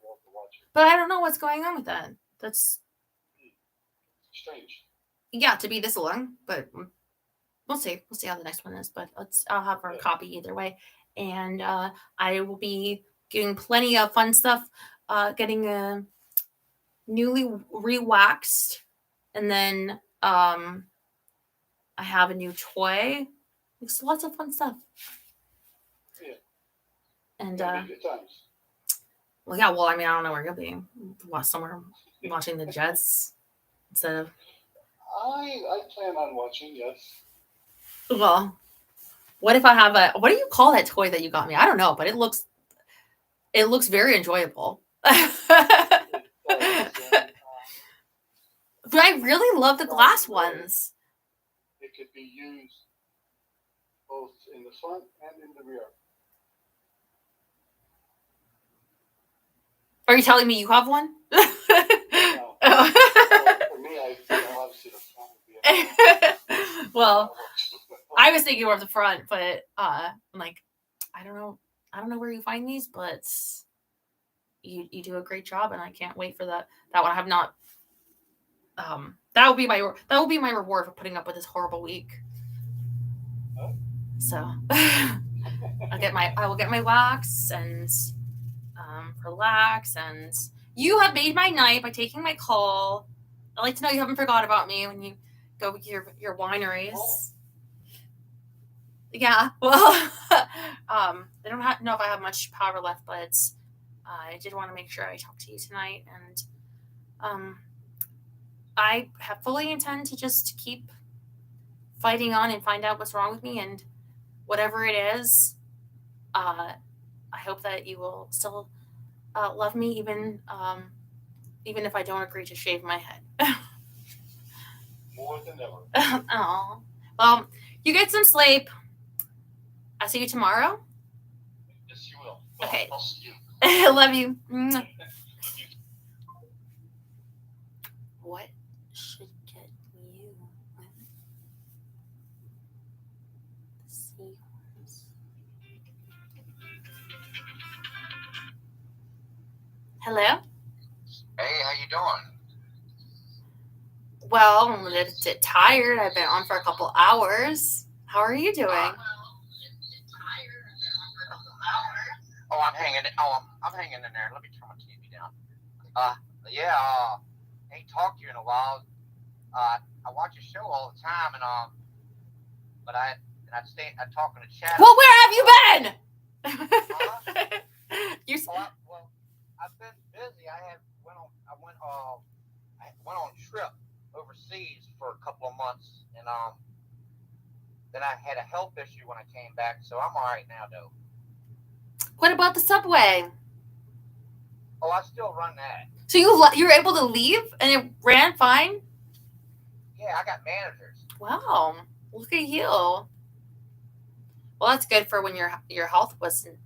But I don't know what's going on with that. That's strange. Yeah, to be this long, but we'll see. We'll see how the next one is. But I'll have our copy either way, and I will be doing plenty of fun stuff. Getting a newly re-waxed, and then I have a new toy. It's lots of fun stuff. Yeah. And good times. Well, yeah. Well, I mean, I don't know where you'll be. Somewhere watching the Jets instead of. I plan on watching. Yes. Well, what if I have what do you call that toy that you got me? I don't know, but it looks very enjoyable. But I really love the glass ones. It could be used both in the front and in the rear. Are you telling me you have one? No. For me, obviously the front would be well, I was thinking more of the front, but I'm like, I don't know where you find these, but you do a great job, and I can't wait for that one. I have not that will be my reward for putting up with this horrible week. So I will get my wax and relax. And you have made my night by taking my call. I like to know you haven't forgot about me when you go with your wineries. Oh. Yeah, well, I don't know if I have much power left, but I did want to make sure I talked to you tonight, and I have fully intend to just keep fighting on and find out what's wrong with me, and whatever it is, I hope that you will still love me, even if I don't agree to shave my head. More than ever. Oh, well, you get some sleep. I'll see you tomorrow. Yes, you will. Okay. I'll see you. I love you. What should get you with the seahorse? Hello? Hey, how you doing? Well, I'm a little bit tired. I've been on for a couple hours. How are you doing? I'm hanging in there. Let me turn my TV down. Ain't talked to you in a while. I watch your show all the time, and but I'd talk in the chat. Well, where have you been? Well, I've been busy. I went on a trip overseas for a couple of months, and then I had a health issue when I came back, so I'm all right now, though. What about the subway? Oh, I still run that. So you were able to leave and it ran fine? Yeah, I got managers. Wow, look at you. Well, that's good for when your health wasn't,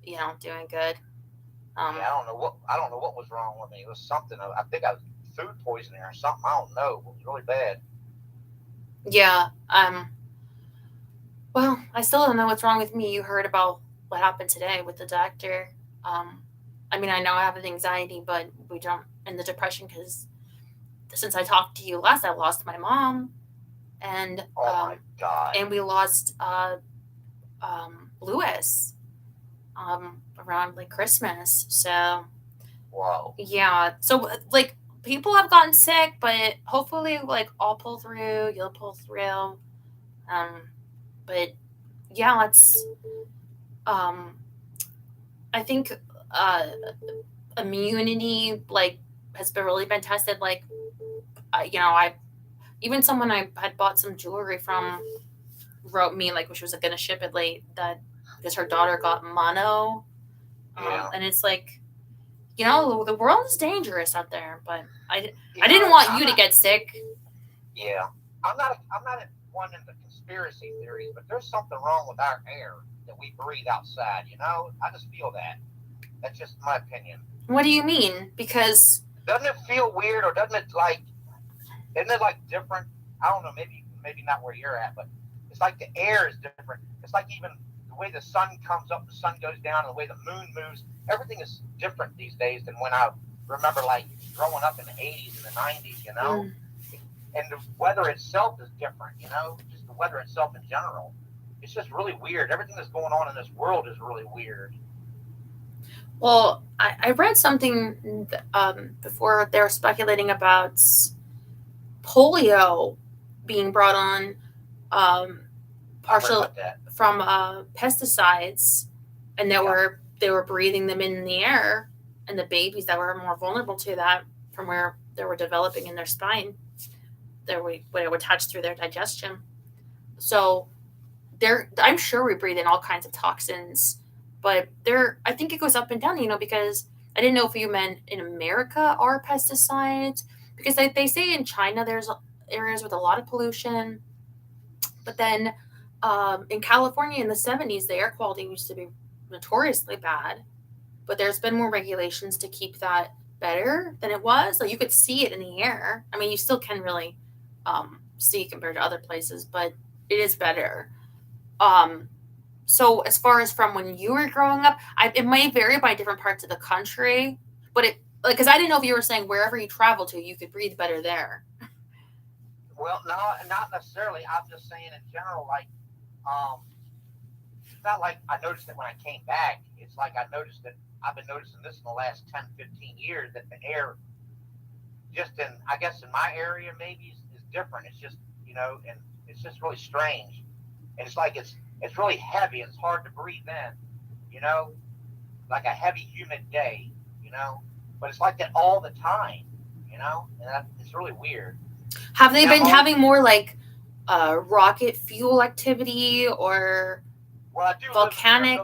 doing good. Yeah, I don't know what was wrong with me. It was something. I think I was food poisoning or something. I don't know. It was really bad. Yeah. Well, I still don't know what's wrong with me. You heard about what happened today with the doctor. I mean, I know I have anxiety, but we don't, and the depression, because since I talked to you last, I lost my mom, and my God, and we lost Lewis around like Christmas. So whoa, yeah. So like people have gotten sick, but hopefully like I'll pull through. You'll pull through. But yeah, let's. I think immunity has really been tested. Like, even someone I had bought some jewelry from wrote me like when she was going to ship it late that because her daughter got mono. And it's like, the world is dangerous out there. But I didn't want you to get sick. Yeah, I'm not one into conspiracy theories, but there's something wrong with our air that we breathe outside. I just feel that. That's just my opinion. What do you mean? Because doesn't it feel weird, or isn't it like different? I don't know, maybe not where you're at, but it's like the air is different. It's like even the way the sun comes up, the sun goes down, and the way the moon moves. Everything is different these days than when I remember growing up in the 80s and the 90s, And the weather itself is different, just the weather itself in general. It's just really weird. Everything that's going on in this world is really weird. Well, I read something before. They were speculating about polio being brought on partially from pesticides, and they were breathing them in the air, and the babies that were more vulnerable to that from where they were developing in their spine, it would touch through their digestion. So I'm sure we breathe in all kinds of toxins. But I think it goes up and down, because I didn't know if you meant in America are pesticides, because they say in China there's areas with a lot of pollution, but then in California in the 70s the air quality used to be notoriously bad, but there's been more regulations to keep that better than it was. Like you could see it in the air. I mean, you still can really see compared to other places, but it is better. So as far as from when you were growing up, it may vary by different parts of the country, but Like, because I didn't know if you were saying wherever you travel to, you could breathe better there. Well, no, not necessarily. I'm just saying in general, like, it's not like I noticed it when I came back. It's like I've been noticing this in the last 10, 15 years, that the air just I guess in my area maybe is different. It's just, and it's just really strange. And it's like, it's really heavy. It's hard to breathe in, you know, like a heavy, humid day, but it's like that all the time, and it's really weird. Have they Now, been having more like rocket fuel activity or well, I do volcanic?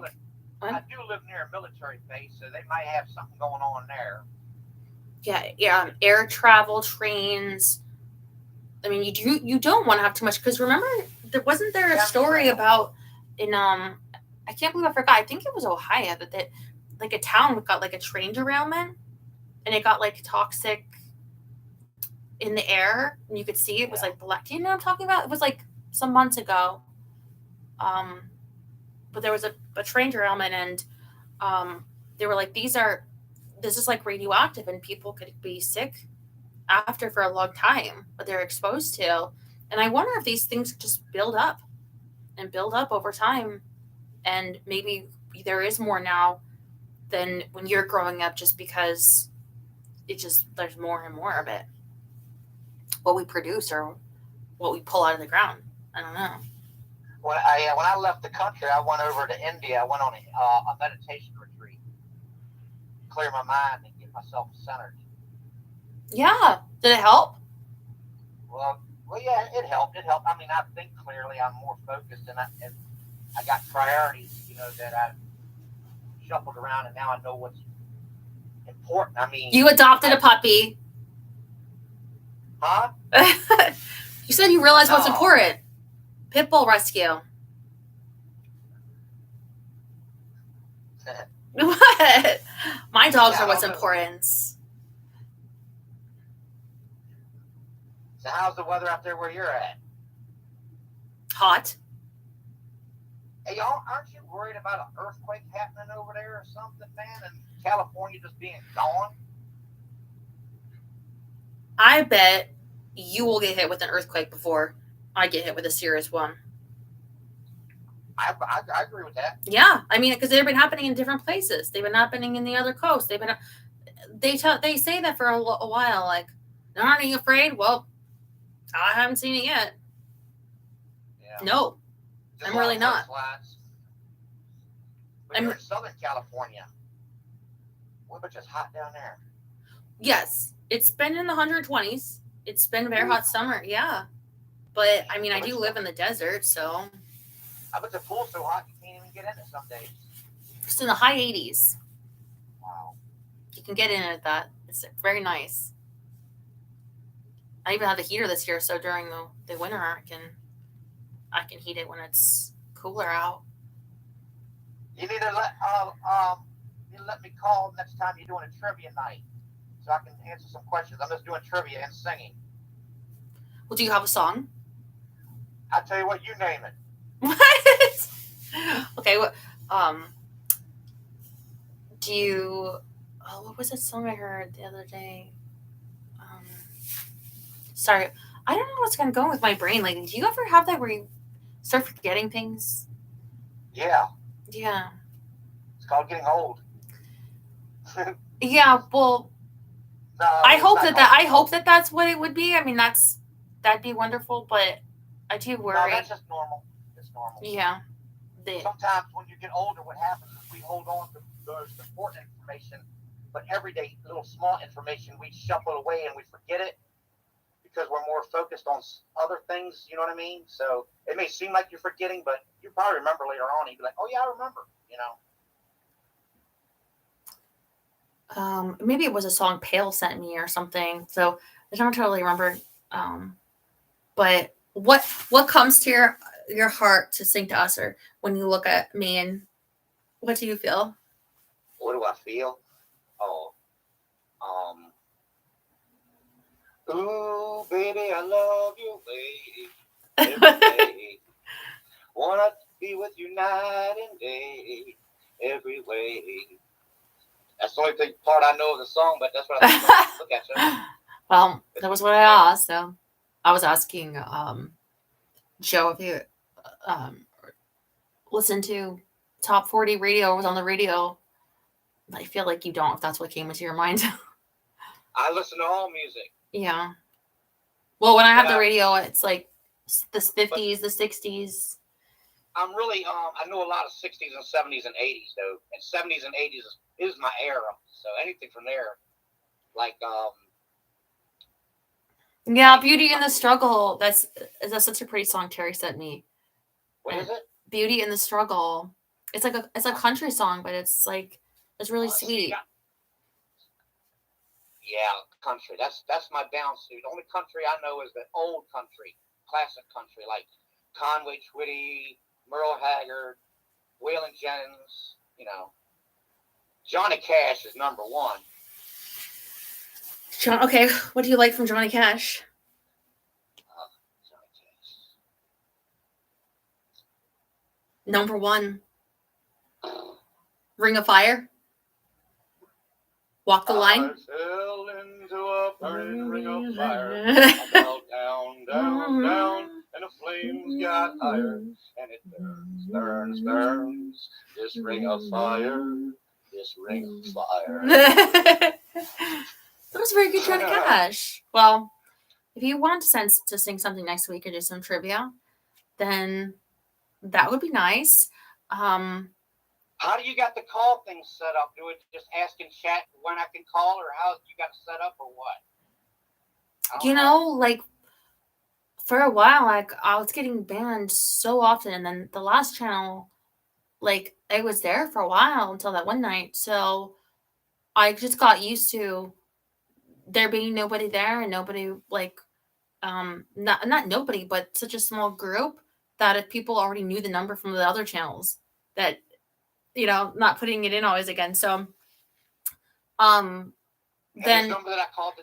live near a military base, so they might have something going on there. Yeah, air travel, trains. I mean, you don't want to have too much, because remember, wasn't there a story about in I can't believe I forgot. I think it was Ohio that like a town got like a train derailment, and it got like toxic in the air, and you could see it was like black. Do you know what I'm talking about? It was like some months ago. But there was a train derailment, and they were like, this is like radioactive, and people could be sick after for a long time, but they're exposed to. And I wonder if these things just build up over time, and maybe there is more now than when you're growing up, just because there's more and more of it, what we produce or what we pull out of the ground. I don't know. When I left the country, I went over to India. I went on a meditation retreat, clear my mind and get myself centered. Yeah, did it help? Well, yeah, it helped. It helped. I mean, I think clearly. I'm more focused, and I got priorities, that I shuffled around, and now I know what's important. I mean, you adopted a puppy. Huh? You said you realized what's important. Pit bull rescue. What? My dogs are what's important. So how's the weather out there where you're at? Hot. Hey, y'all, aren't you worried about an earthquake happening over there or something, man? And California just being gone? I bet you will get hit with an earthquake before I get hit with a serious one. I agree with that. Yeah, I mean, because they've been happening in different places. They've been happening in the other coast. They say that for a while. Like, aren't you afraid? Well, I haven't seen it yet. Yeah. No, I'm really not. But you're in Southern California. What, just hot down there? Yes, it's been in the 120s. It's been a very hot summer. Yeah, but I mean, I do live in the desert, so. I bet the pool's so hot you can't even get in it some days. It's in the high 80s. Wow. You can get in at that. It's very nice. I even had the heater this year, so during the winter, I can heat it when it's cooler out. You need to let me call next time you're doing a trivia night, so I can answer some questions. I'm just doing trivia and singing. Well, do you have a song? I'll tell you what, you name it. What? Okay, what? Do you? Oh, what was that song I heard the other day? Sorry, I don't know what's gonna go with my brain. Like, do you ever have that where you start forgetting things? Yeah. Yeah. It's called getting old. Yeah. Well, no, I hope that that's what it would be. I mean, that'd be wonderful, but I do worry. No, that's just normal. It's normal. Yeah. Sometimes when you get older, what happens is we hold on to those important information, but everyday little small information we shuffle away and we forget it because we're more focused on other things. You know what I mean? So it may seem like you're forgetting, but you probably remember later on. You'd be like, "Oh yeah, I remember." Maybe it was a song Pale sent me or something. So I don't totally remember. But what comes to your heart to sing to us, or when you look at me, and what do you feel? What do I feel? Ooh, baby, I love you, baby. Every day. Wanna be with you night and day, every way. That's the only part I know of the song, but that's what I think. Look at you. Well, that was what I asked. So I was asking Joe if you listened to Top 40 radio, was on the radio. I feel like you don't, if that's what came into your mind. I listen to all music. Yeah. Well, when I have the radio, it's like the 50s, the 60s. I'm really, I know a lot of 60s and 70s and 80s, though. And 70s and 80s is my era. So anything from there, like, yeah, Beauty and the Struggle. That's such a pretty song Terry sent me. What is it? Beauty and the Struggle. It's like it's a country song, but it's really sweet. Yeah, country. That's my down suit. The only country I know is the old country, classic country, like Conway Twitty, Merle Haggard, Waylon Jennings. You know, Johnny Cash is number one. Okay, what do you like from Johnny Cash? Johnny Cash. Number one. Ring of Fire. Walk the Line. I fell into a burning ring of fire. I fell down, down, down, and the flames got higher. And it burns, burns, burns. This ring of fire, this ring of fire. That was very good, Johnny Cash. Well, if you want to sing something next week or do some trivia, then that would be nice. How do you got the call thing set up? Do it just ask in chat when I can call, or how you got it set up, or what? You know, like for a while, like I was getting banned so often, and then the last channel, like I was there for a while until that one night. So I just got used to there being nobody there and nobody like not nobody, but such a small group that if people already knew the number from the other channels, that not putting it in always again. So then this number that I called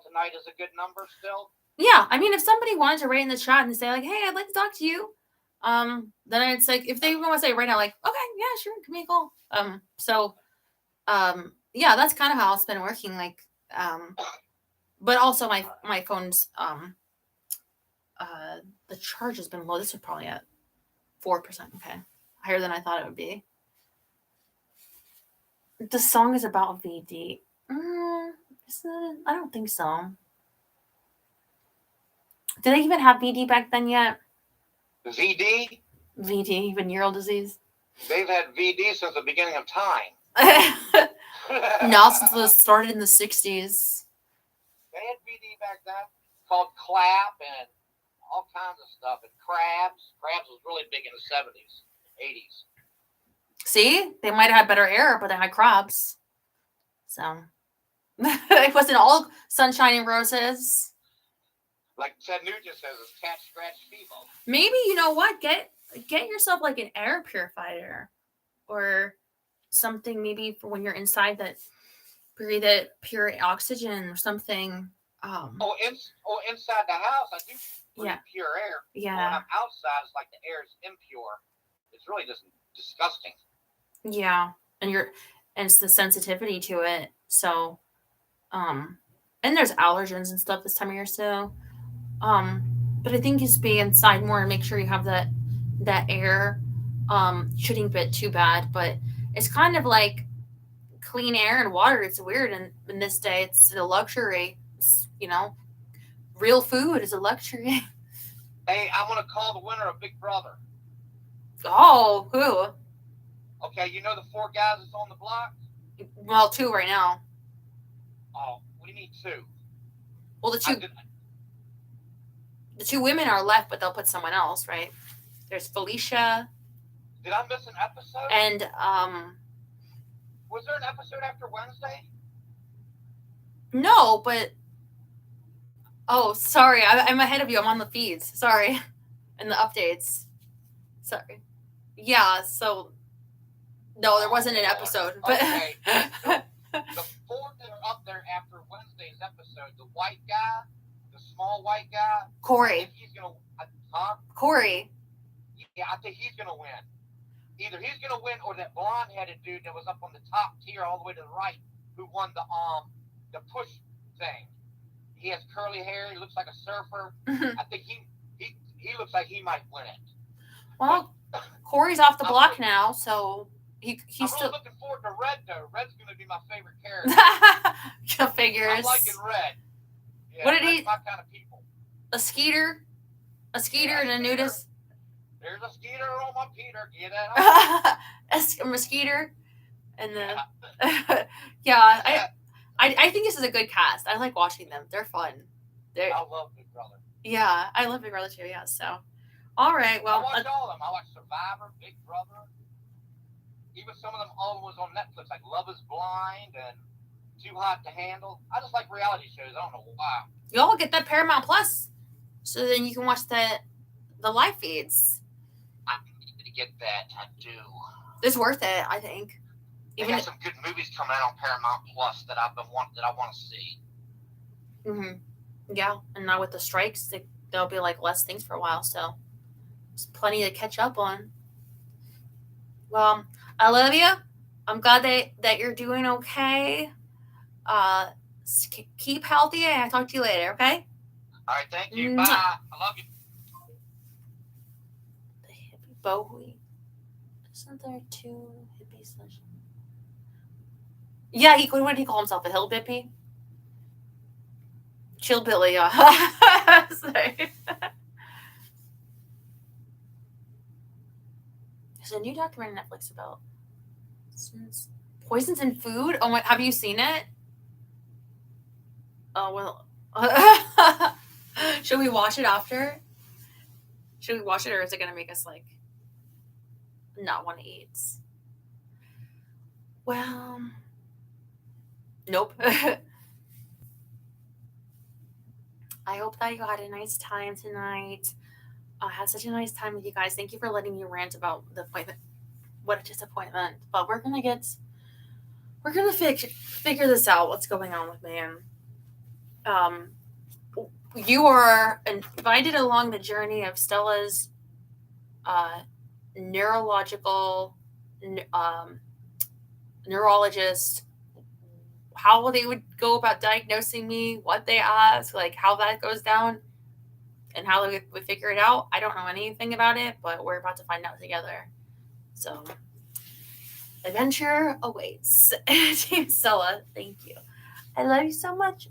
tonight is a good number still. Yeah, I mean, if somebody wanted to write in the chat and say like, "Hey, I'd like to talk to you," then it's like if they want to say it right now, like, "Okay, yeah, sure, give me a call." Yeah, that's kind of how it's been working. Like, but also my phone's the charge has been low. This is probably at 4%. Okay, higher than I thought it would be. The song is about VD. Is it? I don't think so. Did they even have VD back then yet? VD? VD, venereal disease. They've had VD since the beginning of time. No, since it started in the 60s. They had VD back then, called clap and all kinds of stuff. And crabs. Crabs was really big in the 70s, 80s. See? They might have had better air, but they had crabs. So it wasn't all sunshine and roses. Like Ted Nugent says, it's cat scratch fever. Maybe, you know what? Get yourself like an air purifier or something, maybe for when you're inside that breathe it pure oxygen or something. Inside the house, I do breathe pure air. Yeah. When I'm outside, it's like the air is impure. It's really just disgusting. Yeah, and it's the sensitivity to it. So, and there's allergens and stuff this time of year too. But I think just be inside more and make sure you have that air. Shouldn't get too bad, but it's kind of like clean air and water. It's weird, and in this day, it's a luxury. It's, real food is a luxury. Hey, I want to call the winner of Big Brother. Oh, who? Okay, you know the 4 guys that's on the block? Well, 2 right now. Oh, we need 2. Well, the 2 women are left, but they'll put someone else, right? There's Felicia. Did I miss an episode? And was there an episode after Wednesday? No, but sorry, I'm ahead of you. I'm on the feeds. Sorry, and the updates. Sorry. Yeah. So no, there wasn't an episode. But okay. The 4 that are up there after Wednesday's episode, the white guy, the small white guy, Corey. I think he's gonna. Huh? Corey. Yeah, I think he's gonna win. either he's gonna win or that blonde-headed dude that was up on the top tier all the way to the right who won the push thing. He has curly hair. He looks like a surfer. I think he looks like he might win it. Well, Corey's off the block now, so he's I'm still. really looking forward to Red though. Red's gonna be my favorite character. Figures. I'm liking Red. Yeah, what did Red's he? my kind of people. A skeeter and a nudist. There's a skeeter on my Peter. Get that? A mosquito, and the yeah. I think this is a good cast. I like watching them. They're fun. I love Big Brother. Yeah, I love Big Brother too. Yeah, so all right. Well, I watch all of them. I watch Survivor, Big Brother. Even some of them all was on Netflix, like Love Is Blind and Too Hot to Handle. I just like reality shows. I don't know why. Y'all get that Paramount Plus, so then you can watch the live feeds. I need to get that. I do. It's worth it, I think. They got some good movies coming out on Paramount Plus that I want to see. Yeah, and now with the strikes, there'll be like less things for a while, so there's plenty to catch up on. Well, I love you. I'm glad that you're doing okay. Keep healthy, and I'll talk to you later. Okay. All right, thank you. Bye. I love you. The hippie Bowie. Isn't there two hippies? Yeah, what did he call himself? A hillbilly? Chillbilly, yeah. Sorry. There's a new documentary on Netflix about poisons in food. Oh my! Have you seen it? Oh well. Should we watch it after? Should we watch it, or is it gonna make us like not want to eat? Well, nope. I hope that you had a nice time tonight. I had such a nice time with you guys. Thank you for letting me rant about the appointment. What a disappointment. But we're gonna figure this out. What's going on with man? You are invited along the journey of Stella's neurologist. How they would go about diagnosing me, what they ask, like how that goes down, and how they would figure it out. I don't know anything about it, but we're about to find out together. So, adventure awaits. Team Stella, thank you. I love you so much.